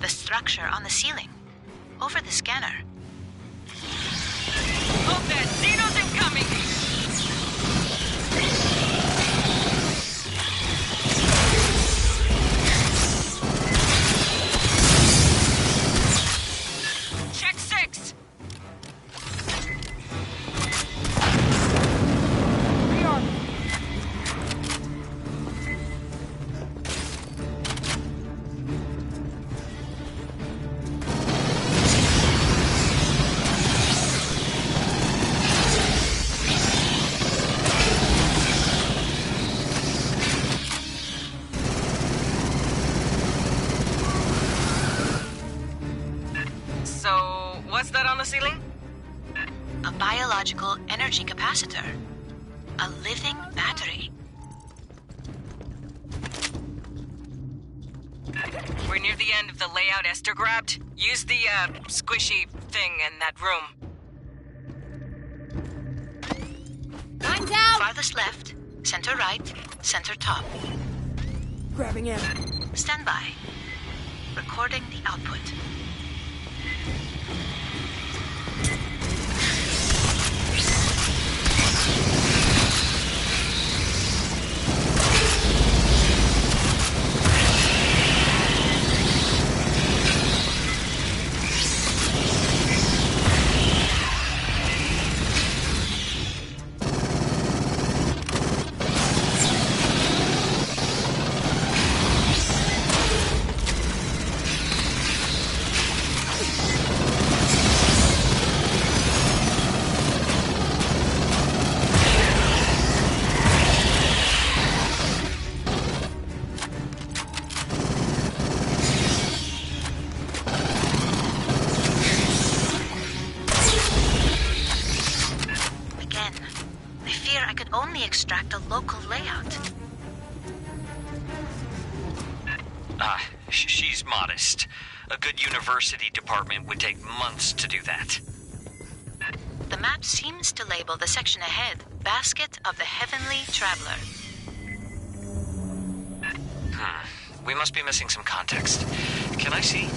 The structure on the ceiling. Over the scanner. Hold that! Xeno's incoming! Check 6! So, what's that on the ceiling? A biological energy capacitor. A living battery. We're near the end of the layout Esther grabbed. Use the, squishy thing in that room. Mine's out! Farthest left, center right, center top. Grabbing ammo. Stand by. Recording the output. Ah, She's modest. A good university department would take months to do that. The map seems to label the section ahead Basket of the Heavenly Traveler. We must be missing some context. Can I see?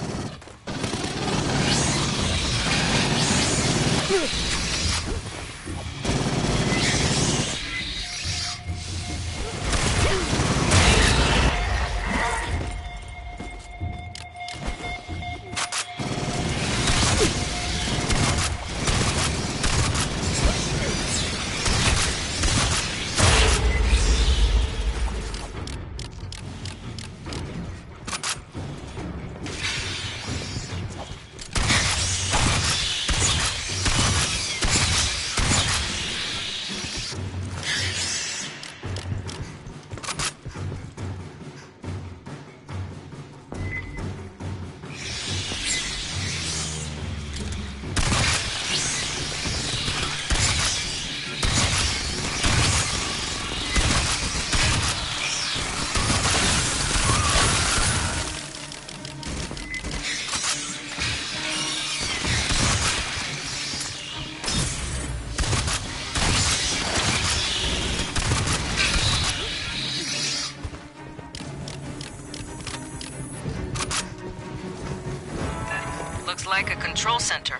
Like a control center.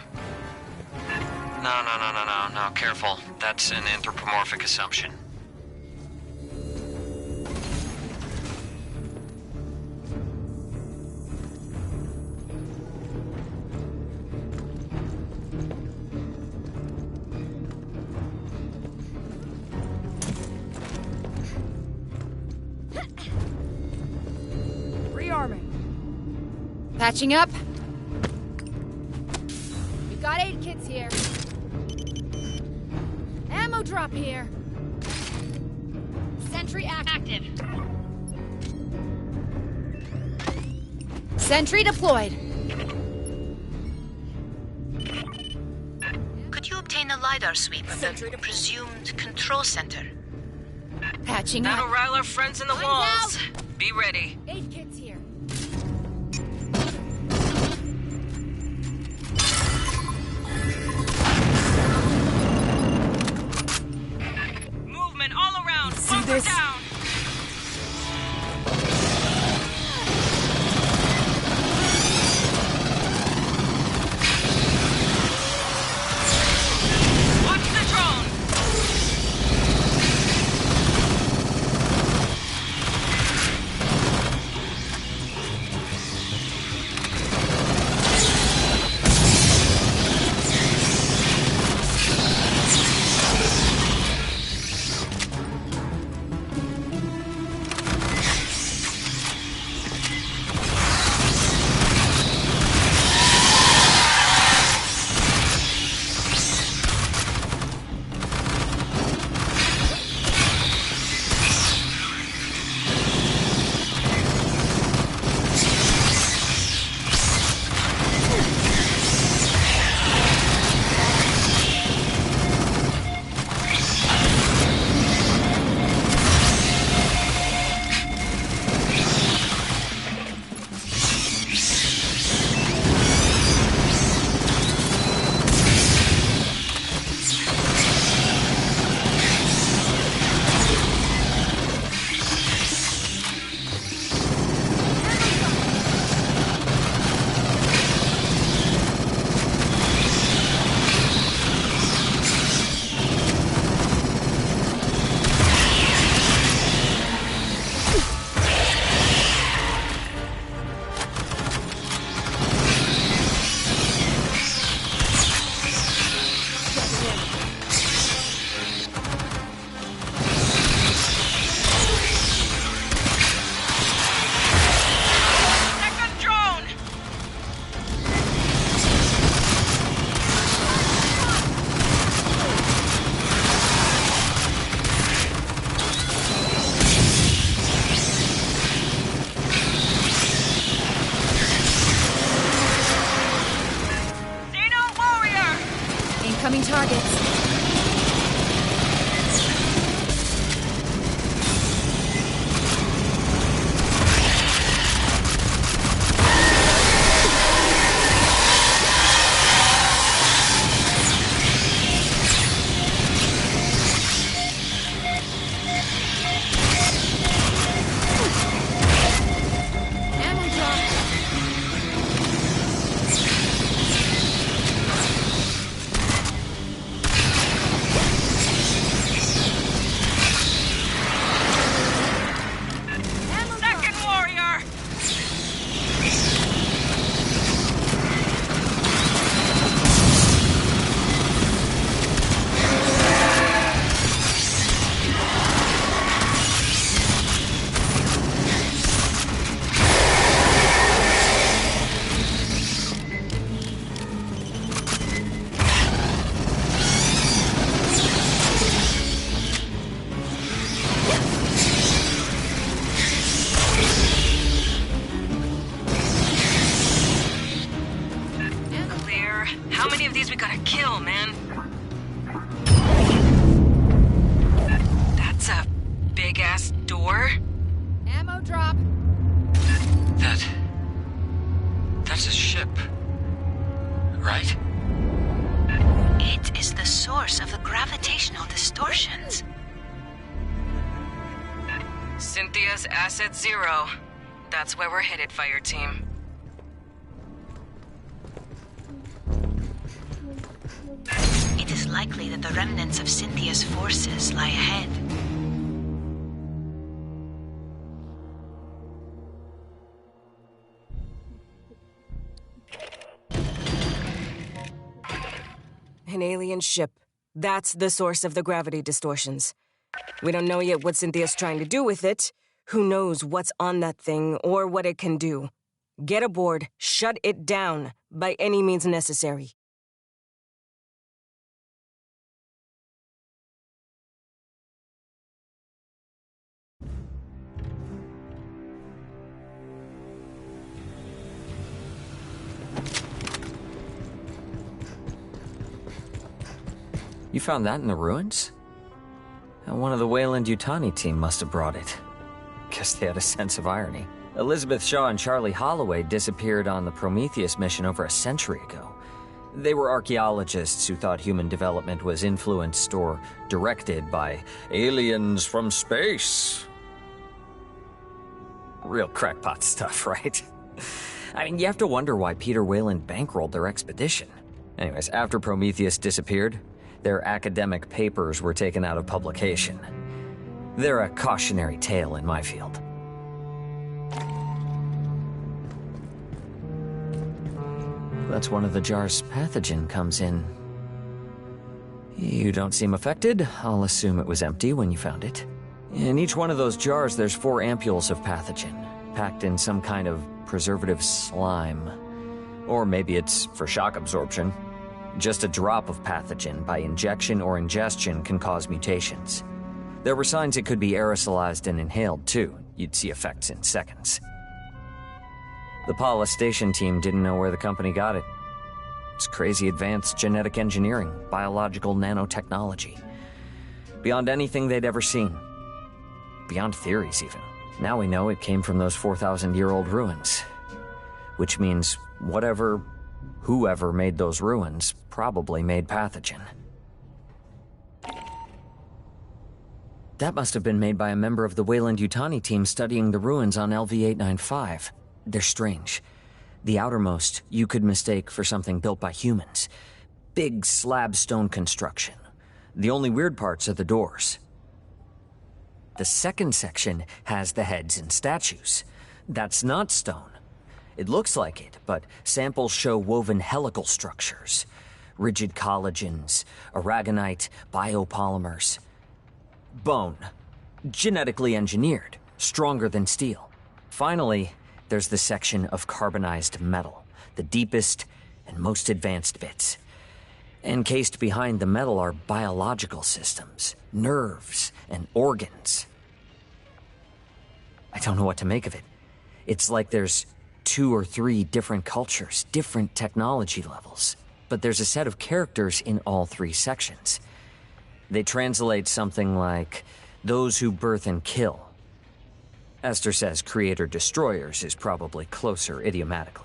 No, careful. That's an anthropomorphic assumption. Rearming. Patching up. Got aid kits here. Ammo drop here. Sentry active. Sentry deployed. Could you obtain a LiDAR sweep of the presumed control center? Patching up. That'll rile our friends in the walls. Be ready. Aid kits here. All around. See this? Down. Watch the drone. Incoming targets. guys we gotta kill, man. That's a big-ass door. Ammo drop. That's a ship. Right? It is the source of the gravitational distortions. Cynthia's Asset Zero. That's where we're headed, Fire Team. It is likely that the remnants of Cynthia's forces lie ahead. An alien ship. That's the source of the gravity distortions. We don't know yet what Cynthia's trying to do with it. Who knows what's on that thing or what it can do. Get aboard, shut it down, by any means necessary. You found that in the ruins? One of the Weyland-Yutani team must have brought it. Guess they had a sense of irony. Elizabeth Shaw and Charlie Holloway disappeared on the Prometheus mission over a century ago. They were archaeologists who thought human development was influenced or directed by aliens from space. Real crackpot stuff, right? I mean, you have to wonder why Peter Weyland bankrolled their expedition. Anyways, after Prometheus disappeared, their academic papers were taken out of publication. They're a cautionary tale in my field. That's one of the jars pathogen comes in. You don't seem affected. I'll assume it was empty when you found it. In each one of those jars, there's 4 ampules of pathogen, packed in some kind of preservative slime. Or maybe it's for shock absorption. Just a drop of pathogen by injection or ingestion can cause mutations. There were signs it could be aerosolized and inhaled, too. You'd see effects in seconds. The Paula Station team didn't know where the company got it. It's crazy advanced genetic engineering, biological nanotechnology. Beyond anything they'd ever seen. Beyond theories, even. Now we know it came from those 4,000-year-old ruins. Which means whoever made those ruins probably made pathogen. That must have been made by a member of the Weyland-Yutani team studying the ruins on LV-895. They're strange. The outermost you could mistake for something built by humans. Big slab stone construction. The only weird parts are the doors. The second section has the heads and statues. That's not stone. It looks like it, but samples show woven helical structures. Rigid collagens, aragonite, biopolymers. Bone. Genetically engineered, stronger than steel. Finally, there's the section of carbonized metal, the deepest and most advanced bits. Encased behind the metal are biological systems, nerves, and organs. I don't know what to make of it. It's like there's 2 or 3 different cultures, different technology levels. But there's a set of characters in all 3 sections. They translate something like, those who birth and kill. Esther says creator-destroyers is probably closer idiomatically.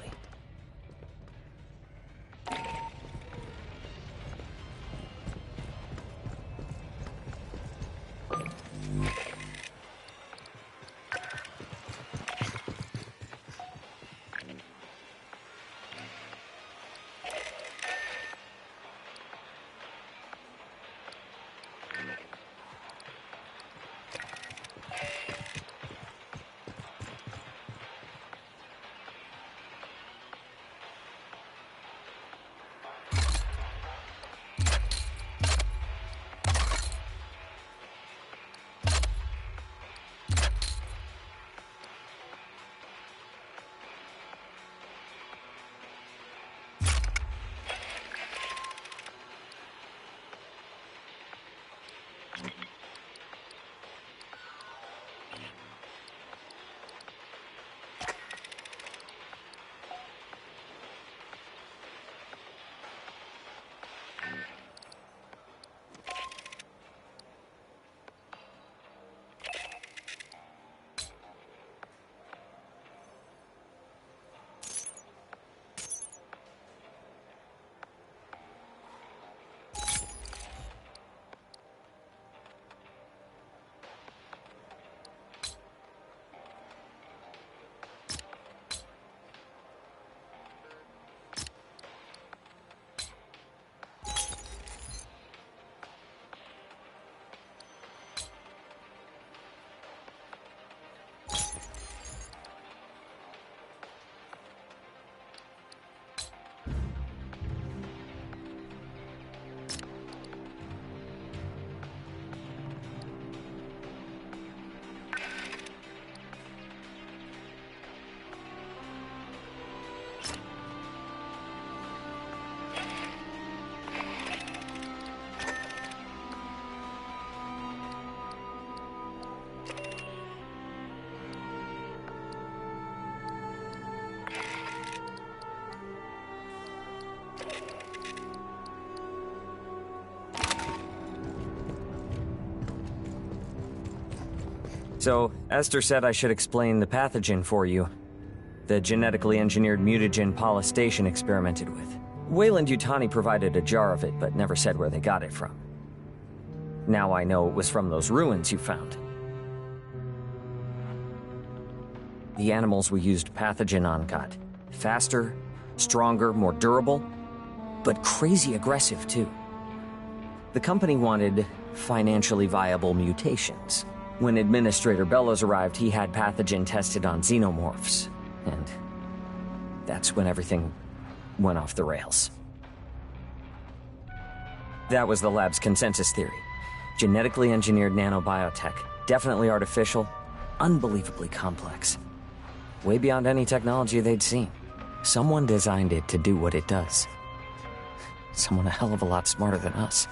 So, Esther said I should explain the pathogen for you. The genetically engineered mutagen Paula Station experimented with. Weyland-Yutani provided a jar of it, but never said where they got it from. Now I know it was from those ruins you found. The animals we used pathogen on got faster, stronger, more durable, but crazy aggressive too. The company wanted financially viable mutations. When Administrator Bellows arrived, he had pathogen tested on xenomorphs, and that's when everything went off the rails. That was the lab's consensus theory. Genetically engineered nanobiotech, definitely artificial, unbelievably complex. Way beyond any technology they'd seen. Someone designed it to do what it does. Someone a hell of a lot smarter than us.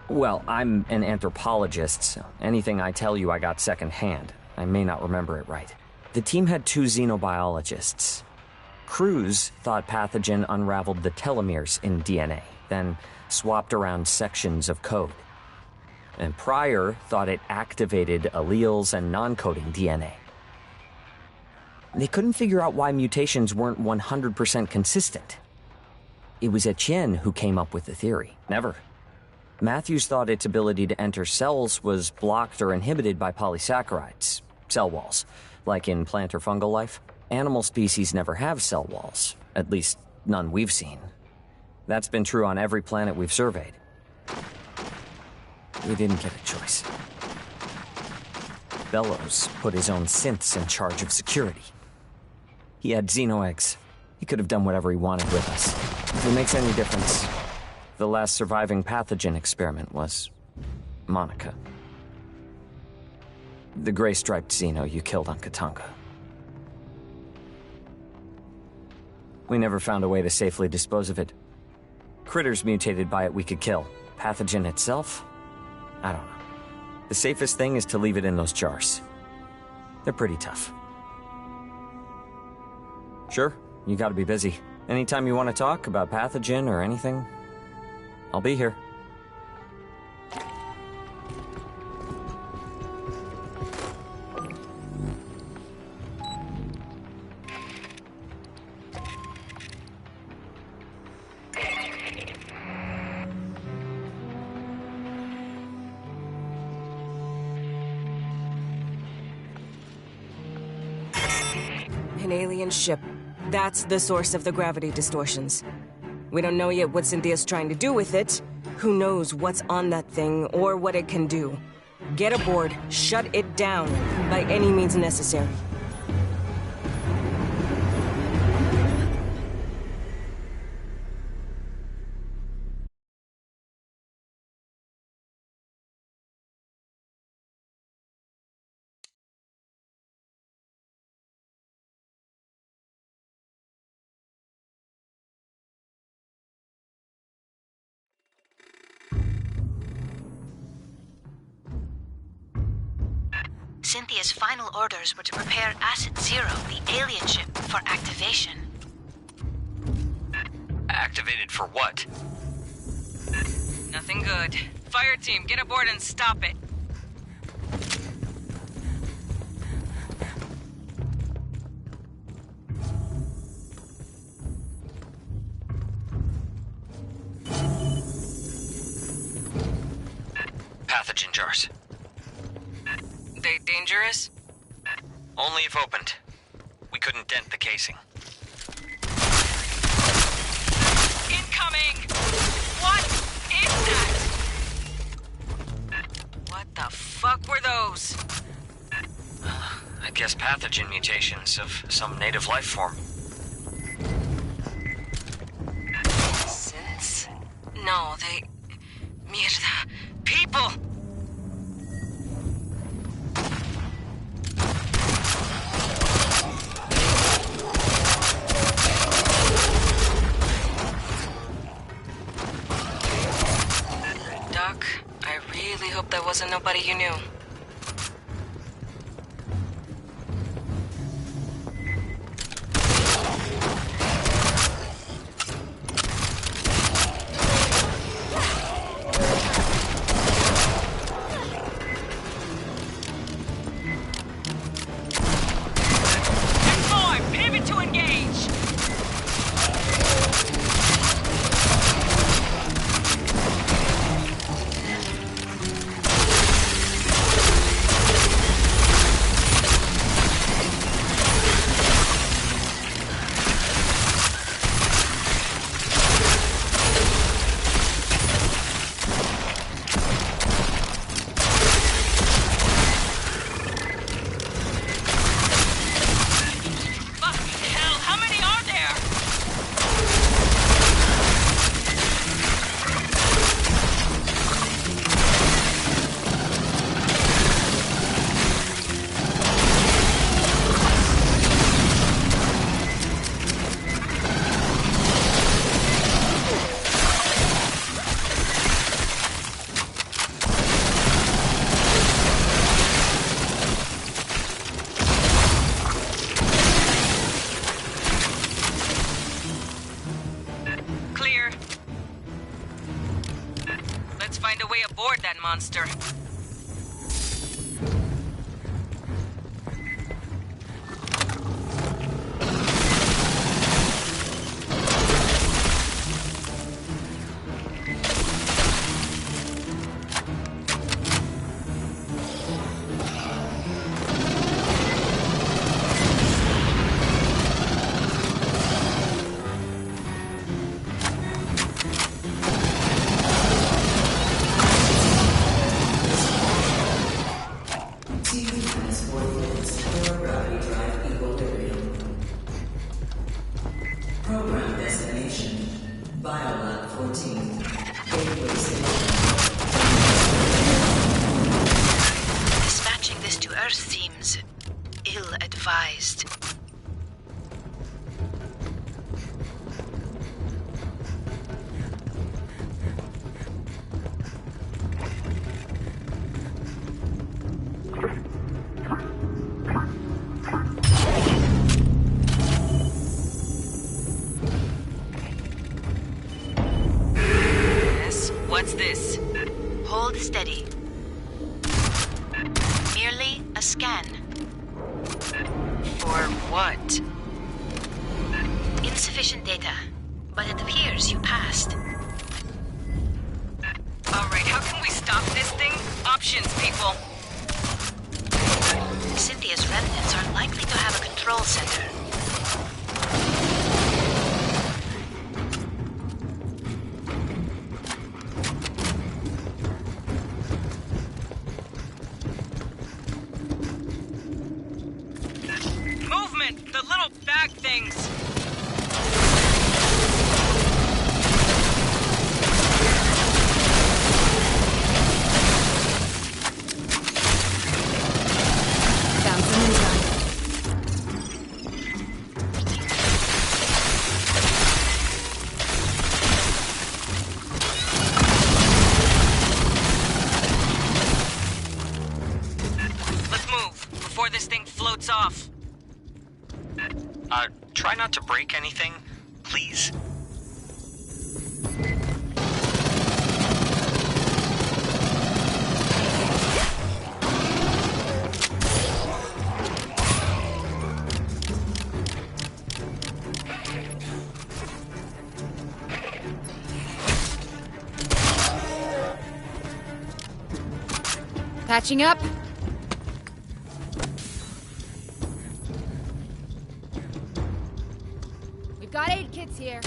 Well, I'm an anthropologist, so anything I tell you I got secondhand. I may not remember it right. The team had 2 xenobiologists. Cruz thought pathogen unraveled the telomeres in DNA, then swapped around sections of code. And Pryor thought it activated alleles and non-coding DNA. They couldn't figure out why mutations weren't 100% consistent. It was Etienne who came up with the theory, never. Matthews thought its ability to enter cells was blocked or inhibited by polysaccharides, cell walls, like in plant or fungal life. Animal species never have cell walls, at least none we've seen. That's been true on every planet we've surveyed. We didn't get a choice. Bellows put his own synths in charge of security. He had xenoeggs. He could have done whatever he wanted with us. If it makes any difference, the last surviving pathogen experiment was Monica. The gray-striped xeno you killed on Katanga. We never found a way to safely dispose of it. Critters mutated by it we could kill. Pathogen itself? I don't know. The safest thing is to leave it in those jars. They're pretty tough. Sure, you gotta be busy. Anytime you want to talk about pathogen or anything, I'll be here. An alien ship. That's the source of the gravity distortions. We don't know yet what Cynthia's trying to do with it. Who knows what's on that thing or what it can do. Get aboard, shut it down, by any means necessary. Cynthia's final orders were to prepare Asset Zero, the alien ship, for activation. Activated for what? Nothing good. Fire team, get aboard and stop it. Pathogen jars. They dangerous? Only if opened. We couldn't dent the casing. Incoming! What is that? What the fuck were those? I guess pathogen mutations of some native life form. Synths? No, they... Mierda. People! Doc, I really hope that wasn't nobody you knew. monster. Program destination, Biolab 14, Gateway Station. Dispatching this to Earth seems ill-advised. What's this? Hold steady. Merely a scan. For what? Insufficient data, but it appears you passed. Alright, how can we stop this thing? Options, people. Cynthia's remnants are likely to have a control center. The little bag things! Found some inside. Let's move, before this thing floats off. Try not to break anything, please. Patching up. Got aid kits here.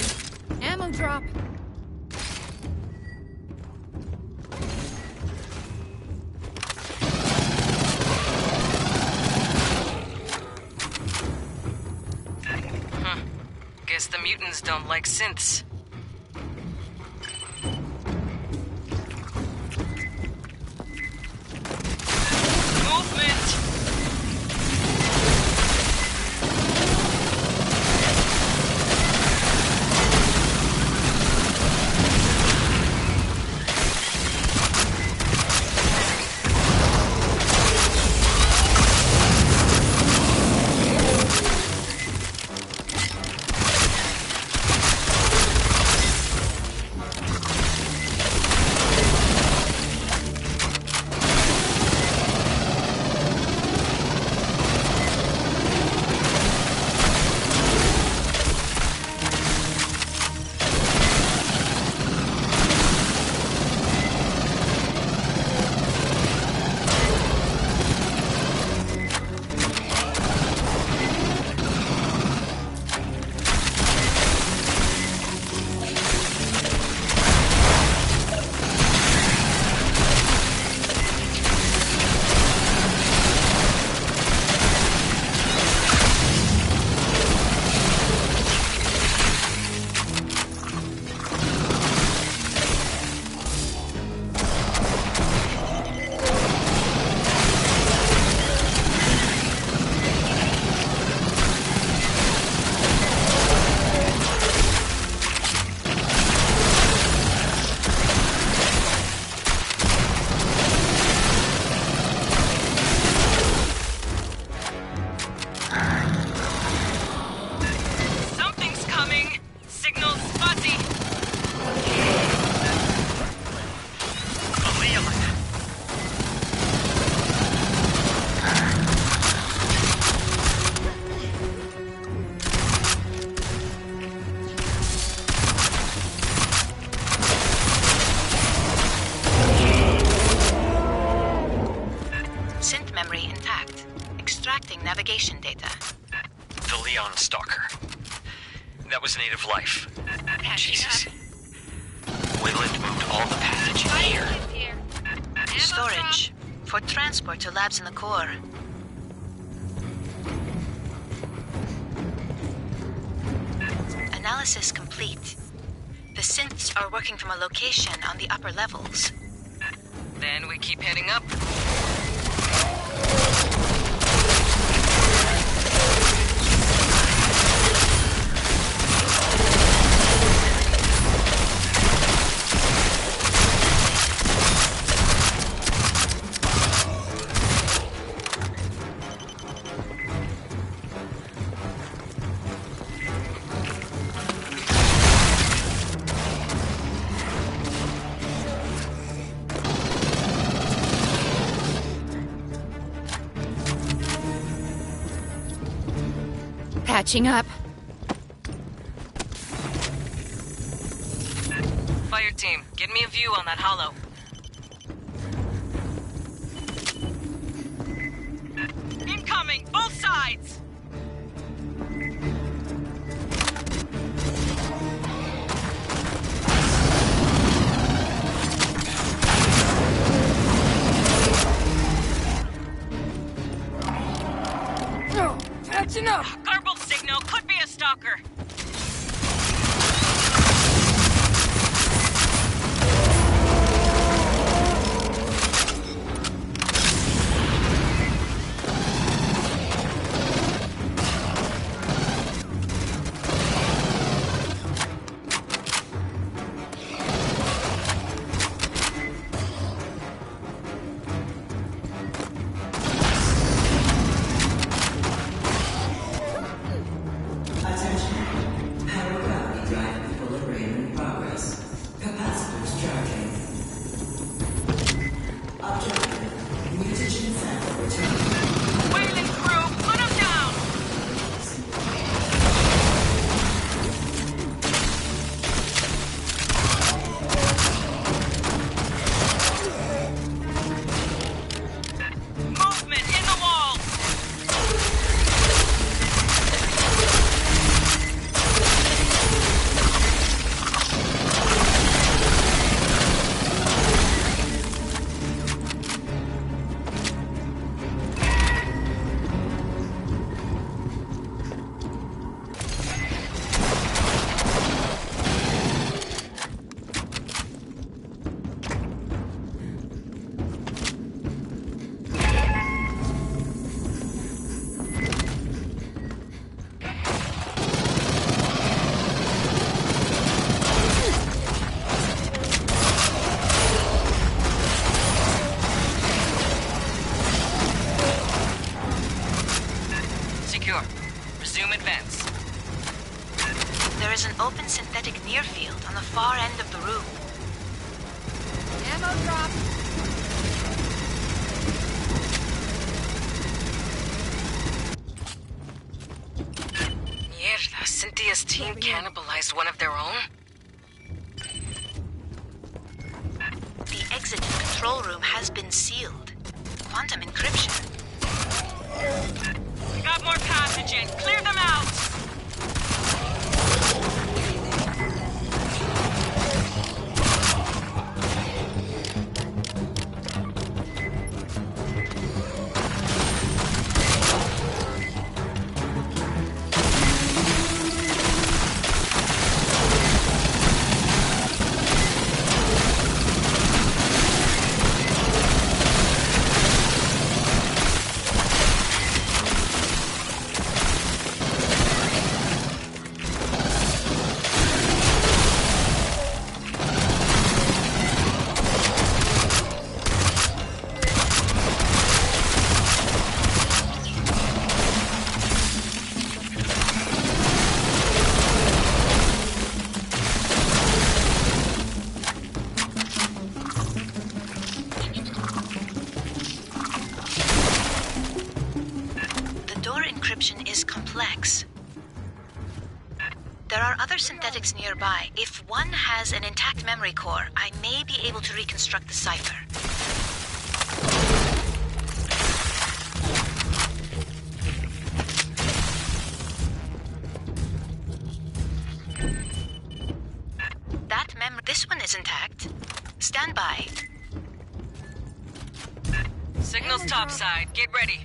Ammo drop. Guess the mutants don't like synths. the Leon Stalker. That was native life. Jesus. Wayland moved all the pathogen here. Storage. For transport to labs in the core. Analysis complete. The synths are working from a location on the upper levels. Then we keep heading up. Patching up. Fire team, get me a view on that hollow. Incoming, both sides! Patching up! Garbled signal, could be a stalker. Resume advance. There is an open synthetic near field on the far end of the room. Ammo drop. Mierda, Cynthia's team cannibalized one of their own? The exit to the control room has been sealed. Quantum encryption. Got more pathogen. Clear them out! Is complex. There are other synthetics nearby. If one has an intact memory core, I may be able to reconstruct the cipher. This one is intact. Stand by. Signal's topside. Get ready.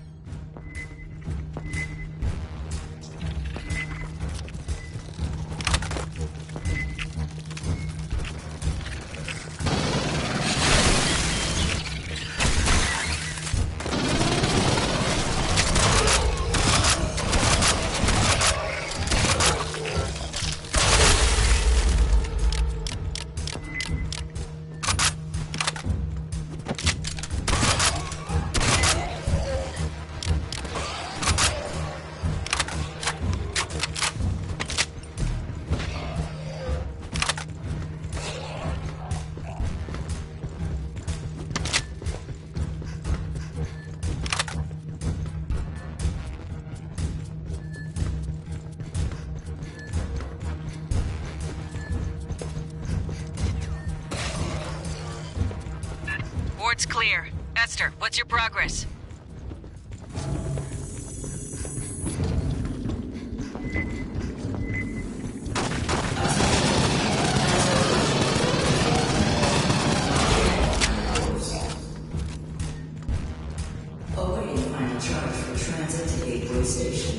Board's clear. Esther, what's your progress? Awaiting final charge for transit to Gateway Station.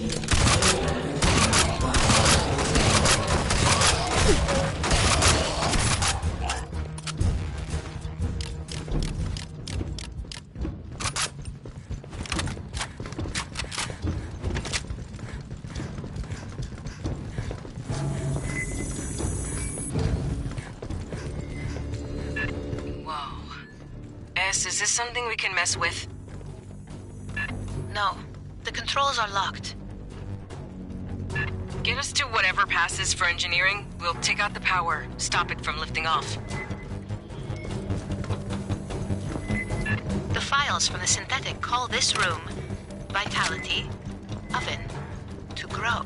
Is this something we can mess with? No. The controls are locked. Get us to whatever passes for engineering. We'll take out the power, stop it from lifting off. The files from the synthetic call this room Vitality Oven to grow.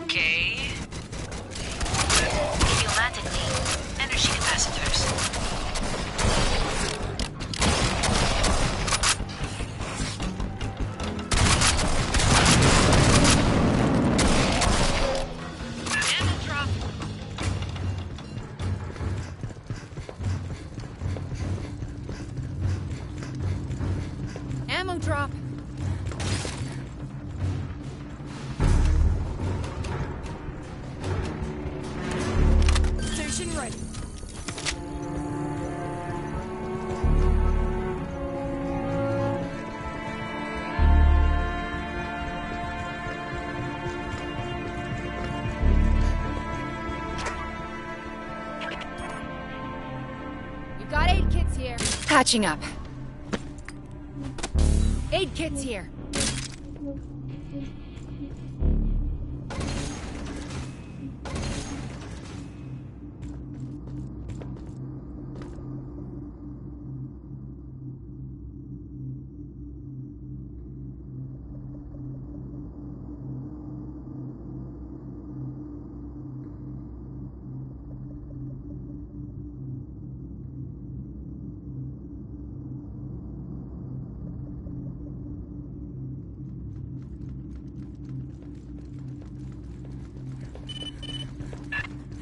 Okay. Idiomatically, energy capacitors. Ammo drop. Station ready. We've got aid kits here. Patching up. Aid kits here.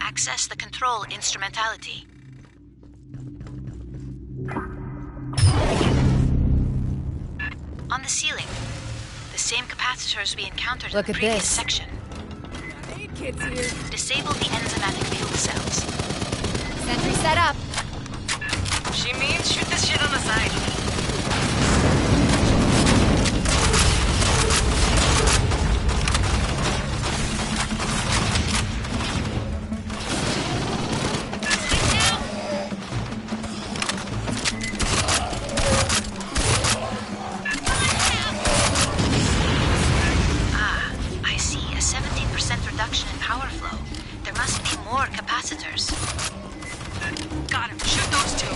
Access the control instrumentality. On the ceiling, the same capacitors we encountered in the previous section. Aid kits here. Disable the enzymatic fuel cells. Sentry set up. She means shoot this shit on the side. Got him. Shoot those two.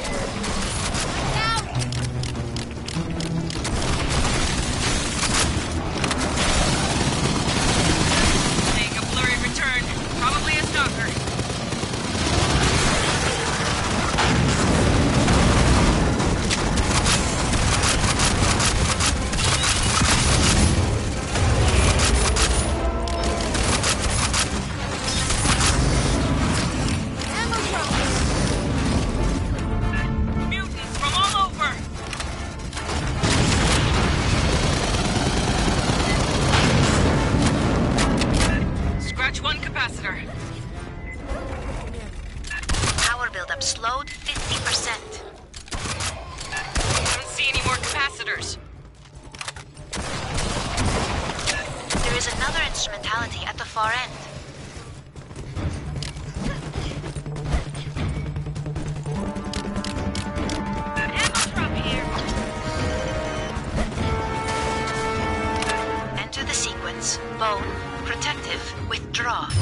another instrumentality at the far end. Enter the sequence. Bone, protective, withdraw. 2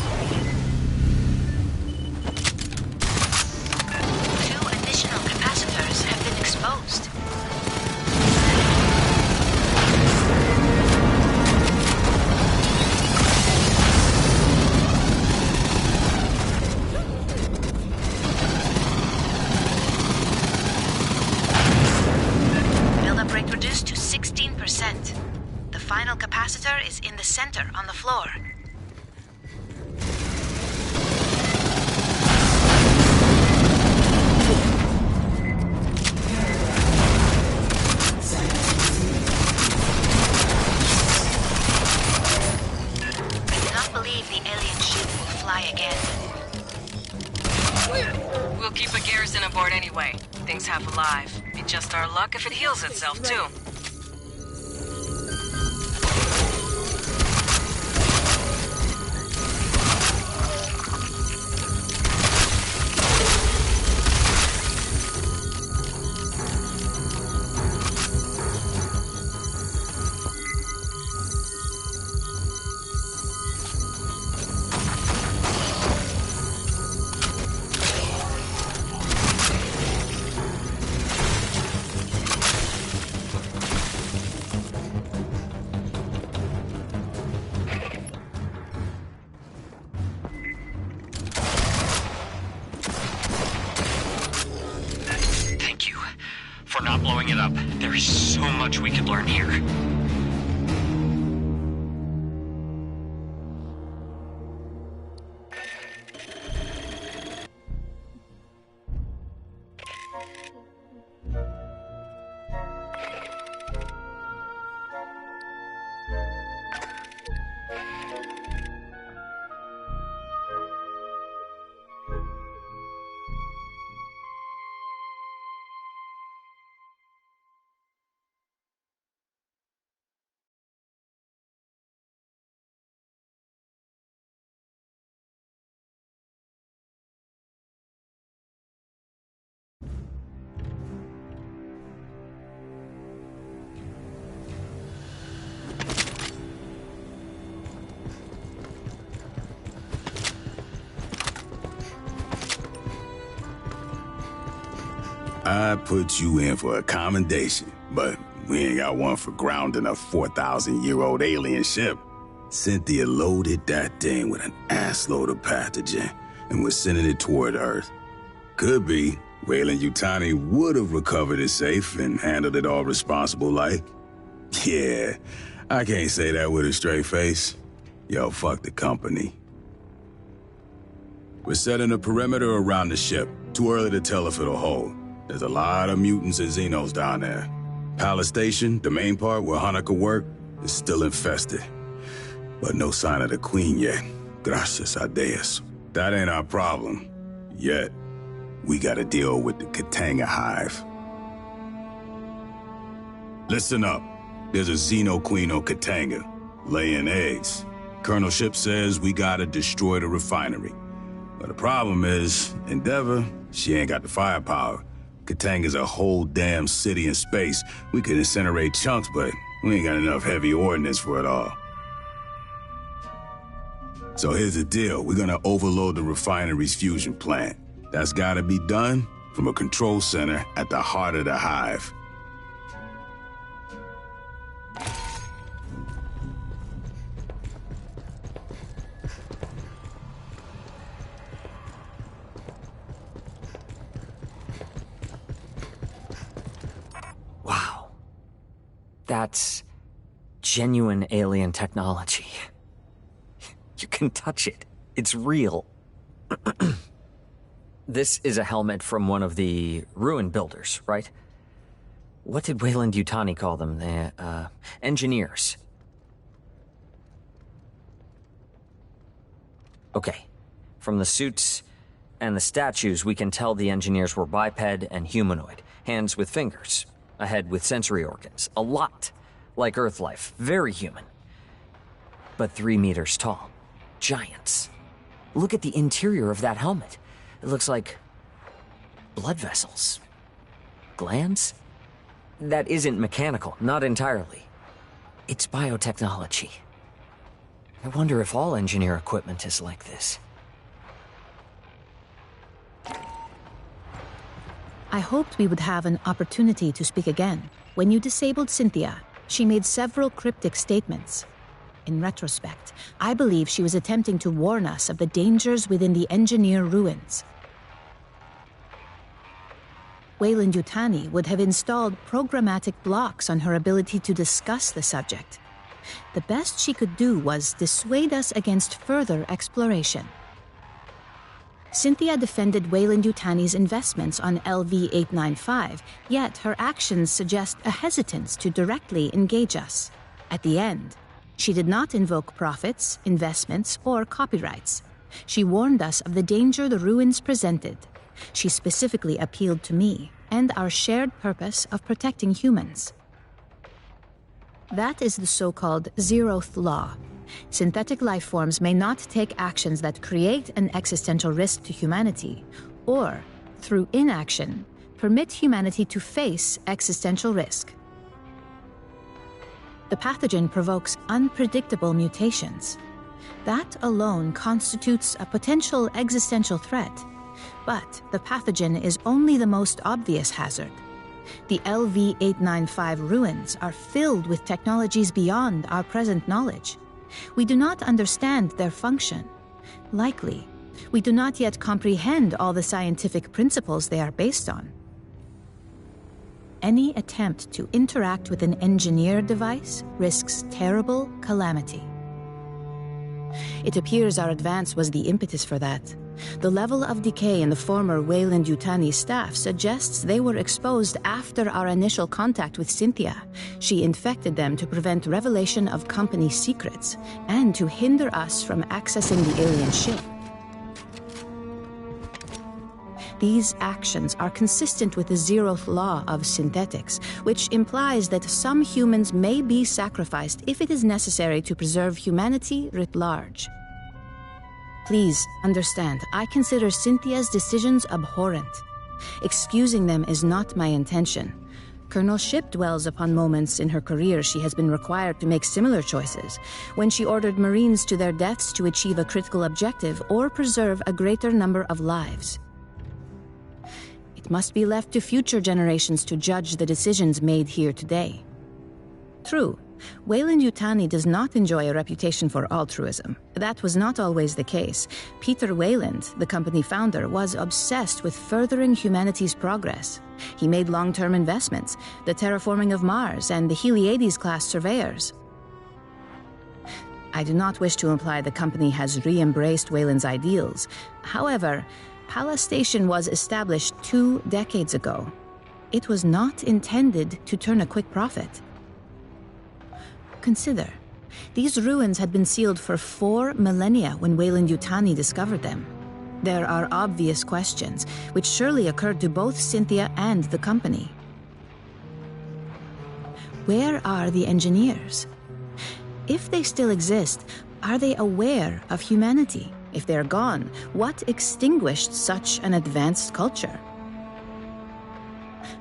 additional capacitors have been exposed. Buildup rate reduced to 16%. The final capacitor is in the center on the floor. I do not believe the alien ship will fly again. We'll keep a garrison aboard anyway. Things half alive. Be just our luck if it heals itself, too. For not blowing it up. There is so much we could learn here. I put you in for a commendation, but we ain't got one for grounding a 4,000-year-old alien ship. Cynthia loaded that thing with an assload of pathogen, and we're sending it toward Earth. Could be Weyland-Yutani would have recovered it safe and handled it all responsible like. Yeah, I can't say that with a straight face. Yo, fuck the company. We're setting a perimeter around the ship. Too early to tell if it'll hold. There's a lot of mutants and Xenos down there. Palace Station, the main part where Hanukkah worked, is still infested. But no sign of the Queen yet. Gracias a Deus. That ain't our problem. Yet. We gotta deal with the Katanga hive. Listen up. There's a Xeno Queen on Katanga, laying eggs. Colonel Ship says we gotta destroy the refinery. But the problem is, Endeavor, she ain't got the firepower. Katanga's a whole damn city in space. We could incinerate chunks, but we ain't got enough heavy ordnance for it all. So here's the deal. We're gonna overload the refinery's fusion plant. That's gotta be done from a control center at the heart of the hive. Wow. That's genuine alien technology. You can touch it. It's real. This is a helmet from one of the ruin builders, right? What did Weyland-Yutani call them? The, engineers. Okay. From the suits and the statues, we can tell the engineers were biped and humanoid. Hands with fingers. A head with sensory organs. A lot like Earth life. Very human. but 3 meters tall. Giants. Look at the interior of that helmet. It looks like blood vessels. Glands? That isn't mechanical, not entirely. It's biotechnology. I wonder if all engineer equipment is like this. I hoped we would have an opportunity to speak again. When you disabled Cynthia, she made several cryptic statements. In retrospect, I believe she was attempting to warn us of the dangers within the engineer ruins. Weyland-Yutani would have installed programmatic blocks on her ability to discuss the subject. The best she could do was dissuade us against further exploration. Cynthia defended Weyland-Yutani's investments on LV-895, yet her actions suggest a hesitance to directly engage us. At the end, she did not invoke profits, investments, or copyrights. She warned us of the danger the ruins presented. She specifically appealed to me and our shared purpose of protecting humans. That is the so-called zeroth law. Synthetic life forms may not take actions that create an existential risk to humanity, or, through inaction, permit humanity to face existential risk. The pathogen provokes unpredictable mutations. That alone constitutes a potential existential threat. But the pathogen is only the most obvious hazard. The LV-895 ruins are filled with technologies beyond our present knowledge. We do not understand their function. Likely, we do not yet comprehend all the scientific principles they are based on. Any attempt to interact with an engineered device risks terrible calamity. It appears our advance was the impetus for that. The level of decay in the former Weyland-Yutani staff suggests they were exposed after our initial contact with Cynthia. She infected them to prevent revelation of company secrets and to hinder us from accessing the alien ship. These actions are consistent with the zeroth law of synthetics, which implies that some humans may be sacrificed if it is necessary to preserve humanity writ large. Please understand, I consider Cynthia's decisions abhorrent. Excusing them is not my intention. Colonel Ship dwells upon moments in her career she has been required to make similar choices, when she ordered Marines to their deaths to achieve a critical objective or preserve a greater number of lives. It must be left to future generations to judge the decisions made here today. True, Weyland-Yutani does not enjoy a reputation for altruism. That was not always the case. Peter Weyland, the company founder, was obsessed with furthering humanity's progress. He made long-term investments, the terraforming of Mars and the Heliades-class surveyors. I do not wish to imply the company has re-embraced Weyland's ideals. However, Pala Station was established 2 decades ago. It was not intended to turn a quick profit. Consider, these ruins had been sealed for 4 millennia when Weyland-Yutani discovered them. There are obvious questions, which surely occurred to both Cynthia and the company. Where are the engineers? If they still exist, are they aware of humanity? If they're gone, what extinguished such an advanced culture?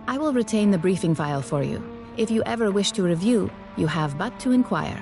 I will retain the briefing file for you. If you ever wish to review, you have but to inquire.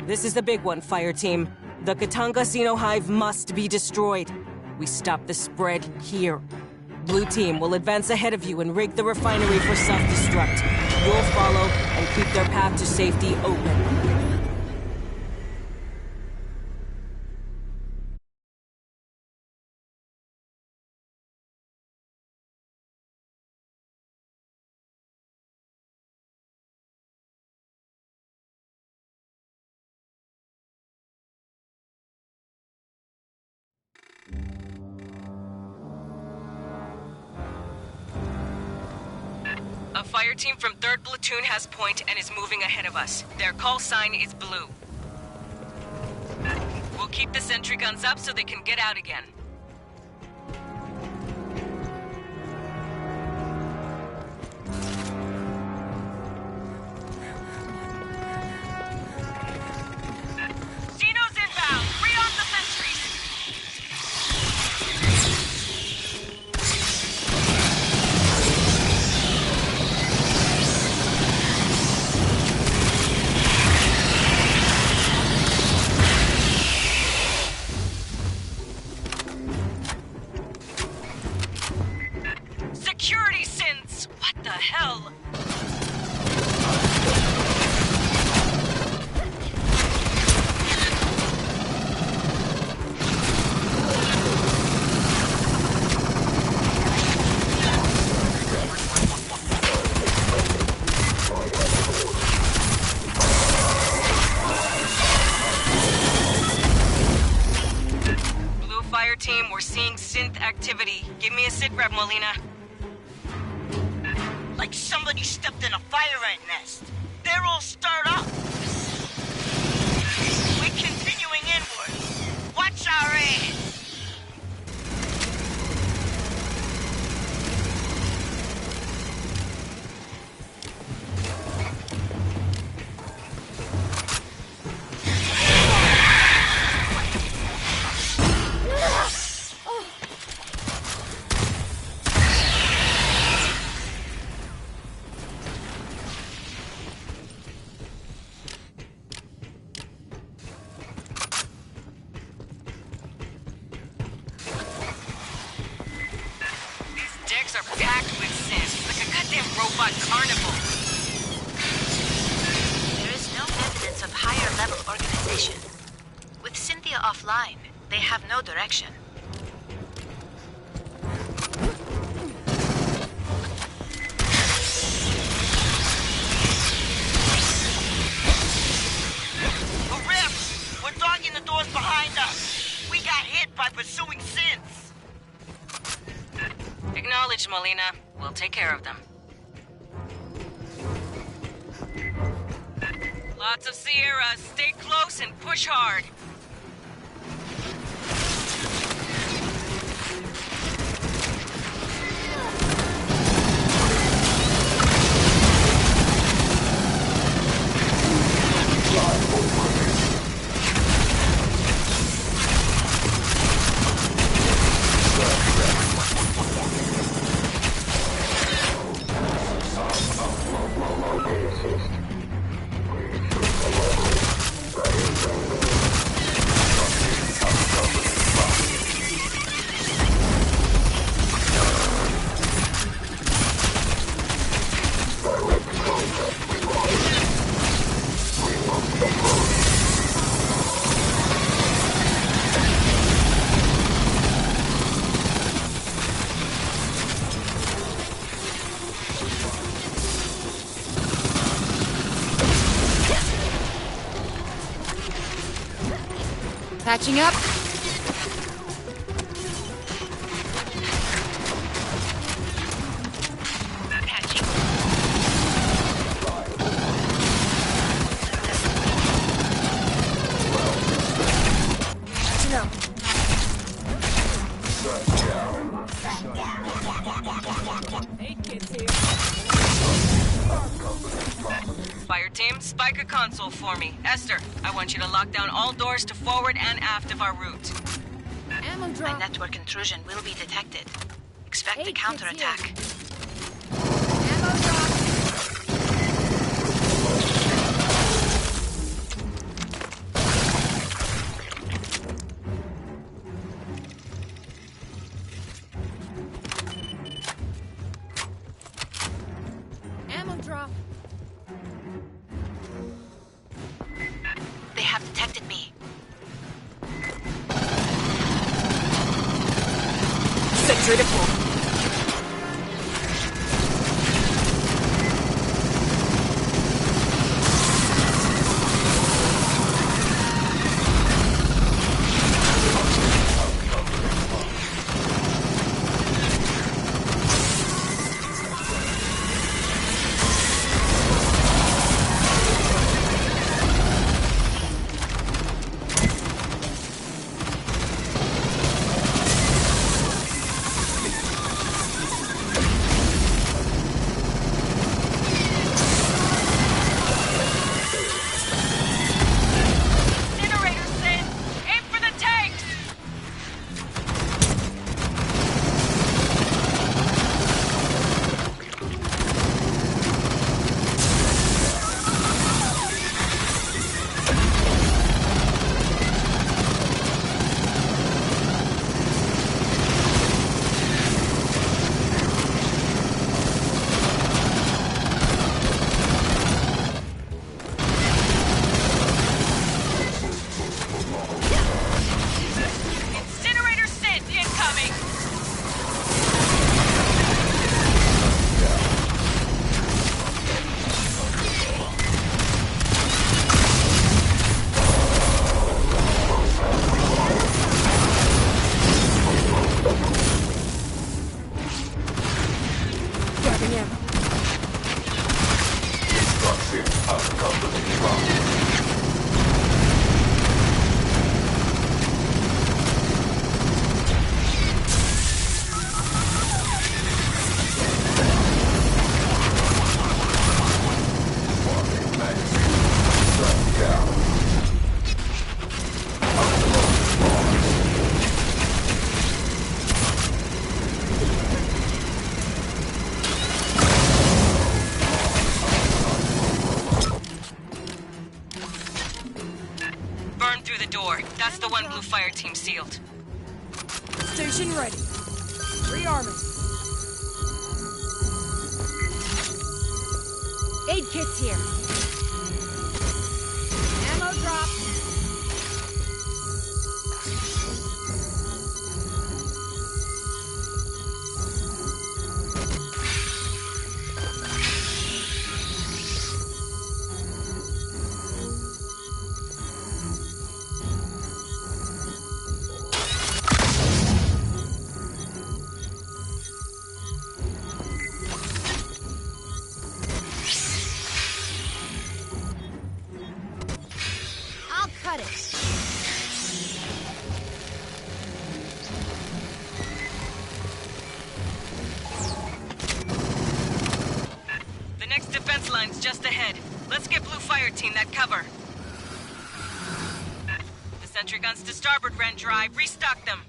This is the big one, Fire Team. The Katanga Xeno Hive must be destroyed. We stop the spread here. Blue Team will advance ahead of you and rig the refinery for self-destruct. You'll follow and keep their path to safety open. A fire team from 3rd Platoon has point and is moving ahead of us. Their call sign is blue. We'll keep the sentry guns up so they can get out again. Xenos inbound! Rearm the sentries! Security sins! What the hell? Blue fire team, we're seeing synth activity. Give me a sit rep, Molina. Like somebody stepped in a fire ant nest. They're all stirred up. We're continuing inward. Watch our aim. Decks are packed with synths, like a goddamn robot carnival. There is no evidence of higher level organization. With Cynthia offline, they have no direction. A rip! We're dogging the doors behind us. We got hit by pursuing synths. Acknowledged, Molina. We'll take care of them. Lots of Sierras. Stay close and push hard. Patching up. Fire team, spike a console for me. Esther, I want you to lock down all doors to forward and aft of our route. Ammo drop. A network intrusion will be detected. Expect a counterattack. Ammo drop. They have detected me. Sentry to pull. That's the one Blue Fire Team sealed. Station ready. Rearming. Aid kits here. Ammo drop. Just ahead. Let's get Blue Fire Team that cover. The sentry guns to starboard ran dry. Restock them.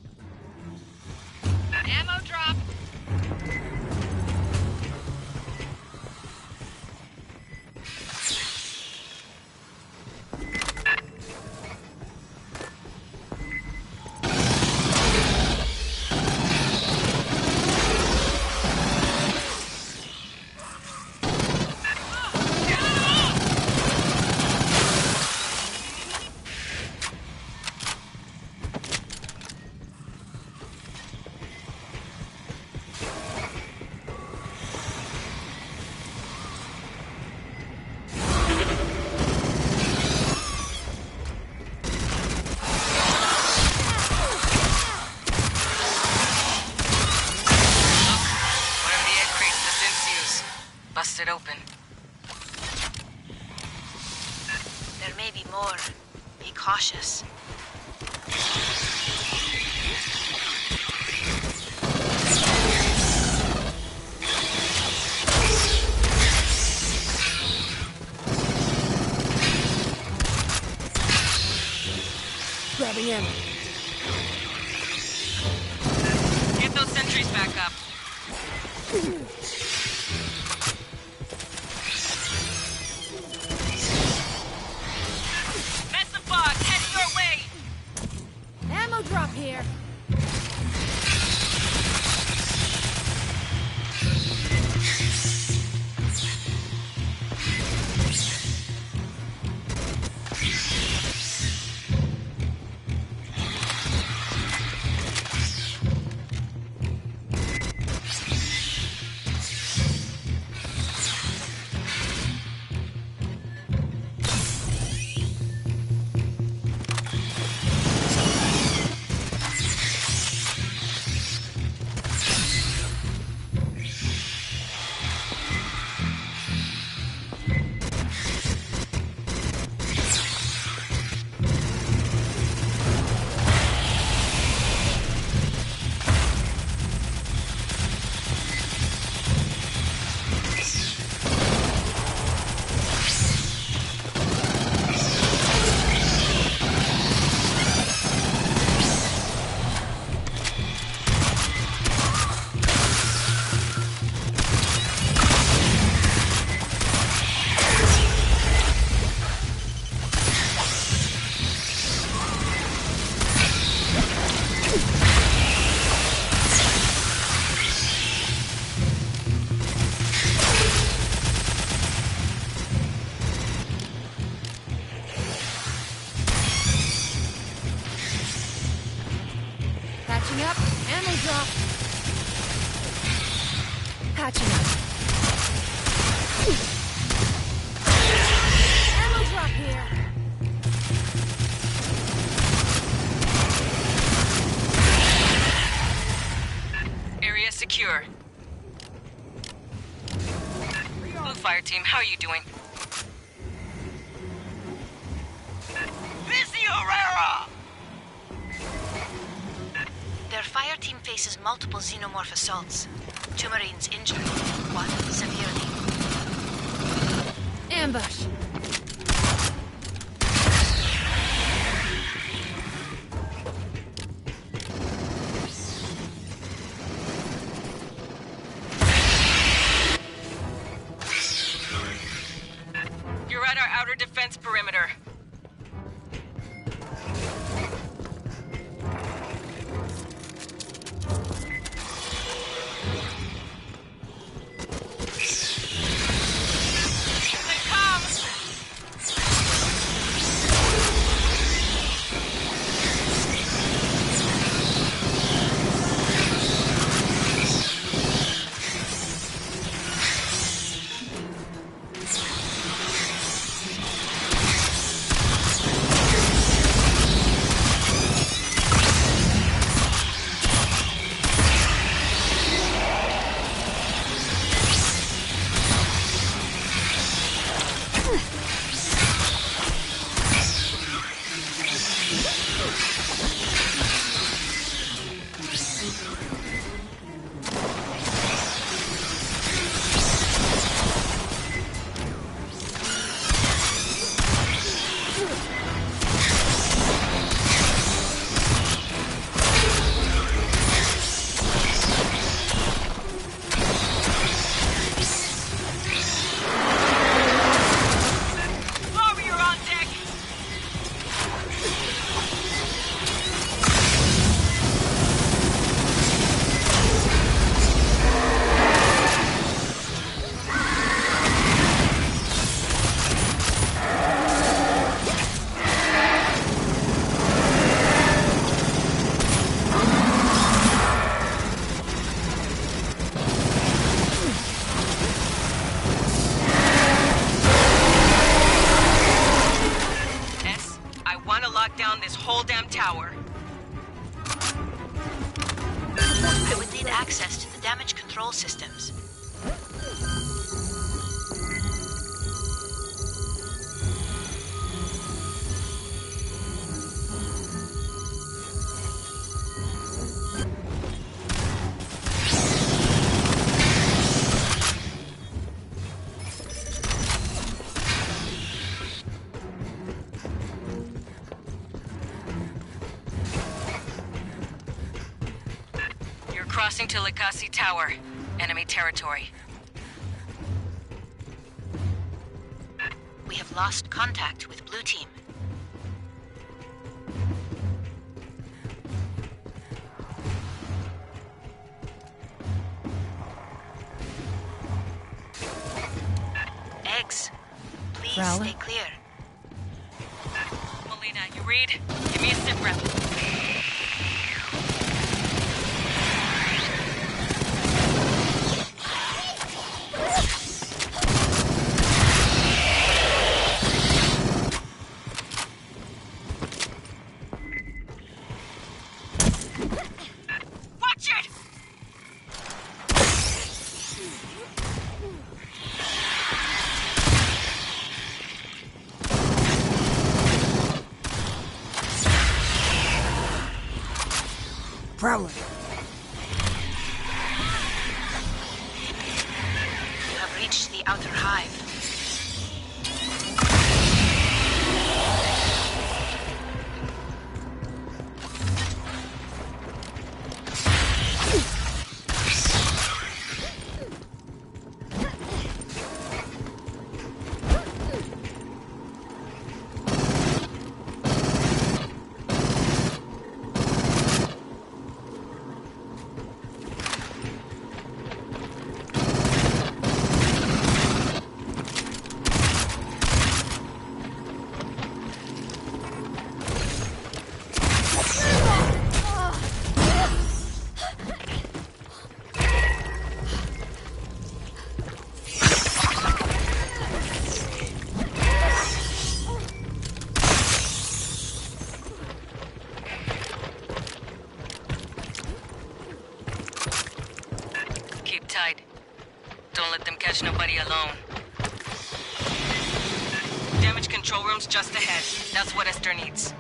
Ammo drop. Busted open. There may be more. Be cautious. Grabbing ammo. Get those sentries back up. Drop here. Patching up. Ammo drop. Patching up. Ammo drop here. Area secure. Blue Fire Team, how are you doing? Busy Herrera! Their fire team faces multiple xenomorph assaults. 2 Marines injured, 1 severely. Ambush. You're at our outer defense perimeter. Down this whole damn tower. I would need access to the damage control systems. Crossing to Likasi Tower. Enemy territory. We have lost contact with Blue Team. Eggs, please Prowler? stay clear. Melina, you read? Give me a sit rep. Prowler. You have reached the outer hive. catch nobody alone. Damage control room's just ahead. That's what Esther needs.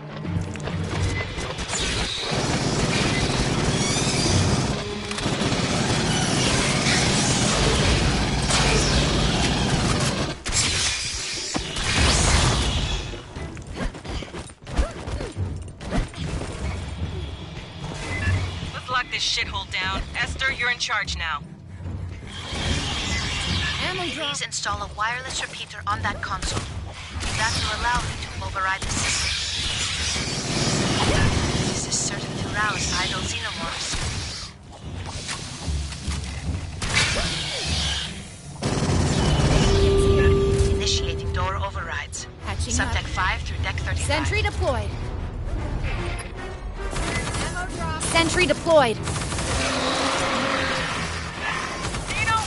Let's lock this shithole down. Esther, you're in charge now. Please install a wireless repeater on that console. That will allow me to override the system. This is certain to rouse idle xenomorphs. Initiating door overrides. Patching Subdeck up. 5 through deck 35. Sentry deployed. Sentry deployed.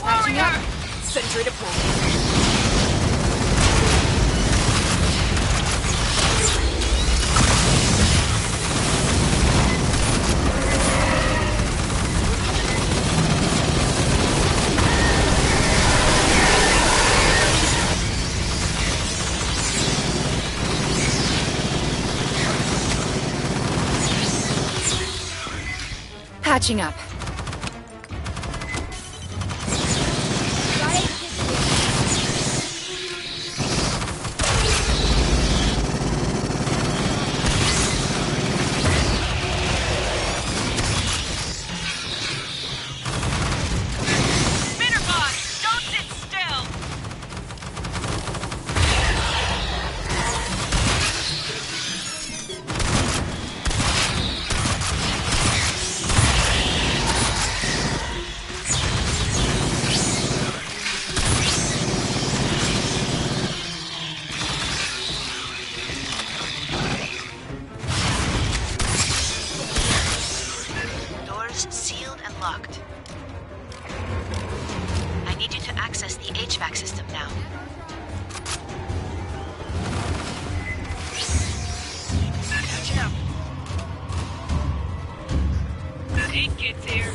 Patching up. Sentry deployed. Patching up. Sealed and locked. I need you to access the HVAC system now. Catch up. Hey, kids here.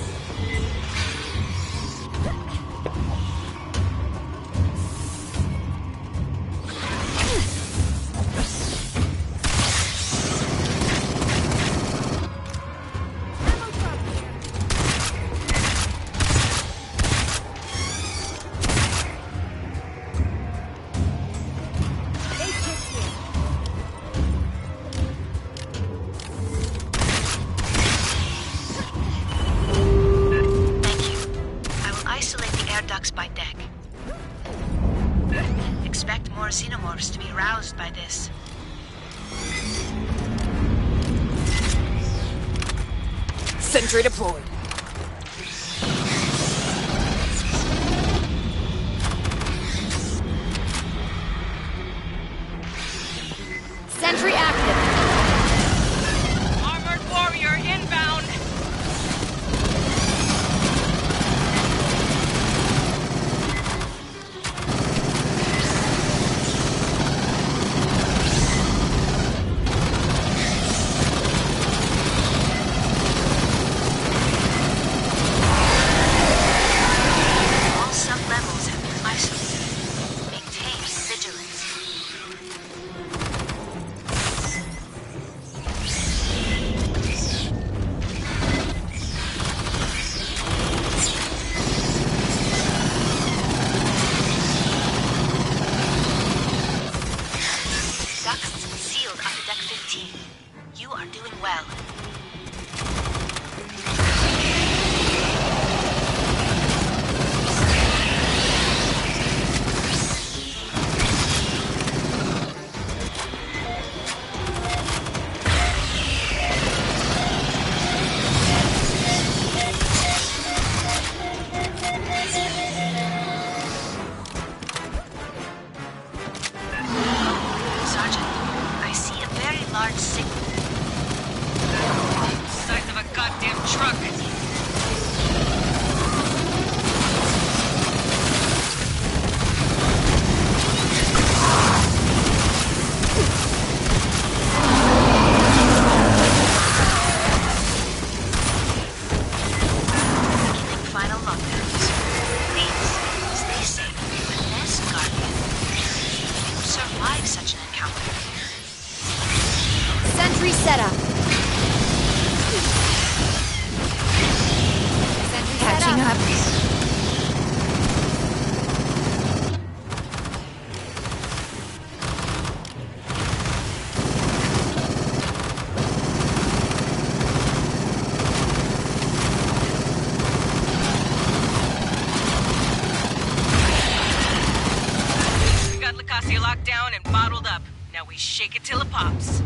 By deck. Expect more xenomorphs to be roused by this. Sentry deployed. Sentry active. Armored warrior inbound. Final lockdowns. Please, stay safe. survive such an encounter. Sentry setup. Sentry Catching setup. up. Locked down and bottled up. Now we shake it till it pops.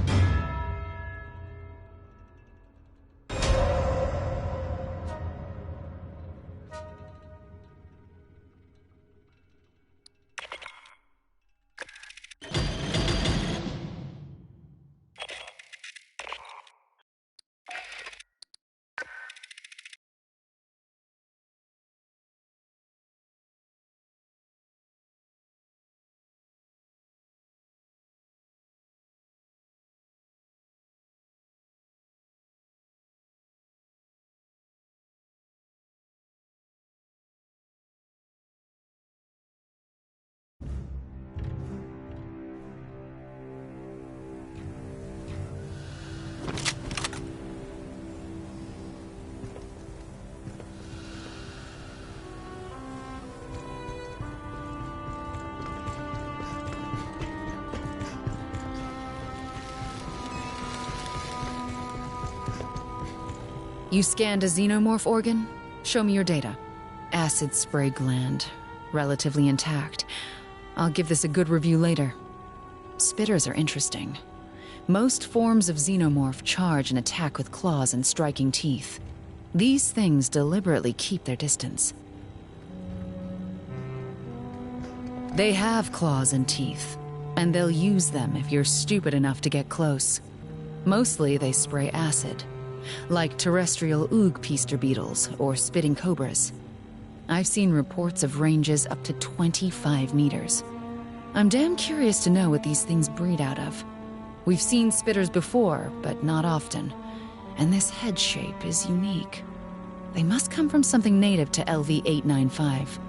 You scanned a xenomorph organ? Show me your data. Acid spray gland. Relatively intact. I'll give this a good review later. Spitters are interesting. Most forms of xenomorph charge and attack with claws and striking teeth. These things deliberately keep their distance. They have claws and teeth, and they'll use them if you're stupid enough to get close. Mostly they spray acid, like terrestrial oog-peister beetles or spitting cobras. I've seen reports of ranges up to 25 meters. I'm damn curious to know what these things breed out of. We've seen spitters before, but not often, and this head shape is unique. They must come from something native to LV-895.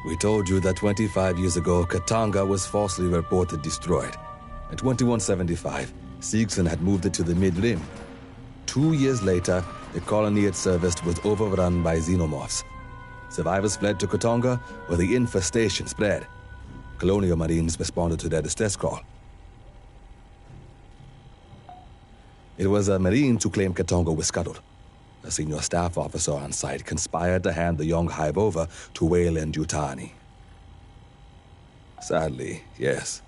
We told you that 25 years ago, Katanga was falsely reported destroyed. In 2175, Seegson had moved it to the mid-rim. 2 years later, the colony it serviced was overrun by xenomorphs. Survivors fled to Katanga, where the infestation spread. Colonial Marines responded to their distress call. It was a Marine who claimed Katanga was scuttled. A senior staff officer on site conspired to hand the young hive over to Weyland-Yutani. Sadly, yes.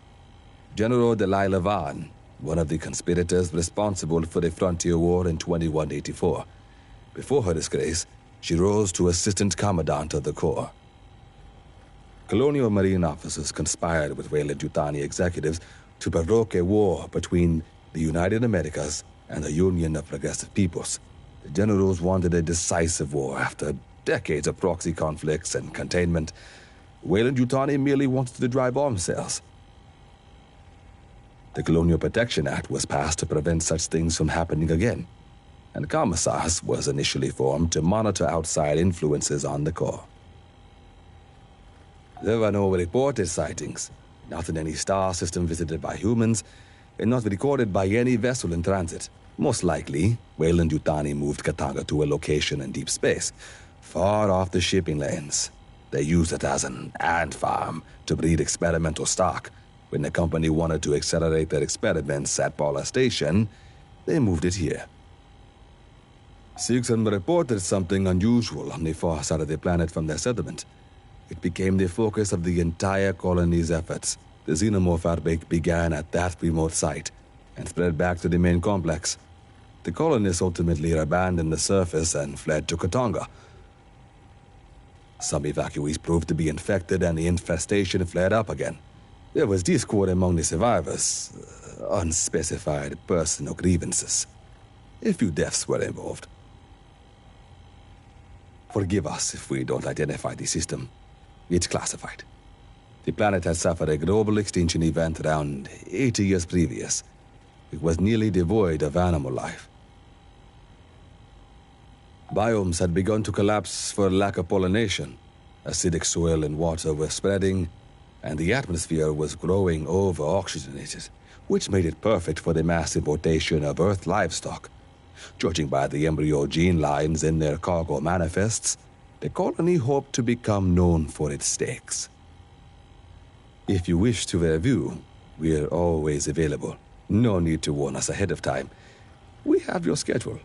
General Delilah Vaughn, one of the conspirators responsible for the Frontier War in 2184. Before her disgrace, she rose to Assistant Commandant of the Corps. Colonial Marine officers conspired with Weyland-Yutani executives to provoke a war between the United Americas and the Union of Progressive Peoples. The generals wanted a decisive war after decades of proxy conflicts and containment. Weyland-Yutani merely wanted to drive arms sales. The Colonial Protection Act was passed to prevent such things from happening again, and Commissars was initially formed to monitor outside influences on the Corps. There were no reported sightings, not in any star system visited by humans, and not recorded by any vessel in transit. Most likely, Weyland-Yutani moved Katanga to a location in deep space, far off the shipping lanes. They used it as an ant farm to breed experimental stock. When the company wanted to accelerate their experiments at Paula Station, they moved it here. Seegson reported something unusual on the far side of the planet from their settlement. It became the focus of the entire colony's efforts. The xenomorph outbreak began at that remote site and spread back to the main complex. The colonists ultimately abandoned the surface and fled to Katanga. Some evacuees proved to be infected and the infestation flared up again. There was discord among the survivors, unspecified personal grievances. A few deaths were involved. Forgive us if we don't identify the system. It's classified. The planet had suffered a global extinction event around 80 years previous. It was nearly devoid of animal life. Biomes had begun to collapse for lack of pollination. Acidic soil and water were spreading, and the atmosphere was growing over-oxygenated, which made it perfect for the mass importation of Earth livestock. Judging by the embryo gene lines in their cargo manifests, the colony hoped to become known for its steaks. If you wish to review, we're always available. No need to warn us ahead of time. We have your schedule.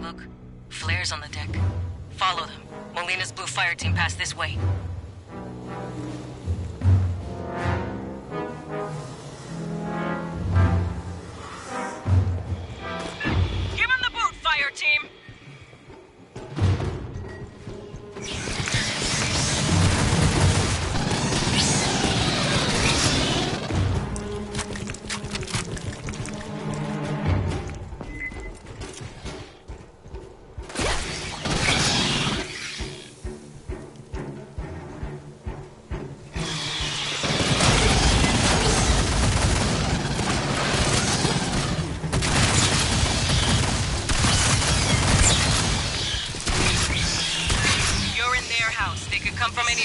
Look, flares on the deck. Follow them. Molina's blue fire team passed this way. Give him the boot, fire team!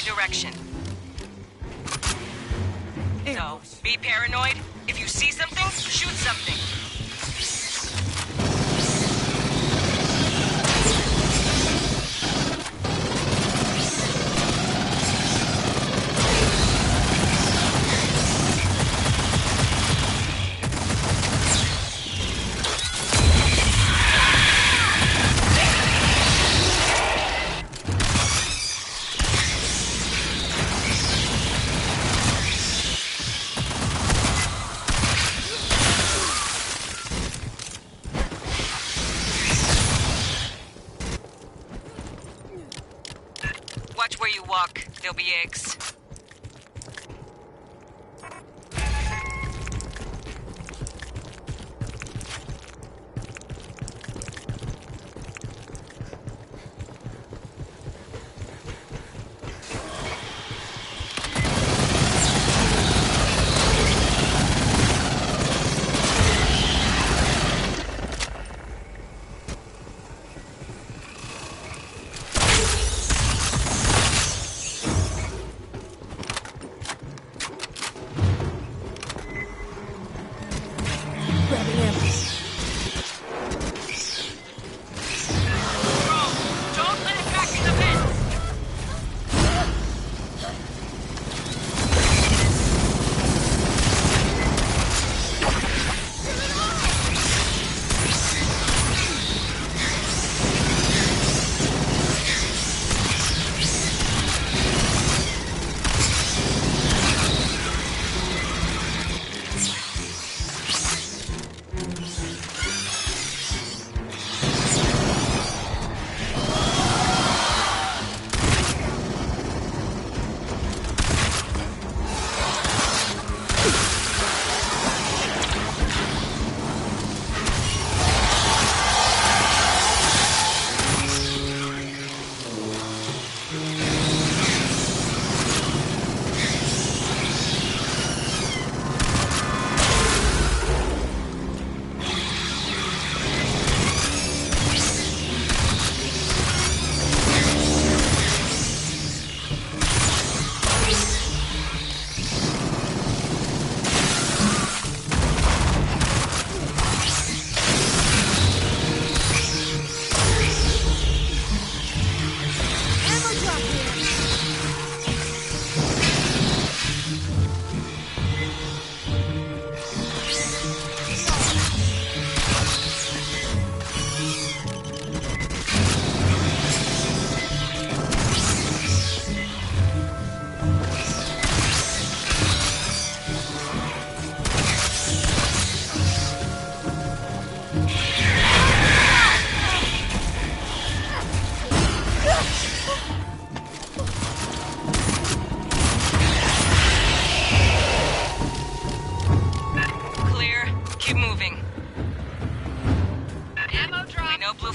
Direction. So, be paranoid. If you see something, shoot something. Watch where you walk. There'll be eggs. Grabbing him. Bro, don't let it back in the vents!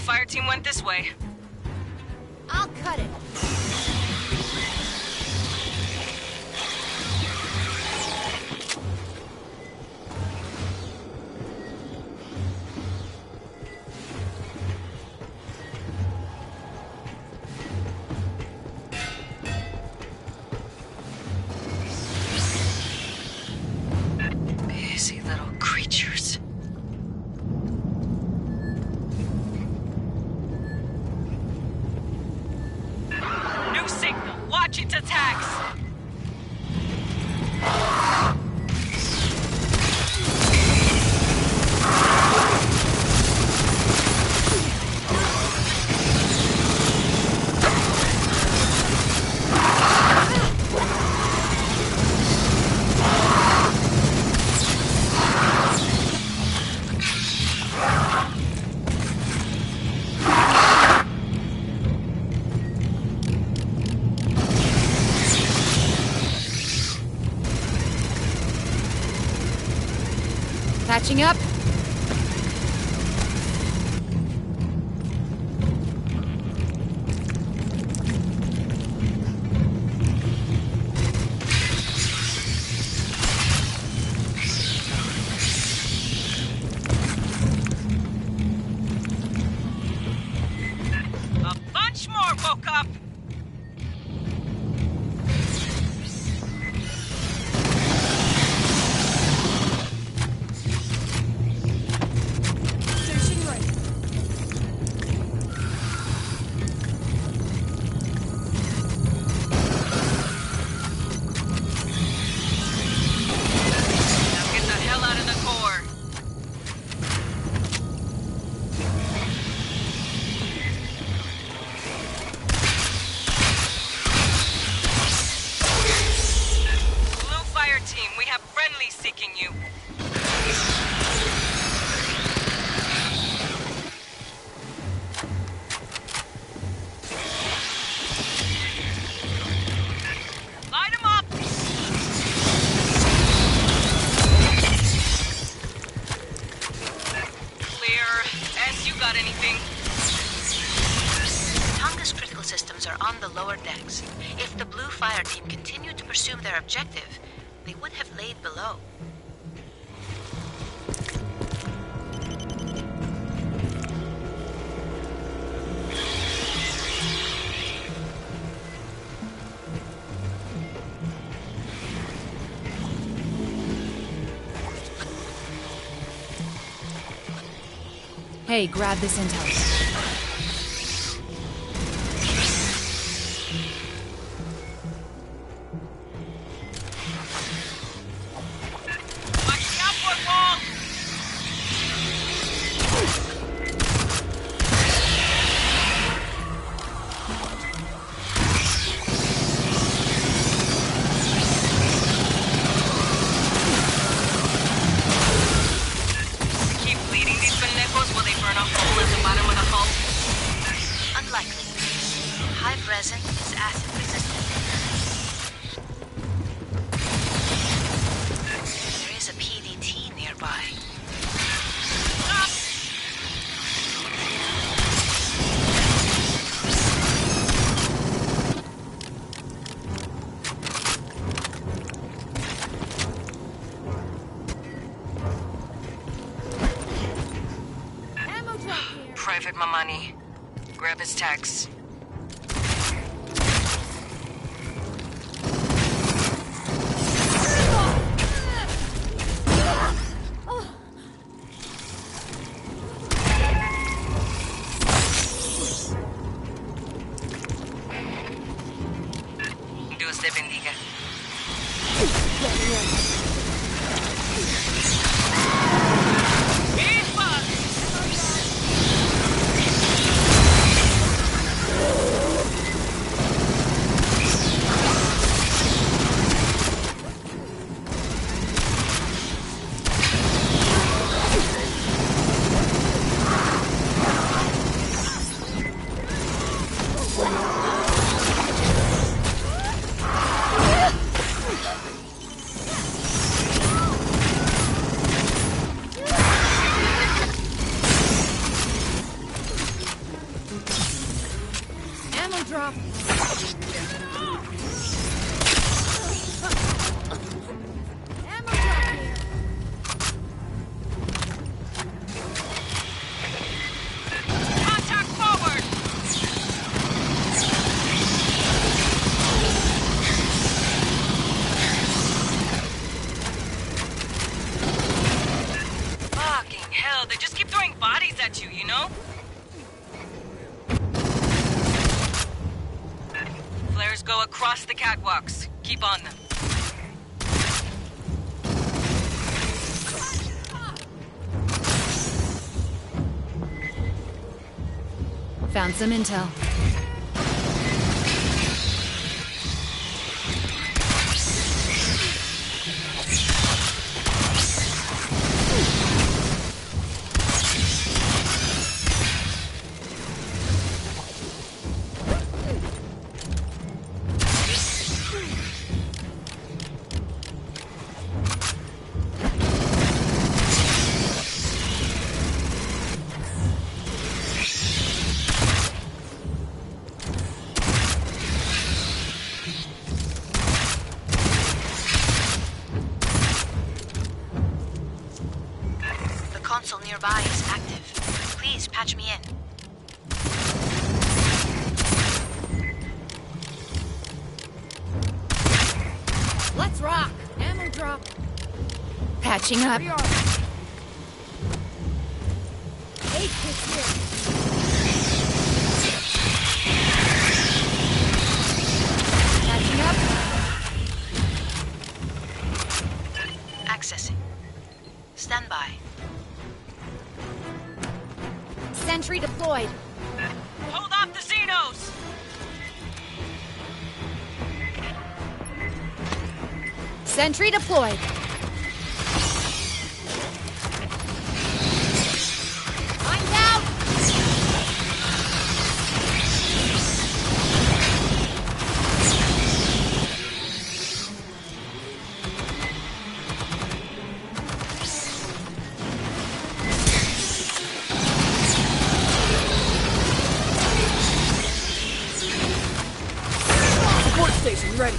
FIRETEAM went this way. I'll cut it. Busy little creatures. New signal. Watch its attacks. Patching up. A bunch more woke up. Team, we have friendlies seeking you. Light them up! Clear. S, you got anything? Tonga's critical systems are on the lower decks. If the Blue Fire Team continued to pursue their objective, they would have laid below. Hey, grab this intel. Private Mamani. Grab his tags. Dios te bendiga. Drop. Contact forward! Fucking hell, they just keep throwing bodies at you, you know? Flares go across the catwalks. Keep on them. Found some intel. Console nearby is active. Please patch me in. Let's rock. Ammo drop. Patching up. Eight hits here. Patching up. Accessing. Stand by. Sentry deployed. Hold off the Xenos! Sentry deployed. I'm out! Support station ready.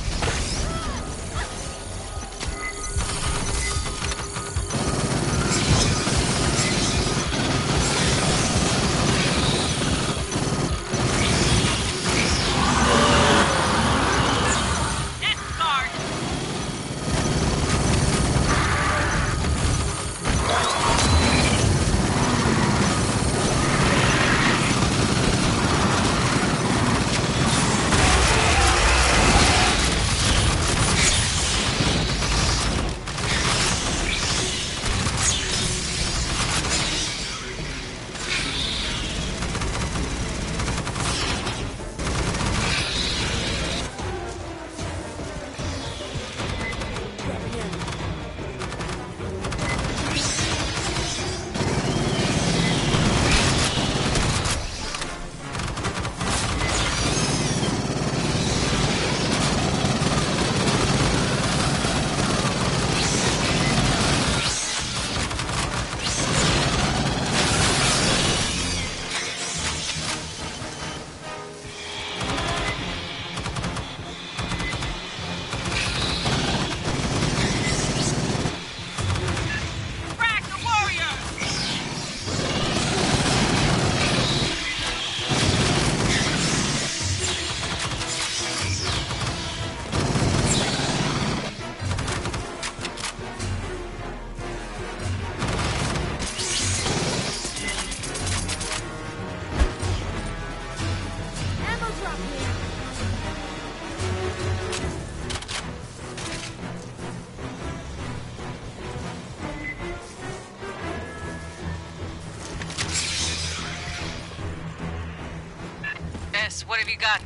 Guess, what have you got?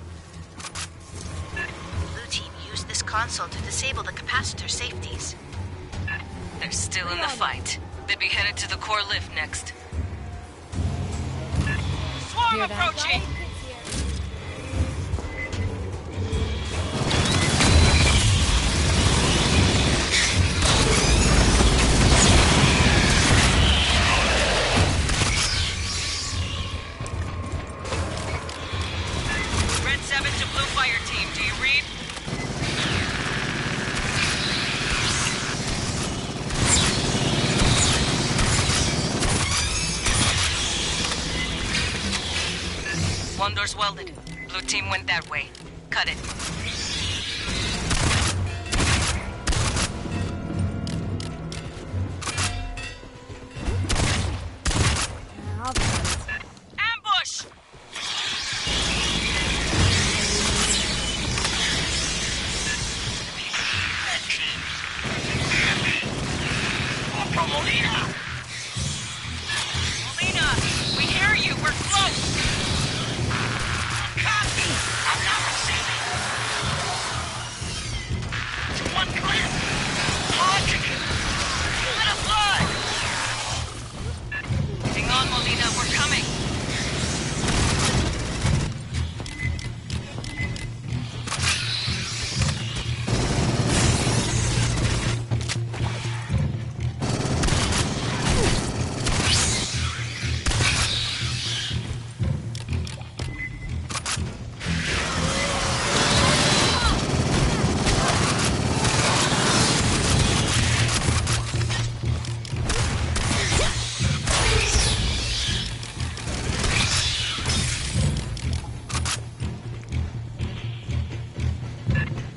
Blue team used this console to disable the capacitor safeties. They're still in the fight. They'd be headed to the core lift next. Swarm approaching! Red 7 to Blue Fire Team, do you read? One door's welded. Blue team went that way. Cut it. Ambush! Molina! Molina! We hear you! We're close! Copy! I'm not receiving! One clear! Logic! Let us fly! Hang on, Molina, we're coming!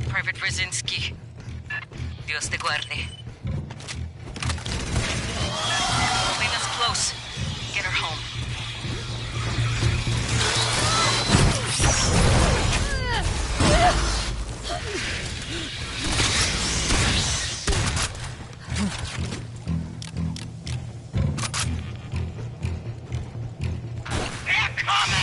Private Brzezinski. Dios te guarde. Molina's close. Get her home. They're coming!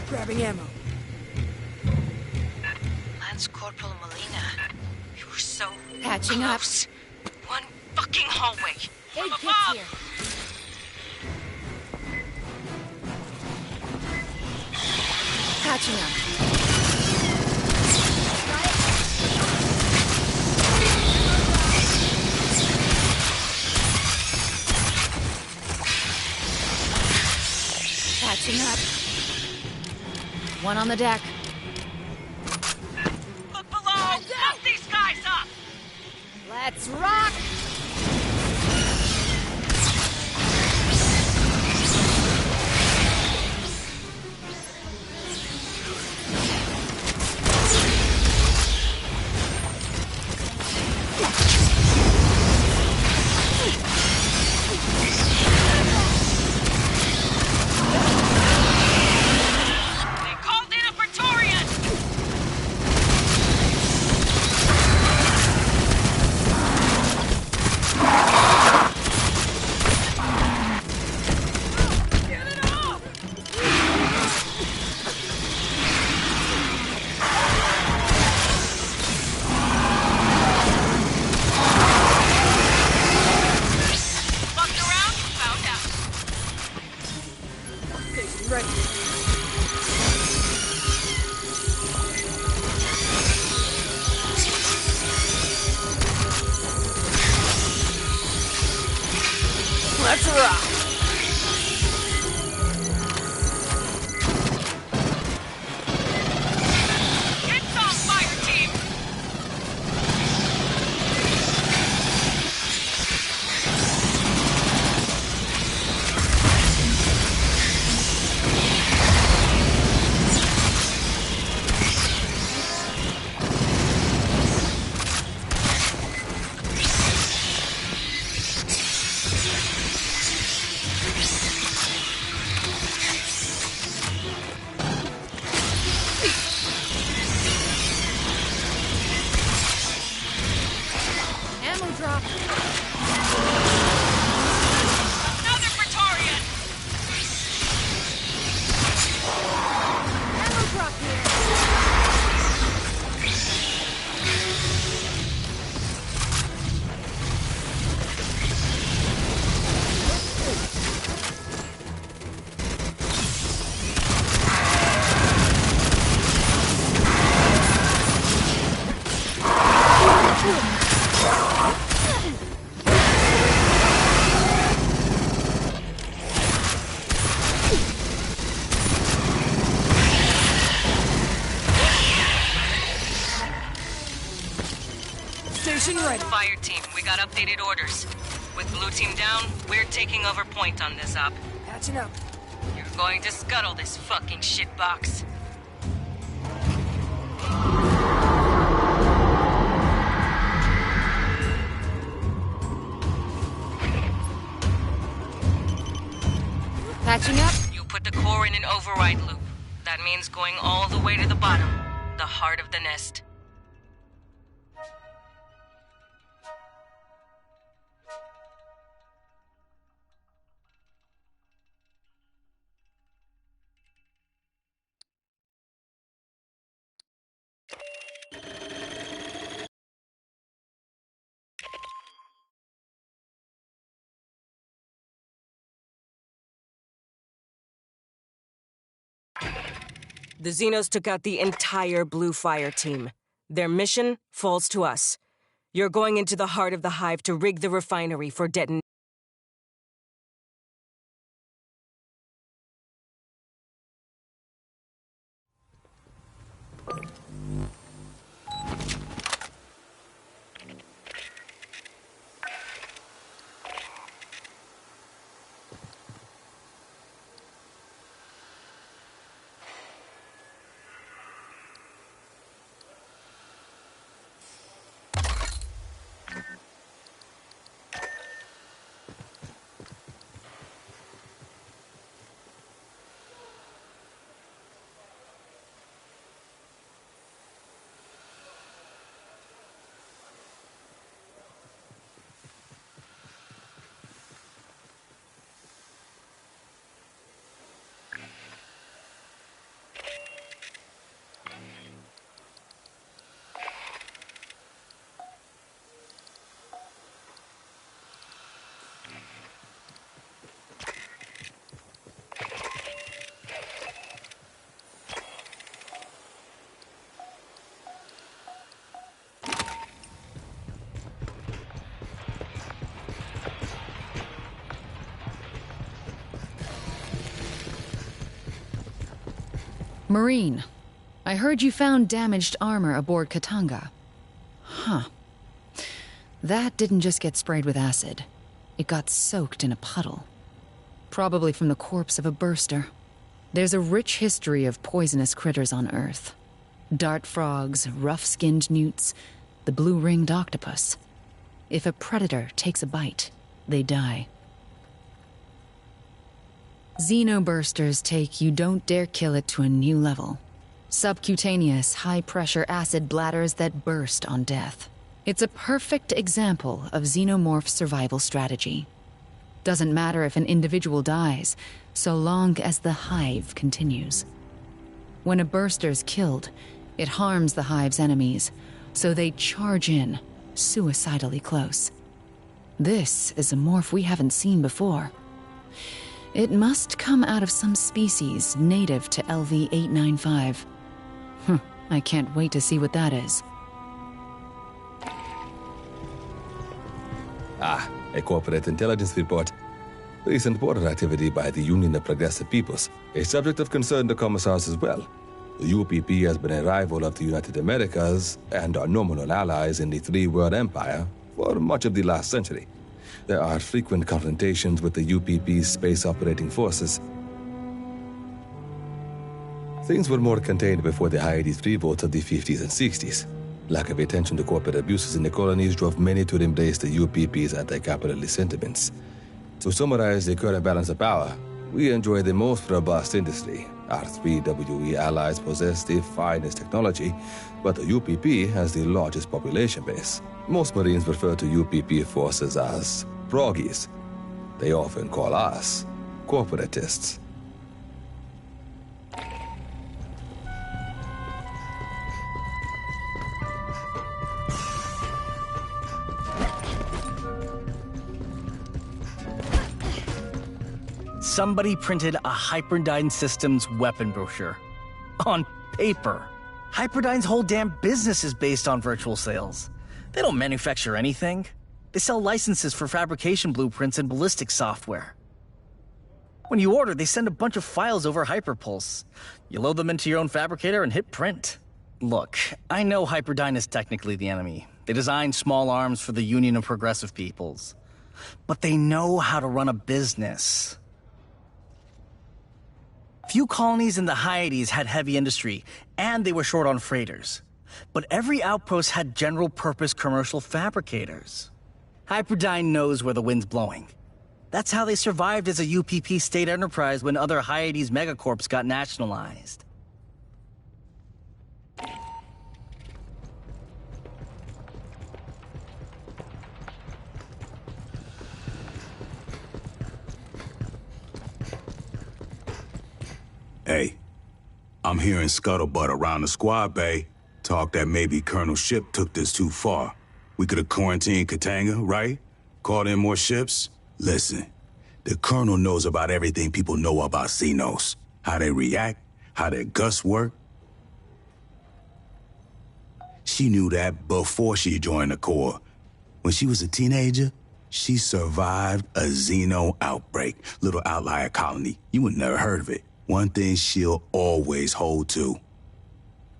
Grabbing ammo. Lance Corporal Molina. You were so Patching close. One fucking hallway. From Aid kits above. here. Patching up. Patching up. One on the deck. Look below! Help these guys up! Let's rock! They called in a Praetorian! Let's rock! Get some, fire team! Ammo drop. Another Praetorian! Ammo drop here. Station ready. Fire team, we got updated orders. With blue team down, we're taking over point on this op. Patching up. You're going to scuttle this fucking shitbox. Patching up. You put the core in an override loop. That means going all the way to the bottom, the heart of the nest. The Xenos took out the entire Blue Fire team. Their mission falls to us. You're going into the heart of the hive to rig the refinery for detonation. Marine, I heard you found damaged armor aboard Katanga. Huh. That didn't just get sprayed with acid. It got soaked in a puddle. Probably from the corpse of a burster. There's a rich history of poisonous critters on Earth. Dart frogs, rough-skinned newts, the blue-ringed octopus. If a predator takes a bite, they die. Xenobursters take you don't dare kill it to a new level. Subcutaneous, high-pressure acid bladders that burst on death. It's a perfect example of xenomorph survival strategy. Doesn't matter if an individual dies, so long as the hive continues. When a burster's killed, it harms the hive's enemies, so they charge in, suicidally close. This is a morph we haven't seen before. It must come out of some species native to LV-895. I can't wait to see what that is. Ah, a corporate intelligence report. Recent border activity by the Union of Progressive Peoples, a subject of concern to commissars as well. The UPP has been a rival of the United Americas and our nominal allies in the Three-World Empire for much of the last century. There are frequent confrontations with the UPP's space operating forces. Things were more contained before the Hyades revolts of the 50s and 60s. Lack of attention to corporate abuses in the colonies drove many to embrace the UPP's anti-capitalist sentiments. To summarize the current balance of power, we enjoy the most robust industry. Our 3WE allies possess the finest technology, but the UPP has the largest population base. Most Marines refer to UPP forces as proggies. They often call us corporatists. Somebody printed a Hyperdyne Systems weapon brochure. On paper. Hyperdyne's whole damn business is based on virtual sales. They don't manufacture anything. They sell licenses for fabrication blueprints and ballistic software. When you order, they send a bunch of files over Hyperpulse. You load them into your own fabricator and hit print. Look, I know Hyperdyne is technically the enemy. They design small arms for the Union of Progressive Peoples. But they know how to run a business. Few colonies in the Hyades had heavy industry, and they were short on freighters. But every outpost had general-purpose commercial fabricators. Hyperdyne knows where the wind's blowing. That's how they survived as a UPP state enterprise when other Hyades megacorps got nationalized. Hey, I'm hearing scuttlebutt around the squad bay. Talk that maybe Colonel Ship took this too far. We could have quarantined Katanga, right? Called in more ships? Listen, the Colonel knows about everything people know about Xenos. How they react, how their guts work. She knew that before she joined the Corps. When she was a teenager, she survived a Xeno outbreak. Little outlier colony. You would never heard of it. One thing she'll always hold to.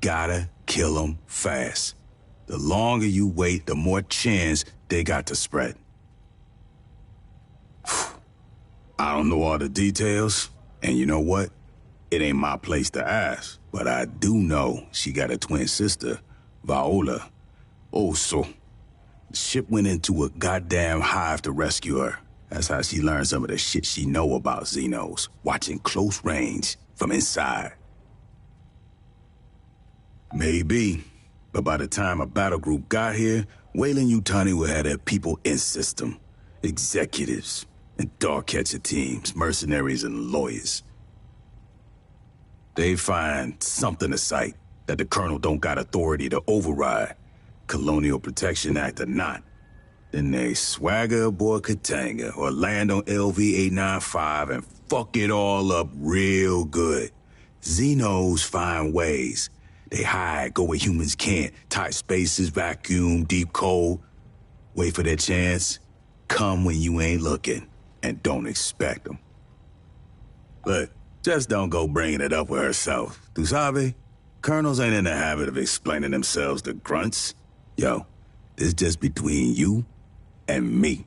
Gotta kill them fast. The longer you wait, the more chance they got to spread. I don't know all the details, and you know what? It ain't my place to ask, but I do know she got a twin sister, Viola. So the ship went into a goddamn hive to rescue her. That's how she learned some of the shit she know about Xenos, watching close range from inside. Maybe, but by the time a battle group got here, Weyland-Yutani would have their people in system. Executives and dog-catcher teams, mercenaries and lawyers. They find something to cite that the Colonel don't got authority to override, Colonial Protection Act or not. Then they swagger aboard Katanga or land on LV-895 and fuck it all up real good. Xenos find ways. They hide, go where humans can't. Tight spaces, vacuum, deep cold. Wait for their chance. Come when you ain't looking. And don't expect them. But just don't go bringing it up with herself. Tu sabe? Colonels ain't in the habit of explaining themselves to grunts. Yo, this just between you and me.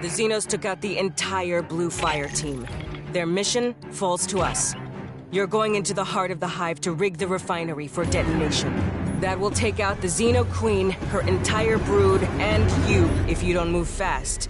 The Xenos took out the entire Blue Fire team. Their mission falls to us. You're going into the heart of the hive to rig the refinery for detonation. That will take out the Xeno Queen, her entire brood, and you if you don't move fast.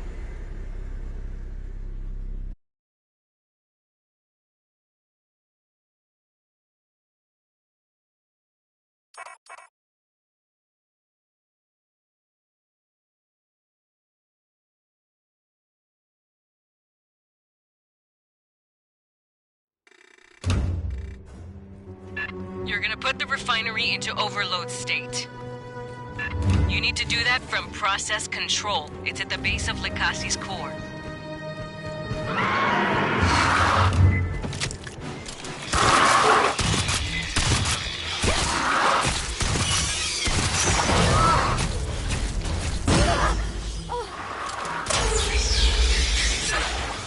You're gonna put the refinery into overload state. You need to do that from process control. It's at the base of Likasi's core.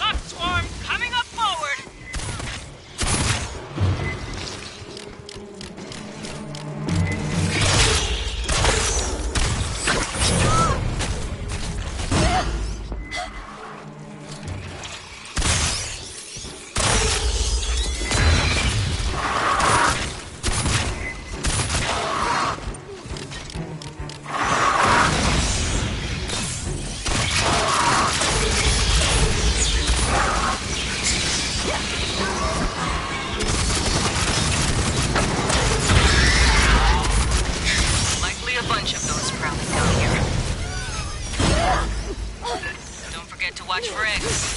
Up, Swarm! Coming up forward! Likely a bunch of those prowling down here. Don't forget to watch for eggs.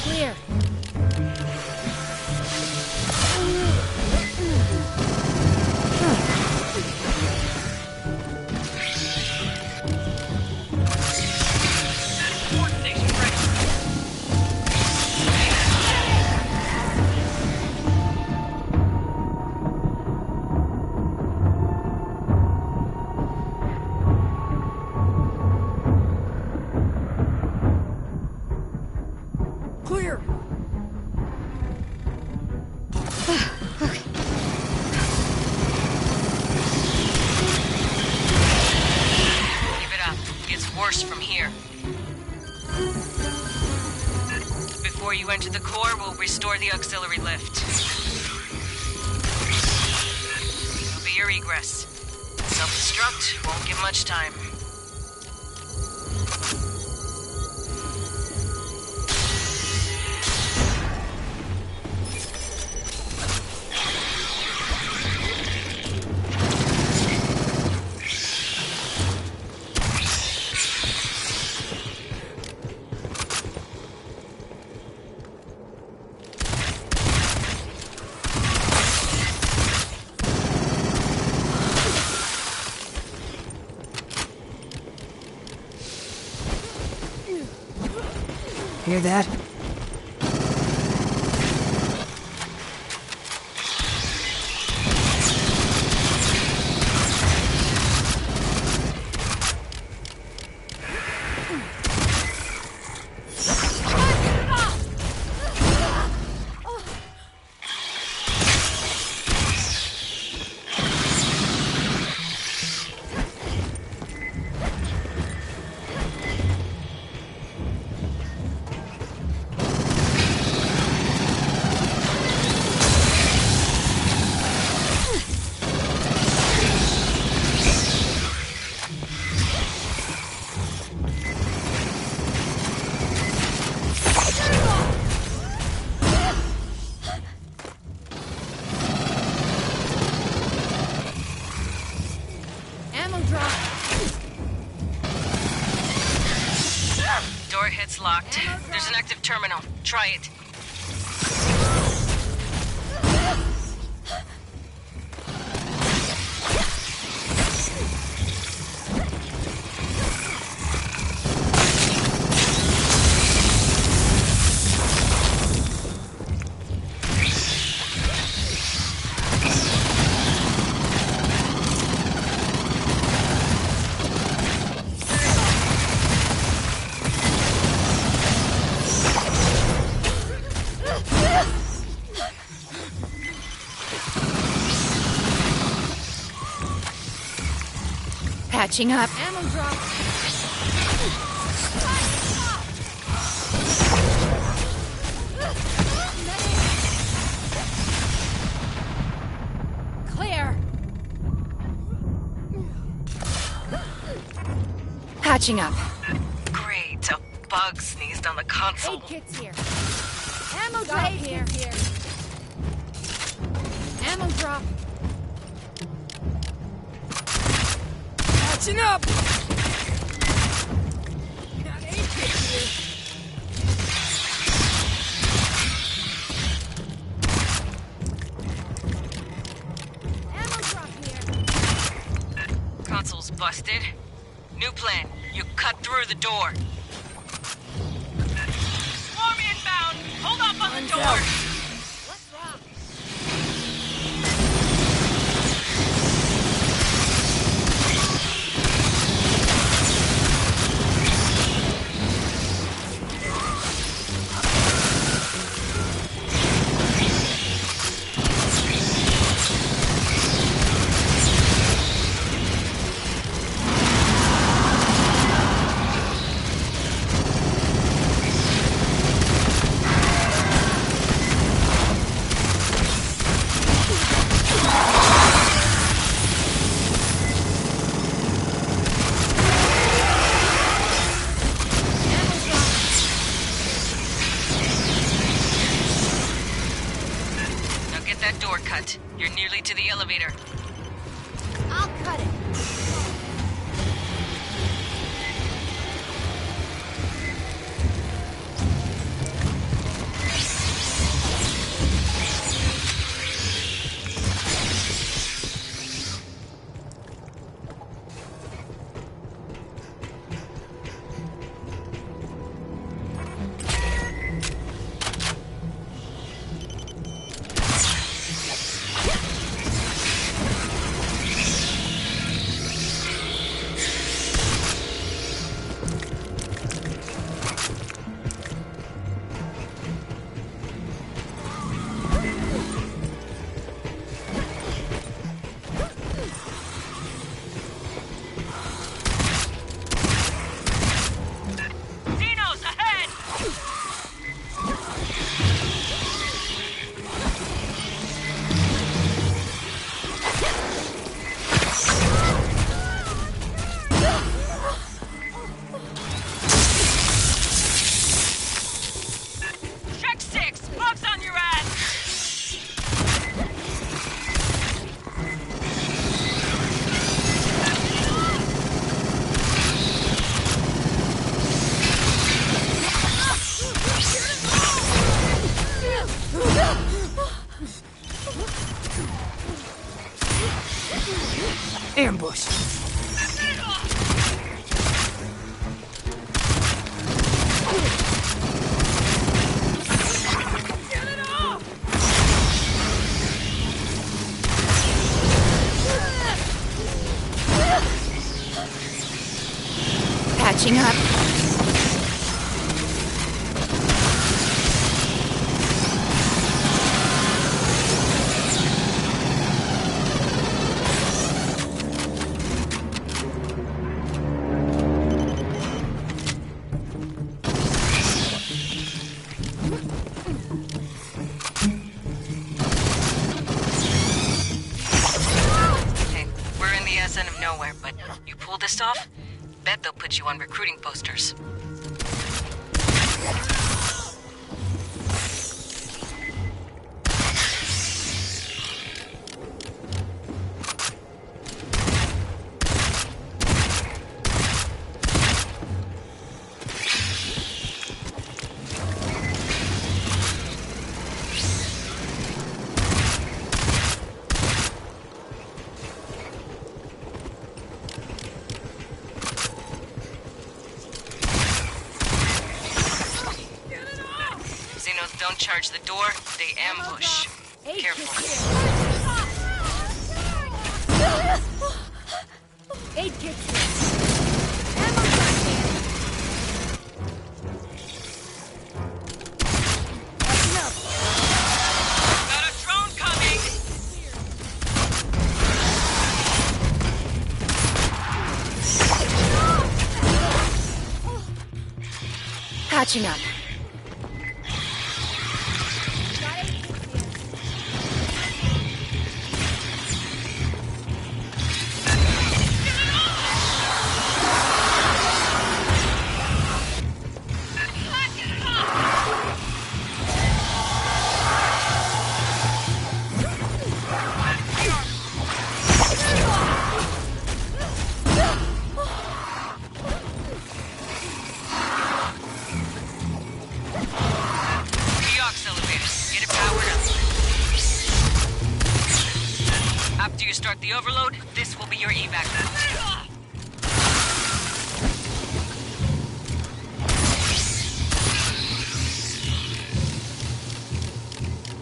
Clear. Clear! Keep it up. It's worse from here. Before you enter the core, we'll restore the auxiliary lift. It'll be your egress. Self-destruct won't give much time. Hear that? Door hit's locked. There's an active terminal. Try it. Patching up. Ammo drop. Clear. Patching up. Great, a bug sneezed on the console. Aid kits here. Ammo drop here. Ammo drop. Patching up! Got aid kits here. Ammo drop here. Console's busted. New plan. You cut through the door. Swarm inbound! Hold off on the door! Let's rock. Now get that door cut. You're nearly to the elevator. I'll cut it. Xenos ahead! Check 6! Bugs on your ass! Ambush. Patching up. Okay, we're in the ass end of nowhere, but you pull this off, bet they'll put you on recruiting posters. Xenos don't charge the door, they ambush. Careful. Aid kits here. Ammo drop here. Got a drone coming! Patching up. After you start the overload, this will be your evac.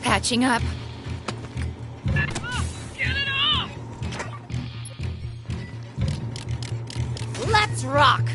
Patching up. Get it off! Let's rock!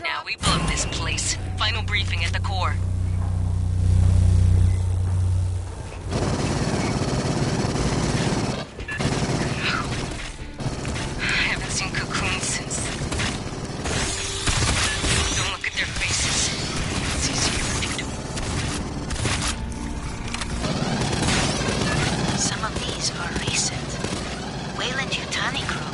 Now we blow this place. Final briefing at the core. I haven't seen cocoons since... Don't look at their faces. It's easier if you do. Some of these are recent. Weyland-Yutani crew.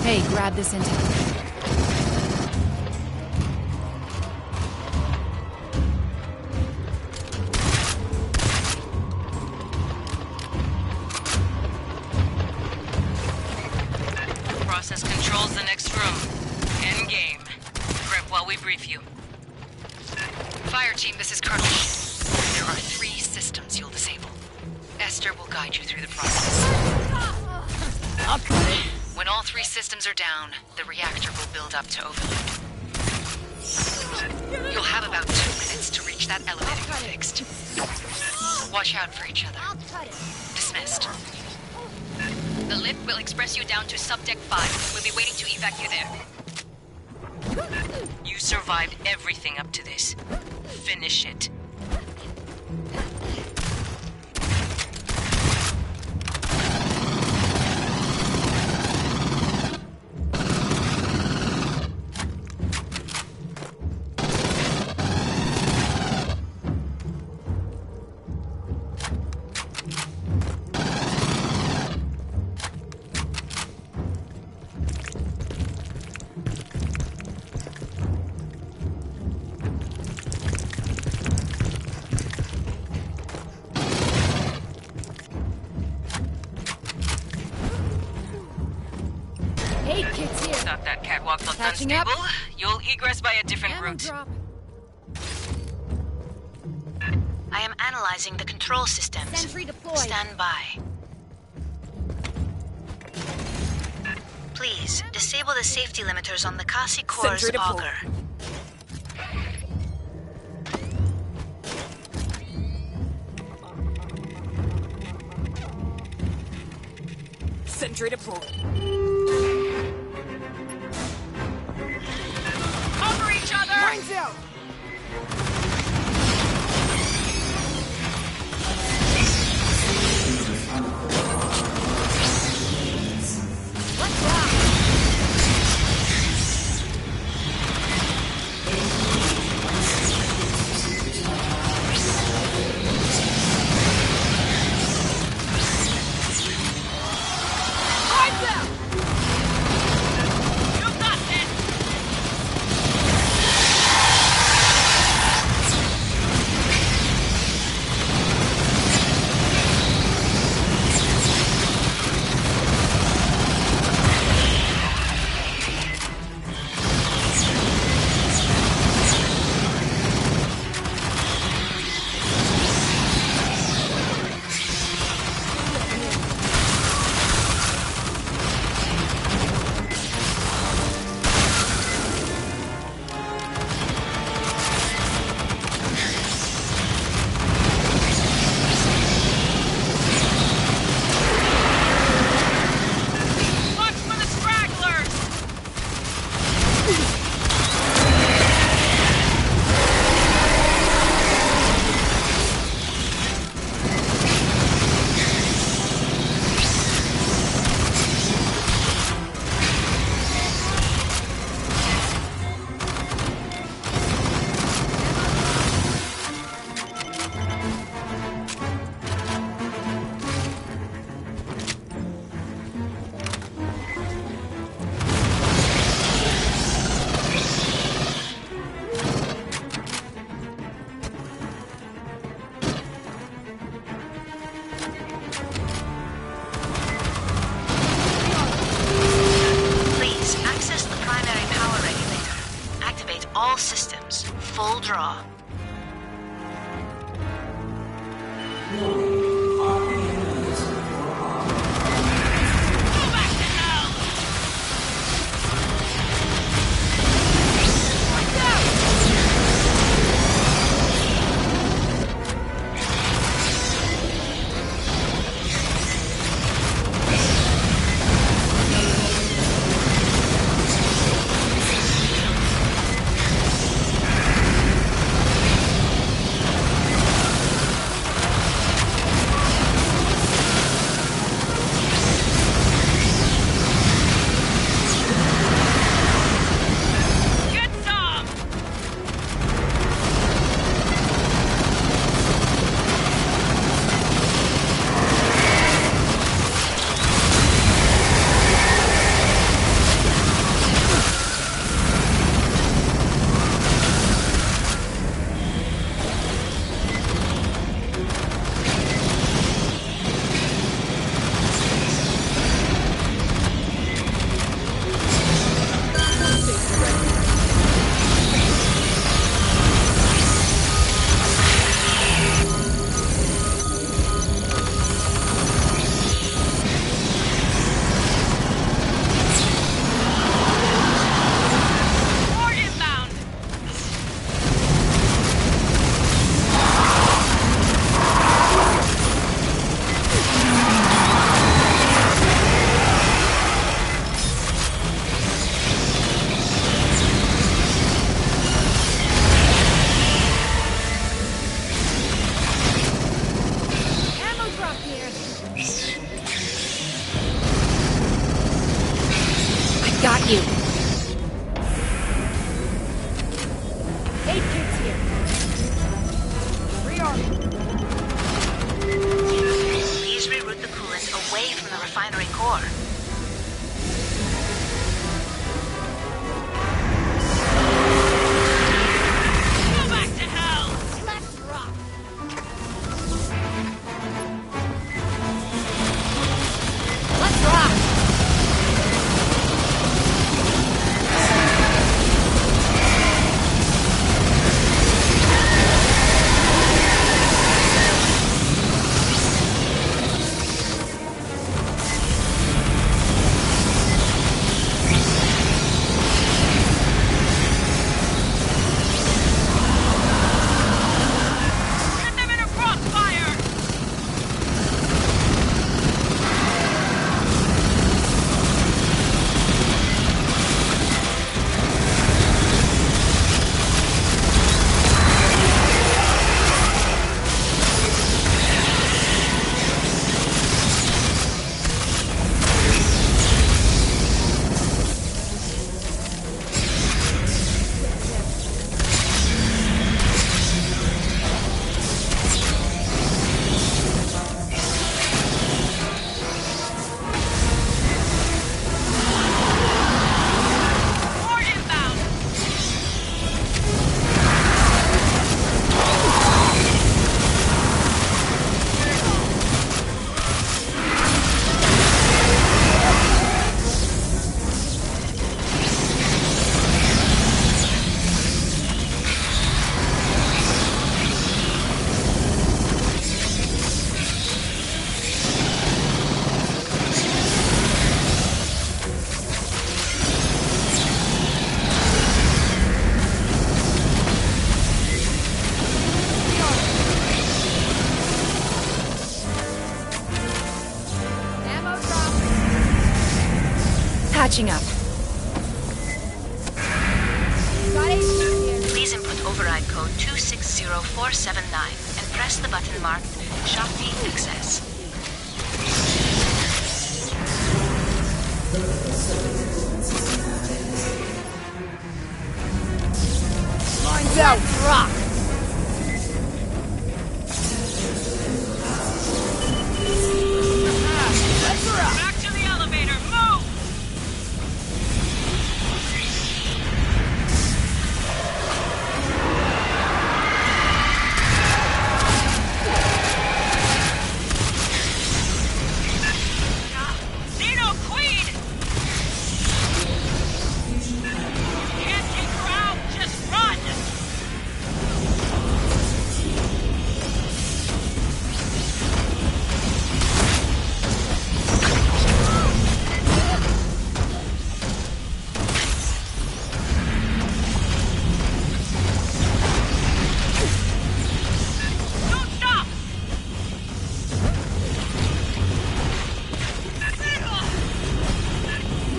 Hey, grab this intel. Process control's the next room. End game. Prep while we brief you. Fire team, this is Colonel. There are 3 systems you'll disable. Esther will guide you through the process. I'll cut it. When all 3 systems are down, the reactor will build up to overload. You'll have about 2 minutes to reach that elevator you fixed. Watch out for each other. Dismissed. The lift will express you down to subdeck 5. We'll be waiting to evac you there. You survived everything up to this. Finish it. Thought that catwalk looked unstable. You'll egress by a different route. I am analyzing the control systems. Sentry deployed. Stand by. Please, disable the safety limiters on the Kasi Core's Sentry deployed. auger. Sentry deployed. Cover each other! Mines out! Let's rock. all systems. Full draw. you. Aid kits here. Rearm. Please reroute the coolant away from the refinery core. Go back to hell! Let's rock. Let's rock! Get them in a crossfire! Horde inbound! Ammo drop. Patching up. Got aid kits here. Please input override code 260479 and press the button marked Shakti Access. Lines out. Let's rock! Let's rock. Back to the elevator, move! Xeno Queen! Can't take her out, just run! Don't stop!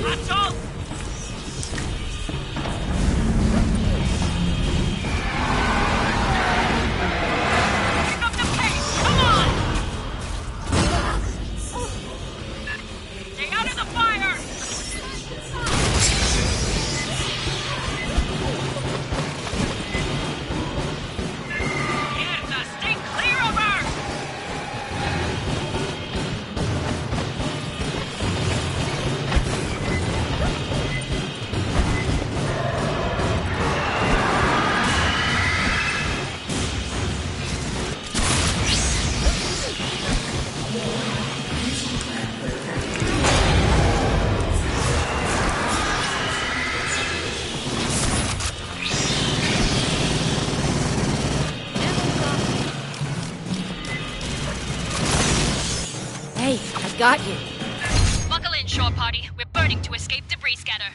That's all! Pick up the pace! Come on! Stay out of the fire! Yes, stay clear of her! Hey, I got you. Buckle in, shore party. We're burning to escape debris scatter.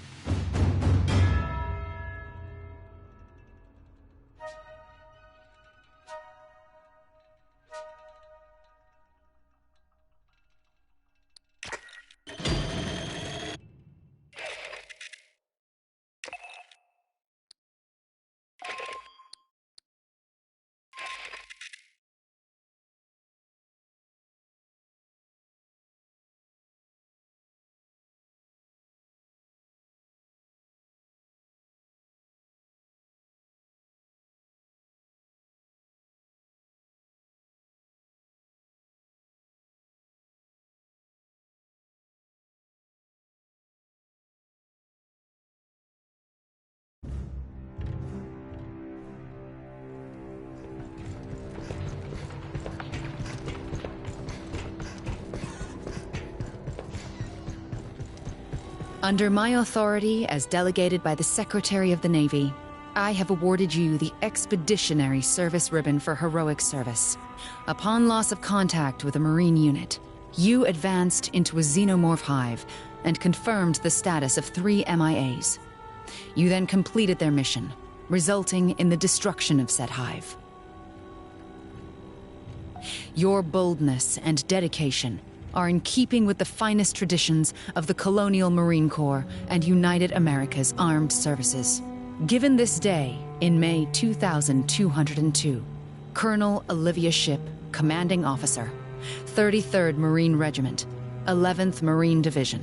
Under my authority as delegated by the Secretary of the Navy, I have awarded you the Expeditionary Service Ribbon for heroic service. Upon loss of contact with a Marine unit, you advanced into a xenomorph hive and confirmed the status of 3 MIAs. You then completed their mission, resulting in the destruction of said hive. Your boldness and dedication are in keeping with the finest traditions of the Colonial Marine Corps and United America's Armed Services. Given this day, in May 2202, Colonel Olivia Shipp, Commanding Officer, 33rd Marine Regiment, 11th Marine Division.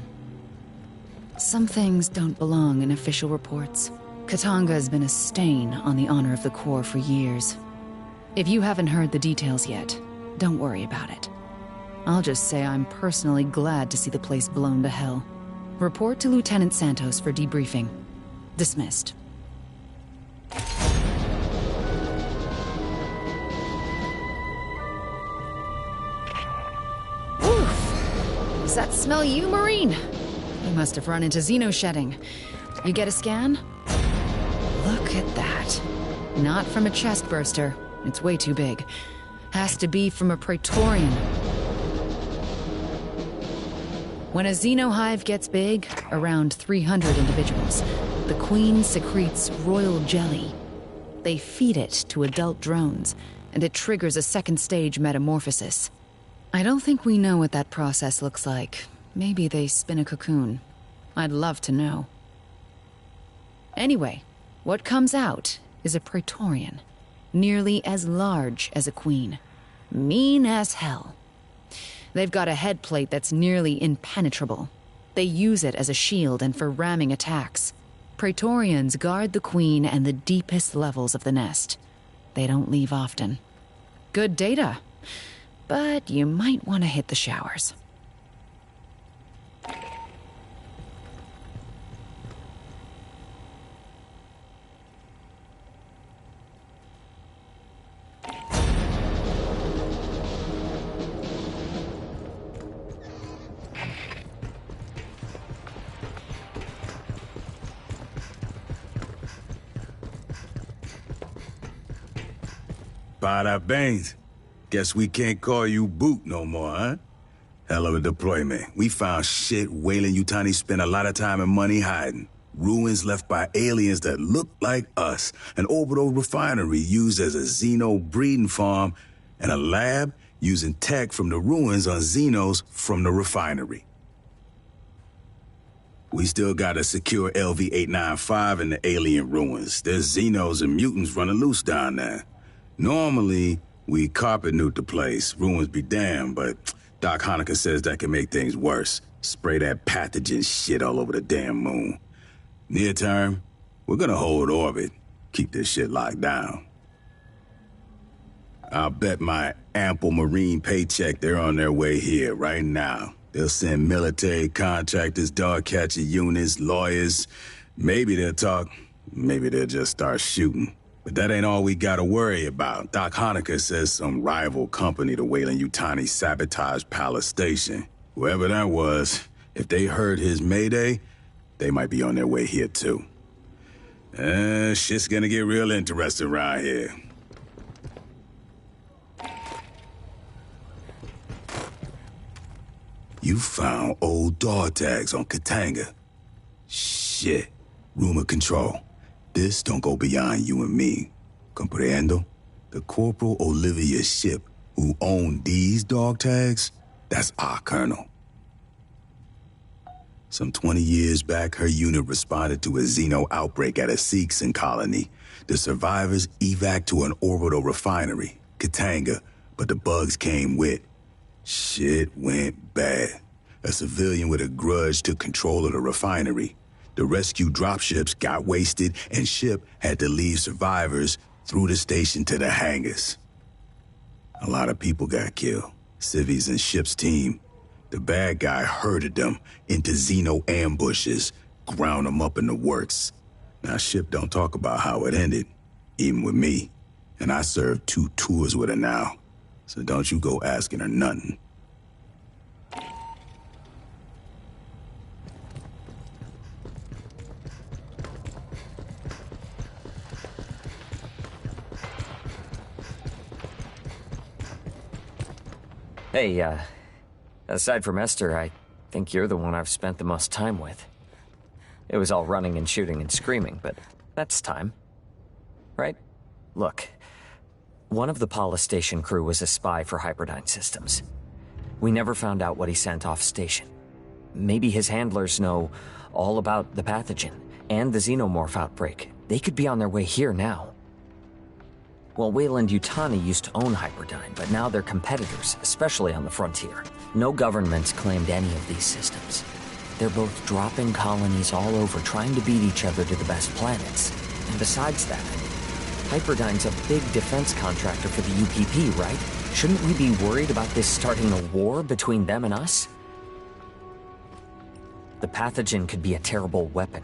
Some things don't belong in official reports. Katanga has been a stain on the honor of the Corps for years. If you haven't heard the details yet, don't worry about it. I'll just say I'm personally glad to see the place blown to hell. Report to Lieutenant Santos for debriefing. Dismissed. Does that smell you, Marine? You must have run into xeno-shedding. You get a scan? Look at that. Not from a chest burster. It's way too big. Has to be from a Praetorian. When a xenohive gets big, around 300 individuals, the queen secretes royal jelly. They feed it to adult drones, and it triggers a second stage metamorphosis. I don't think we know what that process looks like. Maybe they spin a cocoon. I'd love to know. Anyway, what comes out is a Praetorian, nearly as large as a queen. Mean as hell. They've got a head plate that's nearly impenetrable. They use it as a shield and for ramming attacks. Praetorians guard the queen and the deepest levels of the nest. They don't leave often. Good data. But you might want to hit the showers. Bada Baines. Guess we can't call you Boot no more, huh? Hell of a deployment. We found shit Weyland-Yutani spent a lot of time and money hiding. Ruins left by aliens that look like us. An orbital refinery used as a xeno breeding farm. And a lab using tech from the ruins on xenos from the refinery. We still gotta secure LV-895 in the alien ruins. There's xenos and mutants running loose down there. Normally, we carpet nuke the place, ruins be damned, but Doc Hanukkah says that can make things worse. Spray that pathogen shit all over the damn moon. Near term, we're gonna hold orbit, keep this shit locked down. I'll bet my ample Marine paycheck they're on their way here right now. They'll send military contractors, dog catcher units, lawyers. Maybe they'll talk, maybe they'll just start shooting. But that ain't all we gotta worry about. Doc Hanukkah says some rival company to Weyland-Yutani sabotaged Palace Station. Whoever that was, if they heard his mayday, they might be on their way here too. Shit's gonna get real interesting around here. You found old dog tags on Katanga. Shit. Rumor control. This don't go beyond you and me. Comprendo? The Corporal Olivia Shipp, who owned these dog tags, that's our colonel. Some 20 years back, her unit responded to a xeno outbreak at a Seegson colony. The survivors evac to an orbital refinery, Katanga, but the bugs came with. Shit went bad. A civilian with a grudge took control of the refinery. The rescue dropships got wasted, and Shipp had to leave survivors through the station to the hangars. A lot of people got killed. Civvies and Shipp's team. The bad guy herded them into xeno ambushes, ground them up in the works. Now, Shipp don't talk about how it ended, even with me. And I served 2 tours with her now. So don't you go asking her nothing. Hey, aside from Esther, I think you're the one I've spent the most time with. It was all running and shooting and screaming, but that's time. Right? Look, one of the Paula Station crew was a spy for Hyperdyne Systems. We never found out what he sent off station. Maybe his handlers know all about the pathogen and the xenomorph outbreak. They could be on their way here now. Well, Weyland-Yutani used to own Hyperdyne, but now they're competitors, especially on the frontier. No government's claimed any of these systems. They're both dropping colonies all over, trying to beat each other to the best planets. And besides that, Hyperdyne's a big defense contractor for the UPP, right? Shouldn't we be worried about this starting a war between them and us? The pathogen could be a terrible weapon.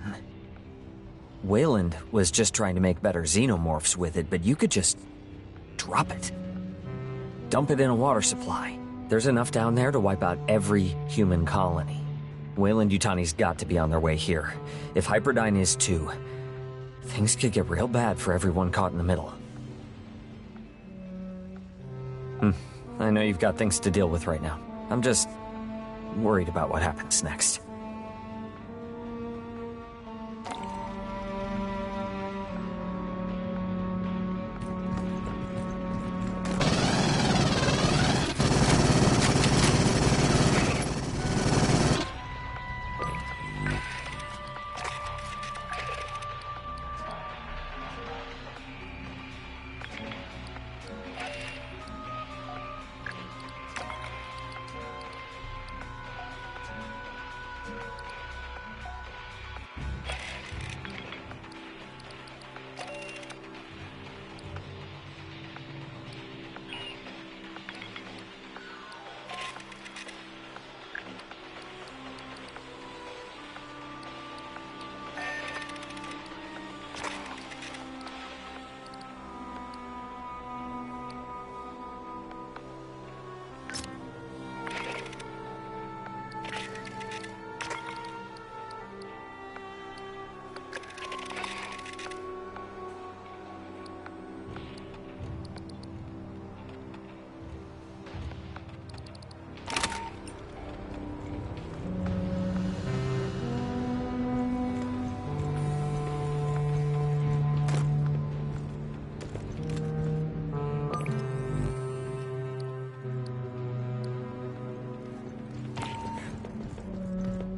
Weyland was just trying to make better xenomorphs with it, but you could just drop it. Dump it in a water supply. There's enough down there to wipe out every human colony. Weyland-Yutani's got to be on their way here. If Hyperdyne is too, things could get real bad for everyone caught in the middle. I know you've got things to deal with right now. I'm just worried about what happens next.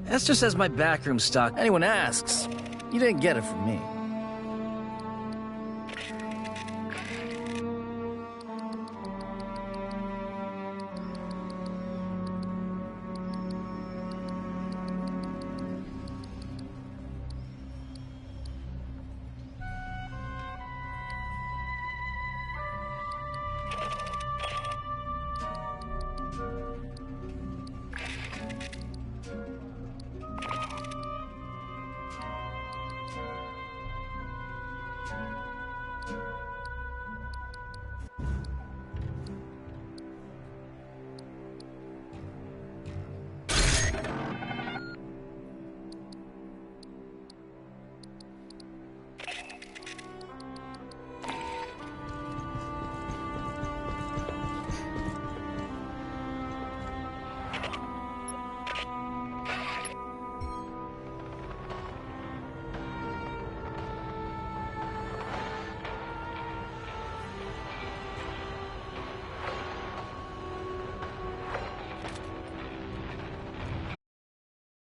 Esther says my backroom stock. Anyone asks, you didn't get it from me.